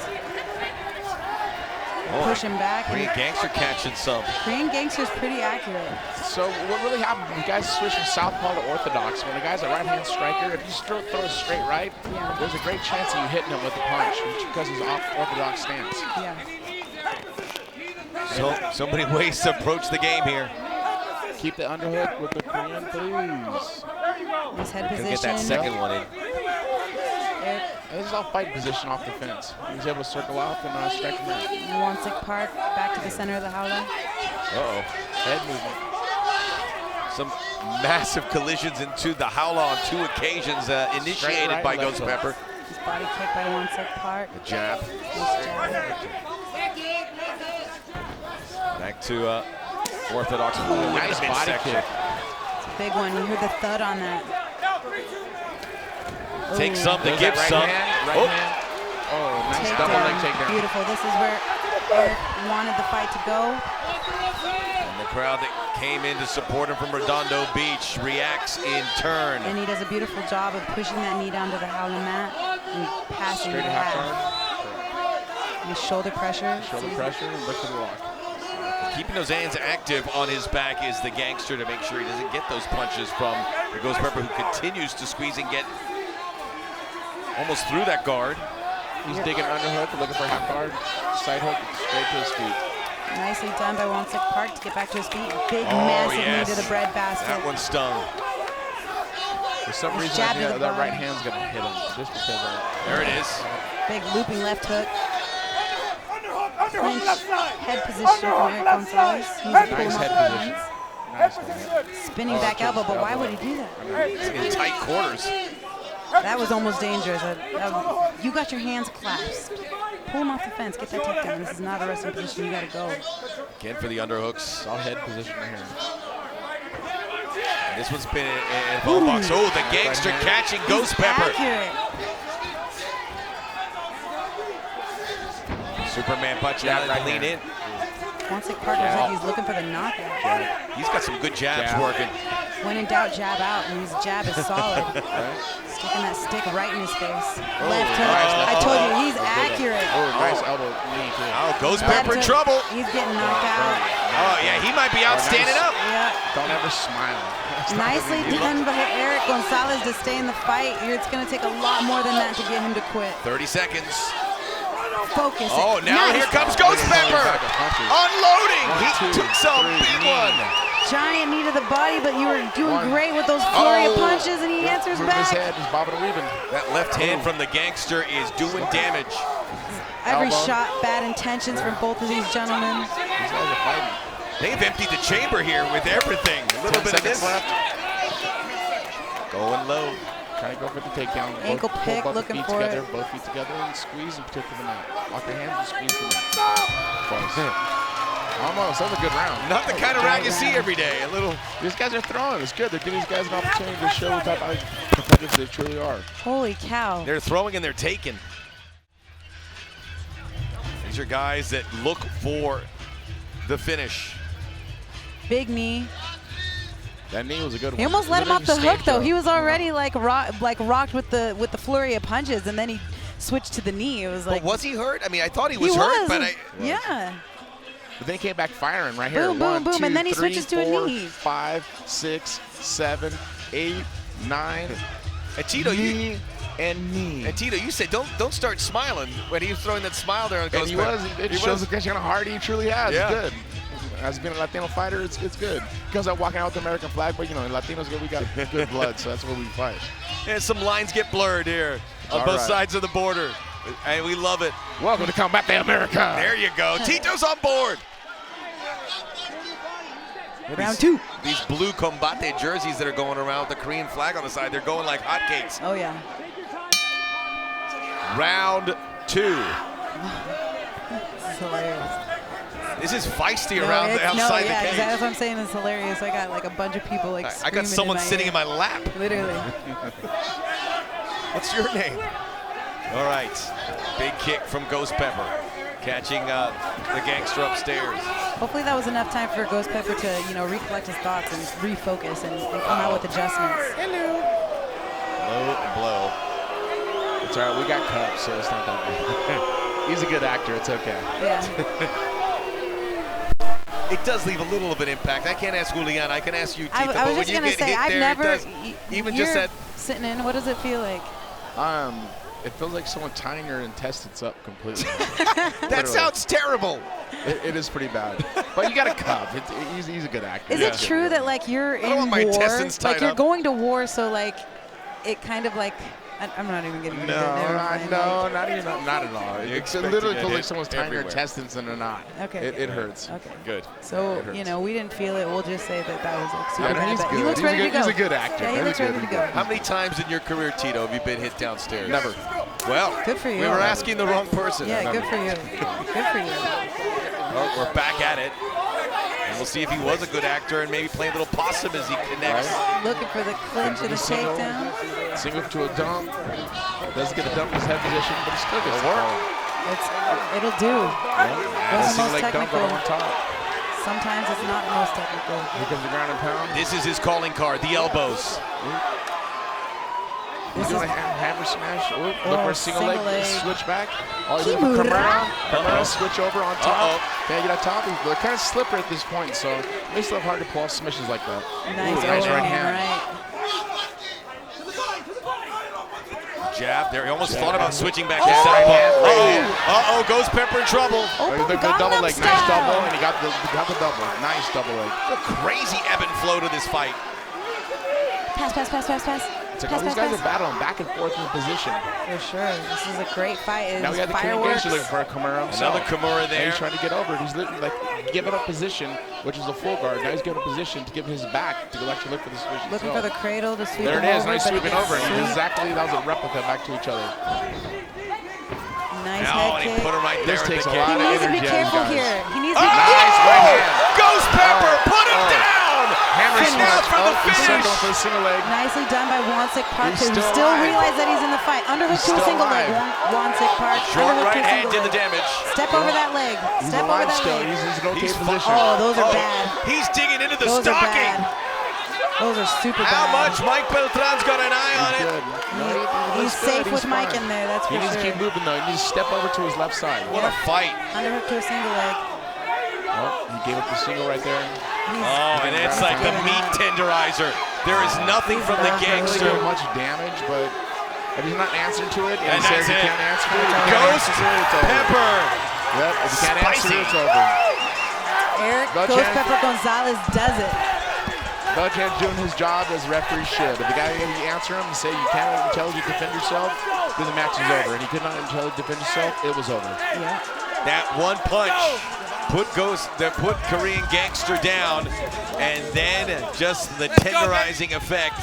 Speaker 1: Oh,
Speaker 2: push him back.
Speaker 1: Korean Gangster catching some.
Speaker 2: Korean Gangster's pretty accurate.
Speaker 7: So what really happened when you guys switch from southpaw to orthodox, when the guy's a right-hand striker, if you throw a straight right, there's a great chance of you hitting him with a punch because he's off orthodox stance.
Speaker 2: Yeah.
Speaker 1: So many ways to approach the game here.
Speaker 7: Keep the underhook with the Korean, please.
Speaker 2: Nice head position.
Speaker 1: Get that second one in.
Speaker 7: This is all fight position off the fence. He's able to circle off and strike him out.
Speaker 2: Wansik Park back to the center of the howler.
Speaker 1: Uh-oh. Head movement. Some massive collisions into the howler on 2 occasions initiated
Speaker 7: right,
Speaker 1: by Ghost Pepper.
Speaker 2: His body kick by Wansik Park.
Speaker 1: The jab.
Speaker 2: Nice jab.
Speaker 1: Back to orthodox.
Speaker 7: Nice body kick.
Speaker 2: It's a big one. You heard the thud on that.
Speaker 1: Take some to
Speaker 7: There's
Speaker 1: give
Speaker 7: right
Speaker 1: some.
Speaker 7: Hand. Oh, nice double leg takedown.
Speaker 2: Beautiful. This is where Eric wanted the fight to go.
Speaker 1: And the crowd that came in to support him from Redondo Beach reacts in turn.
Speaker 2: And he does a beautiful job of pushing that knee down to the howler mat and passing
Speaker 7: Straight
Speaker 2: the
Speaker 7: half
Speaker 2: half.
Speaker 7: guard.
Speaker 2: Nice shoulder pressure.
Speaker 7: Shoulder pressure and look for the lock.
Speaker 1: Keeping those hands active on his back is the Gangster to make sure he doesn't get those punches from the Ghost Pepper, who continues to squeeze and get almost through that guard.
Speaker 7: He's digging underhook, looking for half guard. Side hook straight to his feet.
Speaker 2: Nicely done by Wansik Park to get back to his feet. Big, massive knee to the bread basket.
Speaker 1: That one stung.
Speaker 7: For some reason,
Speaker 2: jab to the
Speaker 7: that
Speaker 2: body.
Speaker 7: right hand's going to hit him. Just because of
Speaker 1: There it is.
Speaker 2: Big looping left hook. Clinch head position from Eric Gonzalez.
Speaker 7: nice head position. Nice one.
Speaker 2: Spinning back elbow, but why would he do that?
Speaker 1: In tight quarters.
Speaker 2: That was almost dangerous. You got your hands clasped. Pull him off the fence. Get that takedown. This is not a wrestling position. You got to go.
Speaker 1: Again for the underhooks.
Speaker 7: All head position right here.
Speaker 1: And this one's been in ball box. Oh, the gangster catching Ghost Pepper.
Speaker 2: Accurate.
Speaker 1: Superman punch out and lean in.
Speaker 2: Fonseca Parker's like he's looking for the knockout.
Speaker 1: He's got some good jabs working.
Speaker 2: When in doubt, jab out, and his jab is solid. Sticking that stick right in his face. Left hook. I told you, he's accurate.
Speaker 7: Oh, nice elbow knee too.
Speaker 1: Oh, Ghost Pepper in trouble.
Speaker 2: He's getting knocked out.
Speaker 1: Oh, yeah, he might be out standing up.
Speaker 2: Yeah.
Speaker 7: Don't ever smile.
Speaker 2: Nicely done by Eric Gonzalez to stay in the fight. It's going to take a lot more than that to get him to quit.
Speaker 1: 30 seconds.
Speaker 2: Focus.
Speaker 1: Oh, now here comes Ghost Pepper. Unloading. He took some big one.
Speaker 2: Giant knee to the body, but you were doing great with those flurry of punches, and he answers back.
Speaker 7: His head is bobbing and weaving.
Speaker 1: That left hand from the gangster is doing damage.
Speaker 2: Every shot, bad intentions from both of these gentlemen.
Speaker 7: These guys are fighting.
Speaker 1: They've emptied the chamber here with everything. A little bit of this.
Speaker 7: Left.
Speaker 1: Going low.
Speaker 7: Trying to go for the takedown.
Speaker 2: Ankle pick,
Speaker 7: both
Speaker 2: looking
Speaker 7: feet
Speaker 2: for
Speaker 7: together,
Speaker 2: it.
Speaker 7: Both feet together and squeeze and tip to the mat. Lock your hands and squeeze the mat. Close. Almost. That was a good round.
Speaker 1: Not the kind of round you see every day. A little.
Speaker 7: These guys are throwing. It's good. They're giving these guys an opportunity to show what type of competitors they truly are.
Speaker 2: Holy cow.
Speaker 1: They're throwing and they're taking. These are guys that look for the finish.
Speaker 2: Big knee.
Speaker 7: That knee was a good one.
Speaker 2: He almost let him off the hook, though. He was already like rocked with the flurry of punches, and then he switched to the knee. It was like.
Speaker 1: But was he hurt? I mean, I thought he was hurt, but
Speaker 2: yeah.
Speaker 7: But then he came back firing right here.
Speaker 2: Boom, boom,
Speaker 7: 1,
Speaker 2: boom,
Speaker 7: 2,
Speaker 2: and then he
Speaker 7: 3,
Speaker 2: switches to a
Speaker 7: 4,
Speaker 2: knee.
Speaker 7: 5, 6, 7, 8, 9.
Speaker 1: And Tito,
Speaker 7: knee and knee.
Speaker 1: And Tito, you said don't start smiling when he was throwing that smile there on Ghost
Speaker 7: And he
Speaker 1: Pepper.
Speaker 7: was. It shows what kind of heart he truly has.
Speaker 1: Yeah.
Speaker 7: It's good. As being a Latino fighter, it's good. Because I'm walking out with the American flag, but you know, Latinos, we got good blood, so that's where we fight.
Speaker 1: And some lines get blurred here on
Speaker 7: All
Speaker 1: both
Speaker 7: right.
Speaker 1: sides of the border. And we love it.
Speaker 7: Welcome to Combate America.
Speaker 1: There you go. Tito's on board.
Speaker 2: Round 2.
Speaker 1: These blue Combate jerseys that are going around with the Korean flag on the side, they're going like hotcakes.
Speaker 2: Oh, yeah.
Speaker 1: Round 2.
Speaker 2: This is hilarious.
Speaker 1: This is feisty around the outside the cage.
Speaker 2: That's what I'm saying. It's hilarious. I got like a bunch of people like
Speaker 1: I got someone sitting in my lap.
Speaker 2: Literally.
Speaker 1: What's your name? All right. Big kick from Ghost Pepper. Catching the gangster upstairs.
Speaker 2: Hopefully that was enough time for Ghost Pepper to, recollect his thoughts and refocus and come out with adjustments.
Speaker 1: Hello. Low and blow.
Speaker 7: It's all right. We got cups, so it's not that bad. He's a good actor. It's okay.
Speaker 2: Yeah.
Speaker 1: It does leave a little of an impact. I can't ask Julian. I can ask you, Tito.
Speaker 2: I was
Speaker 1: but
Speaker 2: just
Speaker 1: when
Speaker 2: going
Speaker 1: you
Speaker 2: to
Speaker 1: get
Speaker 2: say,
Speaker 1: hit
Speaker 2: I've
Speaker 1: there,
Speaker 2: never,
Speaker 1: it does, even just that.
Speaker 2: Sitting in, what does it feel like?
Speaker 7: It feels like someone tying your intestines up completely.
Speaker 1: That sounds terrible.
Speaker 7: It is pretty bad. But you got a cup. He's a good actor.
Speaker 2: Is it true that like you're in
Speaker 1: want my
Speaker 2: war?
Speaker 1: intestines tied
Speaker 2: Like you're
Speaker 1: up.
Speaker 2: going to war, so like it kind of like I'm not even getting into it. Never mind.
Speaker 7: Not at all.
Speaker 1: You
Speaker 7: It
Speaker 1: expect to
Speaker 7: literally
Speaker 1: get
Speaker 7: feels like
Speaker 1: hit
Speaker 7: someone's tying your
Speaker 1: everywhere.
Speaker 7: intestines and they're not.
Speaker 2: Okay.
Speaker 7: It hurts.
Speaker 2: Okay.
Speaker 1: Good.
Speaker 2: So,
Speaker 7: It hurts.
Speaker 2: we didn't feel it. We'll just say that was like super
Speaker 7: Yeah,
Speaker 2: bad.
Speaker 7: he's
Speaker 2: But he
Speaker 7: good.
Speaker 2: looks
Speaker 7: He's a
Speaker 2: ready
Speaker 7: good-
Speaker 2: to go.
Speaker 7: he's a good actor.
Speaker 2: Yeah, he
Speaker 7: He's
Speaker 2: looks
Speaker 7: good.
Speaker 2: ready to go.
Speaker 1: How many times in your career, Tito, have you been hit downstairs?
Speaker 7: Never.
Speaker 1: Well,
Speaker 2: Good for you.
Speaker 1: we were asking the wrong person.
Speaker 2: Yeah, good for you. Good for you.
Speaker 1: Well, we're back at it. And we'll see if he was a good actor and maybe play a little possum as he connects.
Speaker 2: Looking for the clinch of the takedown.
Speaker 7: Single to a dump. Doesn't get a dump in his head position, but it still gets
Speaker 1: It'll work.
Speaker 2: It'll do. Wasn't the most technical.
Speaker 7: On top.
Speaker 2: Sometimes it's not the most technical.
Speaker 7: Here comes the ground and pound.
Speaker 1: This is his calling card, the elbows.
Speaker 7: He's doing a hammer smash. Look for a single leg switch back. Oh, he's looking for Kimura switch over on top. Can I get on top? They're kind of slippery at this point, so it makes it hard to pull off submissions like that.
Speaker 2: Nice
Speaker 7: right hand.
Speaker 1: Jab there. He almost thought about switching back
Speaker 7: Oh,
Speaker 1: to
Speaker 7: right
Speaker 1: southpaw.
Speaker 7: hand, right hand.
Speaker 1: Uh-oh, Ghost Pepper in trouble.
Speaker 7: The double leg, nice double, and he got the double. Nice double leg.
Speaker 1: A crazy ebb and flow to this fight.
Speaker 2: Pass.
Speaker 7: It's like all these guys are battling back and forth in the position.
Speaker 2: For sure. This is a great fight.
Speaker 7: Now we got the Korean gangster looking for a Kimura himself.
Speaker 1: Another Kimura there.
Speaker 7: And he's trying to get over it. He's like giving up position, which is a full guard. Now he's giving up position to give his back to actually look for the submission.
Speaker 2: Looking for the cradle to sweep
Speaker 7: There
Speaker 2: him
Speaker 7: it is.
Speaker 2: over,
Speaker 7: Nice
Speaker 2: but
Speaker 7: sweeping over. And
Speaker 2: sweep.
Speaker 7: exactly, that was a replica back to each other.
Speaker 2: Nice
Speaker 1: Now,
Speaker 2: head
Speaker 1: and he
Speaker 2: kick.
Speaker 1: put him right there.
Speaker 7: This
Speaker 1: at
Speaker 7: takes
Speaker 1: the
Speaker 7: a lot
Speaker 1: kick.
Speaker 7: of
Speaker 2: He needs to be
Speaker 7: energy,
Speaker 2: careful
Speaker 7: guys.
Speaker 2: here. He needs to be
Speaker 1: Nice right hand. Ghost Pepper, put him down.
Speaker 7: Hammer
Speaker 1: And now for the
Speaker 7: He's still
Speaker 1: finish.
Speaker 7: going for the single leg.
Speaker 2: Nicely done by Wansik Park.
Speaker 7: He's
Speaker 2: He
Speaker 7: still
Speaker 2: still
Speaker 7: alive.
Speaker 2: realized that he's in the fight. Underhook to a
Speaker 7: still
Speaker 2: single leg.
Speaker 7: alive.
Speaker 2: Wansik Park.
Speaker 1: Short
Speaker 2: Underhook
Speaker 1: right
Speaker 2: to a
Speaker 1: hand
Speaker 2: single
Speaker 1: did the
Speaker 2: leg.
Speaker 1: damage.
Speaker 2: Step over that leg.
Speaker 7: He's
Speaker 2: Step over
Speaker 7: alive
Speaker 2: that
Speaker 7: still.
Speaker 2: leg.
Speaker 7: He's in an okay
Speaker 1: He's
Speaker 7: position.
Speaker 2: Oh, those are bad.
Speaker 1: He's digging into the
Speaker 2: Those are
Speaker 1: stocking.
Speaker 2: bad. Those are super
Speaker 1: How
Speaker 2: bad.
Speaker 1: much? Mike Beltran's got an eye on it.
Speaker 7: Good. No,
Speaker 2: He's
Speaker 7: looks good.
Speaker 2: safe with
Speaker 7: He's
Speaker 2: Mike
Speaker 7: fine.
Speaker 2: in there, that's
Speaker 7: He
Speaker 2: for
Speaker 7: needs to
Speaker 2: sure.
Speaker 7: keep moving though. He needs to step over to his left side.
Speaker 1: What a fight.
Speaker 2: Underhook to a single leg.
Speaker 7: Oh, he gave up the single right there.
Speaker 1: Oh, and it's like the meat tenderizer. There is nothing from the
Speaker 7: Not really
Speaker 1: gangster.
Speaker 7: doing much damage, but if he's not answering to it, and
Speaker 1: And
Speaker 7: he says
Speaker 1: that's
Speaker 7: he
Speaker 1: it.
Speaker 7: can't answer to it, if he can't
Speaker 1: Ghost
Speaker 7: answer to it, it's over.
Speaker 1: Pepper.
Speaker 7: Yep, if he can't answer
Speaker 1: Spicy.
Speaker 7: it, it's over.
Speaker 2: Eric
Speaker 7: Beltran.
Speaker 2: Ghost Pepper Gonzalez does it.
Speaker 7: Beltran's doing his job as referee should. If the guy you answer him and say you can't until you defend yourself, then the match is over. And he could not until he defend himself, it was over.
Speaker 2: Yeah.
Speaker 1: That one punch put Korean gangster down, and then just the tenderizing effect.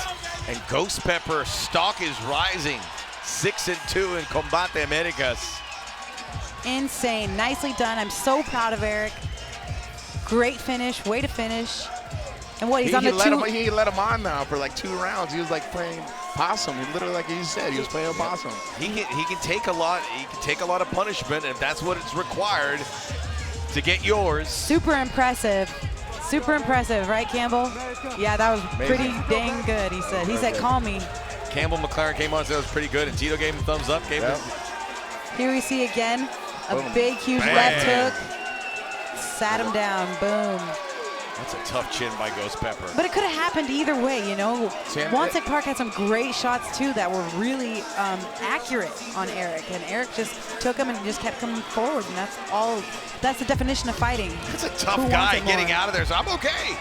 Speaker 1: And Ghost Pepper stock is rising, 6-2 in Combate Americas.
Speaker 2: Insane. Nicely done. I'm so proud of Eric. Great finish. Way to finish. And what, he's on the
Speaker 7: He let him on now for like 2 rounds. He was like playing possum. He literally, like you said, he was playing possum.
Speaker 1: He can take a lot. He can take a lot of punishment if that's what it's required to get yours.
Speaker 2: Super impressive. Super impressive, right, Campbell? Yeah, that was
Speaker 1: Amazing.
Speaker 2: pretty dang good, he said. He said, call me.
Speaker 1: Campbell McLaren came on and said it was pretty good, and Tito gave him a thumbs up. Gave him
Speaker 2: Here we see again a
Speaker 1: Boom.
Speaker 2: big, huge
Speaker 1: Bang.
Speaker 2: left hook. Sat him down. Boom.
Speaker 1: That's a tough chin by Ghost Pepper.
Speaker 2: But it could have happened either way, you know. Wansik Park had some great shots too that were really accurate on Eric, and Eric just took him and just kept coming forward, and that's all. That's the definition of fighting.
Speaker 1: It's a tough
Speaker 2: Who
Speaker 1: guy
Speaker 2: wants it
Speaker 1: getting
Speaker 2: more?
Speaker 1: out of there, so I'm okay.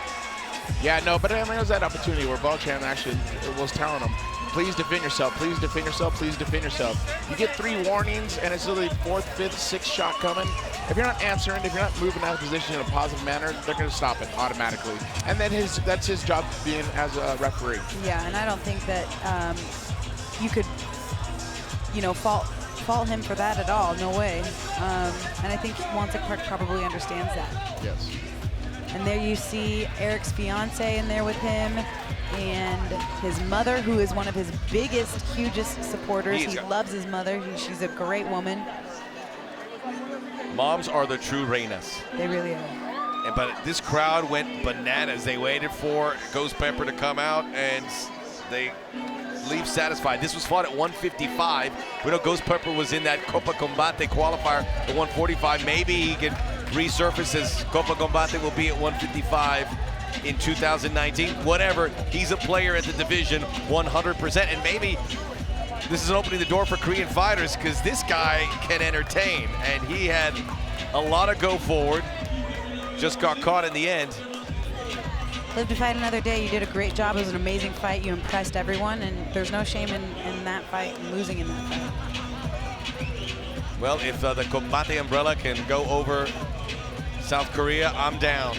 Speaker 7: Yeah, no, but I mean, there was that opportunity where Beltran actually was telling him, please defend yourself, please defend yourself, please defend yourself. You get 3 warnings, and it's literally 4th, 5th, 6th shot coming. If you're not answering, if you're not moving out of position in a positive manner, they're going to stop it automatically. And then that's his job being as a referee.
Speaker 2: Yeah, and I don't think that you could, you know, fault him for that at all. No way. And I think Wansik Park probably understands that.
Speaker 7: Yes.
Speaker 2: And there you see Eric's fiance in there with him, and his mother, who is one of his biggest, hugest supporters. He loves his mother. She's a great woman.
Speaker 1: Moms are the true reinas.
Speaker 2: They really are.
Speaker 1: But this crowd went bananas. They waited for Ghost Pepper to come out, and they leave satisfied. This was fought at 155. We know Ghost Pepper was in that Copa Combate qualifier at 145. Maybe he can resurface as Copa Combate will be at 155 in 2019. Whatever, he's a player at the division 100%, and maybe this is opening the door for Korean fighters, because this guy can entertain, and he had a lot of go forward. Just got caught in the end.
Speaker 2: Live to fight another day. You did a great job. It was an amazing fight. You impressed everyone, and there's no shame in that fight and losing in that fight.
Speaker 1: Well, if the Combate umbrella can go over South Korea, I'm down.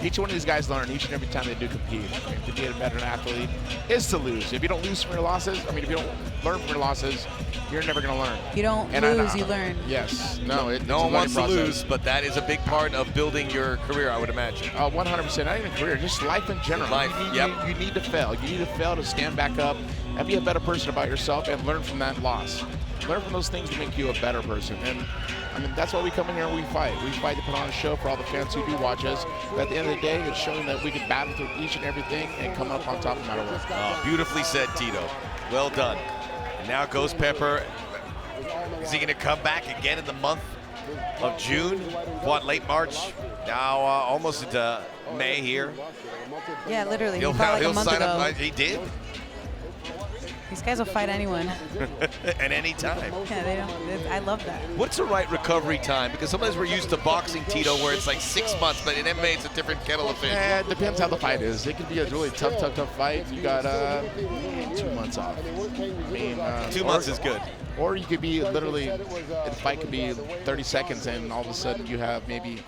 Speaker 7: Each one of these guys learn each and every time they do compete. I mean, to be a better athlete is to lose. If you don't lose from your losses, I mean, if you don't learn from your losses, you're never going to learn.
Speaker 2: You don't lose, you learn.
Speaker 7: Yes. No,
Speaker 1: No one wants to lose, but that is a big part of building your career, I would imagine.
Speaker 7: 100%. Not even career, just life in general.
Speaker 1: Life,
Speaker 7: You need to fail. You need to fail to stand back up and be a better person about yourself and learn from that loss. Learn from those things to make you a better person. And I mean, that's why we come in here and we fight. We fight to put on a show for all the fans who do watch us. But at the end of the day, it's showing that we can battle through each and everything and come up on top no matter what.
Speaker 1: Oh, beautifully said, Tito. Well done. And now Ghost Pepper. Is he going to come back again in the month of June? What, late March? Now almost into May here.
Speaker 2: Yeah, literally.
Speaker 1: He'll
Speaker 2: he fought like a month
Speaker 1: sign
Speaker 2: ago.
Speaker 1: up. He did.
Speaker 2: These guys will fight anyone.
Speaker 1: At any time.
Speaker 2: Yeah, they don't. I love that.
Speaker 1: What's the right recovery time? Because sometimes we're used to boxing, Tito, where it's like 6 months, but in MMA it's a different kettle of fish.
Speaker 7: Yeah, it depends how the fight is. It could be a really tough fight. You got 2 months off. I mean,
Speaker 1: 2 months is good.
Speaker 7: Or you could be literally, the fight could be 30 seconds and all of a sudden you have maybe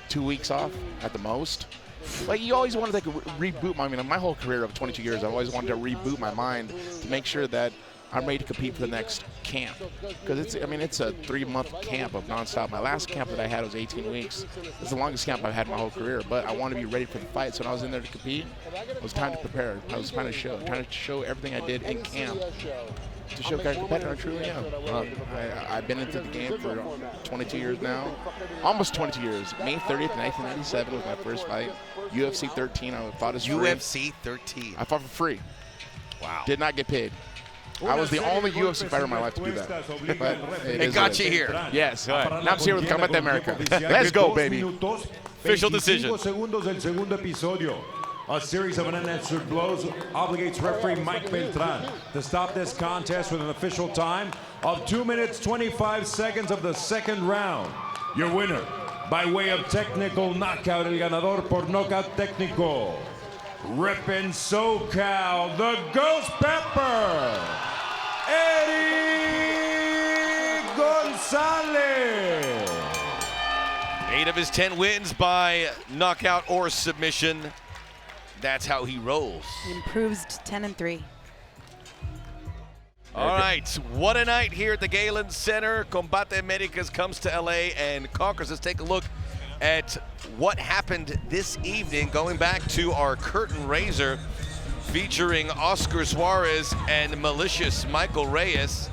Speaker 7: 2 weeks off at the most. Like, you always want to reboot my whole career of 22 years, I've always wanted to reboot my mind to make sure that I'm ready to compete for the next camp. Because it's a 3-month camp of nonstop. My last camp that I had was 18 weeks. It's the longest camp I've had my whole career, but I want to be ready for the fight. So when I was in there to compete, it was time to prepare. I was trying to show everything I did in camp to show what kind of competitor I truly am. I've been into the game for 22 years now, almost 22 years. May 30th, 1997 was my first fight. UFC 13, I fought as free.
Speaker 1: UFC 13.
Speaker 7: I fought for free.
Speaker 1: Wow.
Speaker 7: Did not get paid. I was the only UFC fighter in my life to do that. But
Speaker 1: it got you here.
Speaker 7: Yes. Now I'm here with Combate America. Let's go, baby.
Speaker 1: Official decision.
Speaker 5: A series of unanswered blows obligates referee Mike Beltran to stop this contest with an official time of 2 minutes 25 seconds of the second round. Your winner, by way of technical knockout, el ganador por nocaut técnico, reppin' SoCal, the Ghost Pepper, Eddie Gonzalez.
Speaker 1: 8 of his 10 wins by knockout or submission. That's how he rolls.
Speaker 2: Improves to 10-3.
Speaker 1: All right, what a night here at the Galen Center. Combate Americas comes to LA and conquers. Let's take a look at what happened this evening, going back to our curtain raiser featuring Oscar Suarez and malicious Michael Reyes.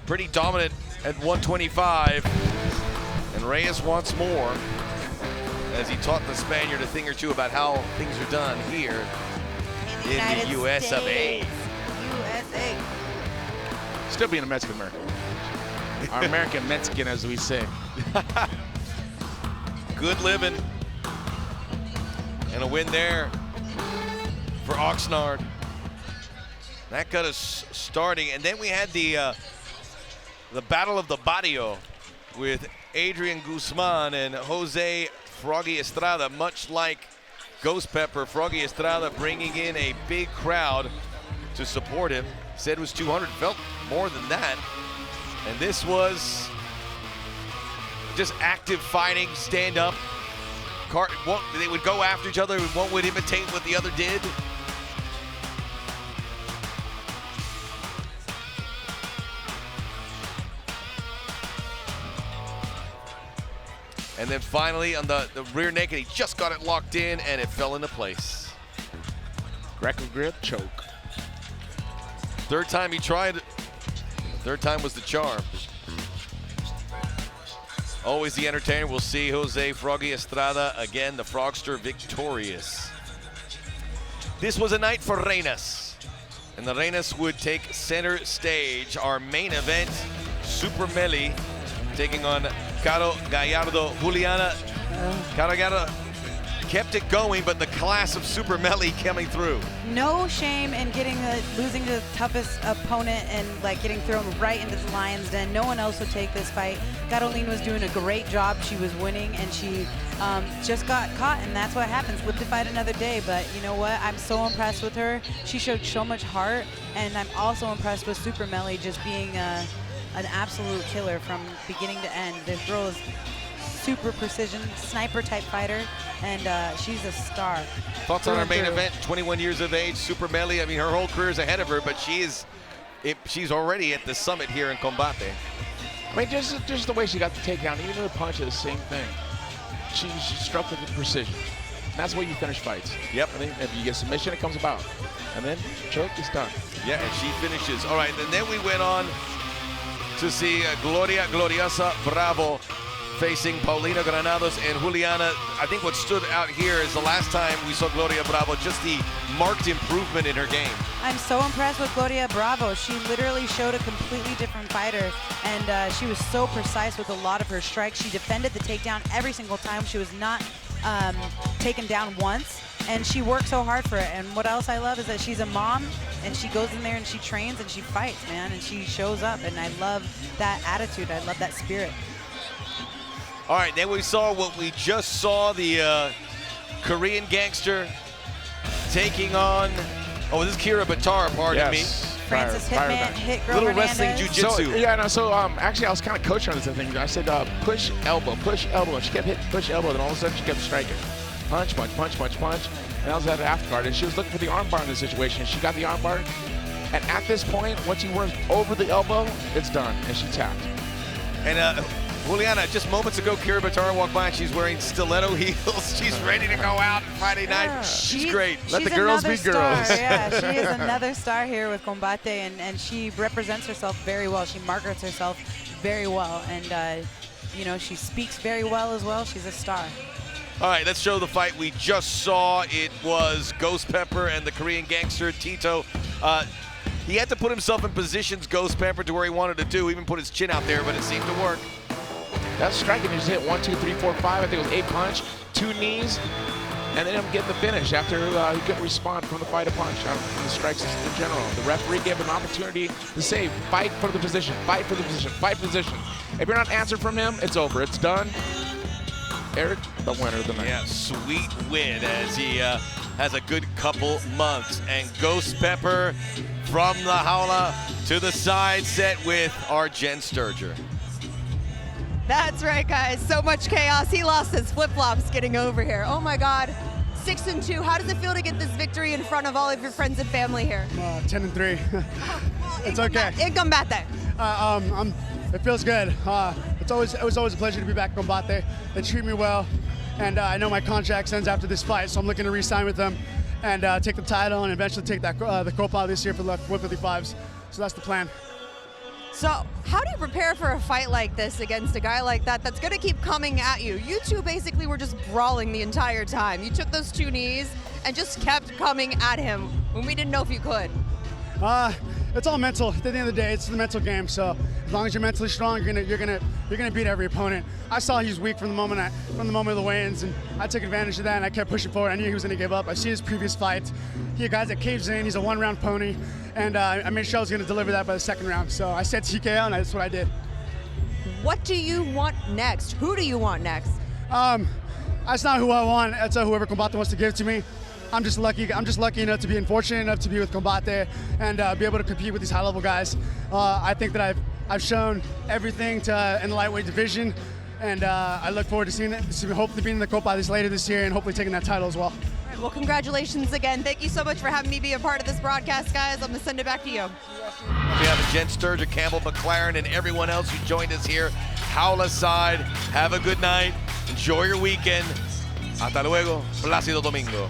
Speaker 1: Pretty dominant at 125, and Reyes wants more, as he taught the Spaniard a thing or two about how things are done here in the US of A.
Speaker 2: USA.
Speaker 7: Still being a Mexican American. Our American Mexican, as we say.
Speaker 1: Good living. And a win there for Oxnard. That got us starting. And then we had the Battle of the Barrio with Adrian Guzman and Jose Froggy Estrada. Much like Ghost Pepper, Froggy Estrada bringing in a big crowd to support him. Said it was 200, felt more than that. And this was just active fighting, stand up. They would go after each other, one would imitate what the other did. And then finally on the rear naked, he just got it locked in and it fell into place.
Speaker 7: Greco grip, choke.
Speaker 1: Third time he tried it. Third time was the charm. Always the entertainer. We'll see Jose Froggy Estrada again, the Frogster, victorious. This was a night for Reinas. And the Reinas would take center stage. Our main event, Super Meli, taking on Caro Gallardo. Juliana, Caro Gallardo kept it going, but the class of Super Meli coming through.
Speaker 2: No shame in losing to the toughest opponent and like getting thrown right into the lion's den. No one else would take this fight. Carolina was doing a great job. She was winning, and she just got caught, and that's what happens. Live to fight another day. But you know what? I'm so impressed with her. She showed so much heart, and I'm also impressed with Super Meli just being an absolute killer from beginning to end. This girl is super precision, sniper type fighter, and she's a star.
Speaker 1: Thoughts on our main event, 21 years of age, Super Meli. I mean, her whole career is ahead of her, but she's already at the summit here in Combate.
Speaker 7: I mean, just the way she got the takedown, even the punch, is the same thing. She struck with precision. And that's the way you finish fights.
Speaker 1: Yep.
Speaker 7: I mean, if you get submission, it comes about. And then choke is done.
Speaker 1: Yeah, and she finishes. All right, and then we went on to see Gloria Gloriosa Bravo facing Paulina Granados and Juliana. I think what stood out here is the last time we saw Gloria Bravo, just the marked improvement in her game.
Speaker 2: I'm so impressed with Gloria Bravo. She literally showed a completely different fighter, and she was so precise with a lot of her strikes. She defended the takedown every single time. She was not taken down once. and she works so hard for it. And what else I love is that she's a mom, and she goes in there and she trains and she fights, man, and she shows up. And I love that attitude. I love that spirit.
Speaker 1: All right, then we saw what we just saw, the Korean gangster taking on, oh, this is Kira Batar, pardon me.
Speaker 2: Francis Hitman, Hit Girl
Speaker 1: Little
Speaker 2: Hernandez.
Speaker 1: wrestling jiu-jitsu.
Speaker 7: So, yeah, no, so actually I was kind of coaching on this thing. I said push, elbow, and she kept hitting push, elbow, then all of a sudden she kept striking. Punch, punch, punch, punch, punch. And that was at after guard, and she was looking for the armbar in this situation. She got the armbar, and at this point, once he went over the elbow, it's done, and she tapped.
Speaker 1: And Juliana, just moments ago, Kira Batar walked by and she's wearing stiletto heels. She's ready to go out Friday night. She's great.
Speaker 7: Let the girls be girls.
Speaker 2: Yeah, she is another star here with Combate, and she represents herself very well. She markets herself very well, and you know, she speaks very well as well. She's a star.
Speaker 1: All right, let's show the fight we just saw. It was Ghost Pepper and the Korean gangster, Tito. He had to put himself in positions, Ghost Pepper, to where he wanted to do, even put his chin out there, but it seemed to work.
Speaker 7: That's striking. He just hit 1, 2, 3, 4, 5. I think it was 8 punch, 2 knees, and then him getting the finish after he couldn't respond from the fight to punch, from the strikes in general. The referee gave him an opportunity to say, fight for the position, fight for the position, fight for the position. If you're not answered from him, it's over. It's done. Eric, the winner of the night.
Speaker 1: Yeah, sweet win as he has a good couple months. And Ghost Pepper from the Jaula to the side set with our Jen Sturger.
Speaker 8: That's right, guys. So much chaos. He lost his flip-flops getting over here. Oh my God. 6-2. How does it feel to get this victory in front of all of your friends and family here?
Speaker 3: 10-3. It's okay.
Speaker 8: In Combate.
Speaker 3: It feels good. It was always a pleasure to be back in Combate. They treat me well, and I know my contract ends after this fight, so I'm looking to re-sign with them and take the title and eventually take that the Copa this year for the 155s. So that's the plan.
Speaker 8: So how do you prepare for a fight like this against a guy like that that's going to keep coming at you? You two basically were just brawling the entire time. You took those 2 knees and just kept coming at him when we didn't know if you could.
Speaker 3: It's all mental. At the end of the day, it's the mental game. So as long as you're mentally strong, you're gonna beat every opponent. I saw he was weak from the moment of the weigh-ins, and I took advantage of that and I kept pushing forward. I knew he was gonna give up. I see his previous fights. He had guys that caves in. He's a 1-round pony, and I made sure I was gonna deliver that by the 2nd round. So I said TKO, and that's what I did.
Speaker 8: What do you want next? Who do you want next?
Speaker 3: That's not who I want. That's whoever Combate wants to give to me. I'm just lucky enough to be fortunate enough to be with Combate and be able to compete with these high-level guys. I think that I've shown everything in the lightweight division, and I look forward to seeing it. Hopefully being in the Copa later this year and hopefully taking that title as well.
Speaker 8: All right, well, congratulations again. Thank you so much for having me be a part of this broadcast, guys. I'm gonna send it back to you.
Speaker 1: We have Jen Sturger, Campbell McLaren, and everyone else who joined us here. Jaula side. Have a good night. Enjoy your weekend. Hasta luego. Plácido Domingo.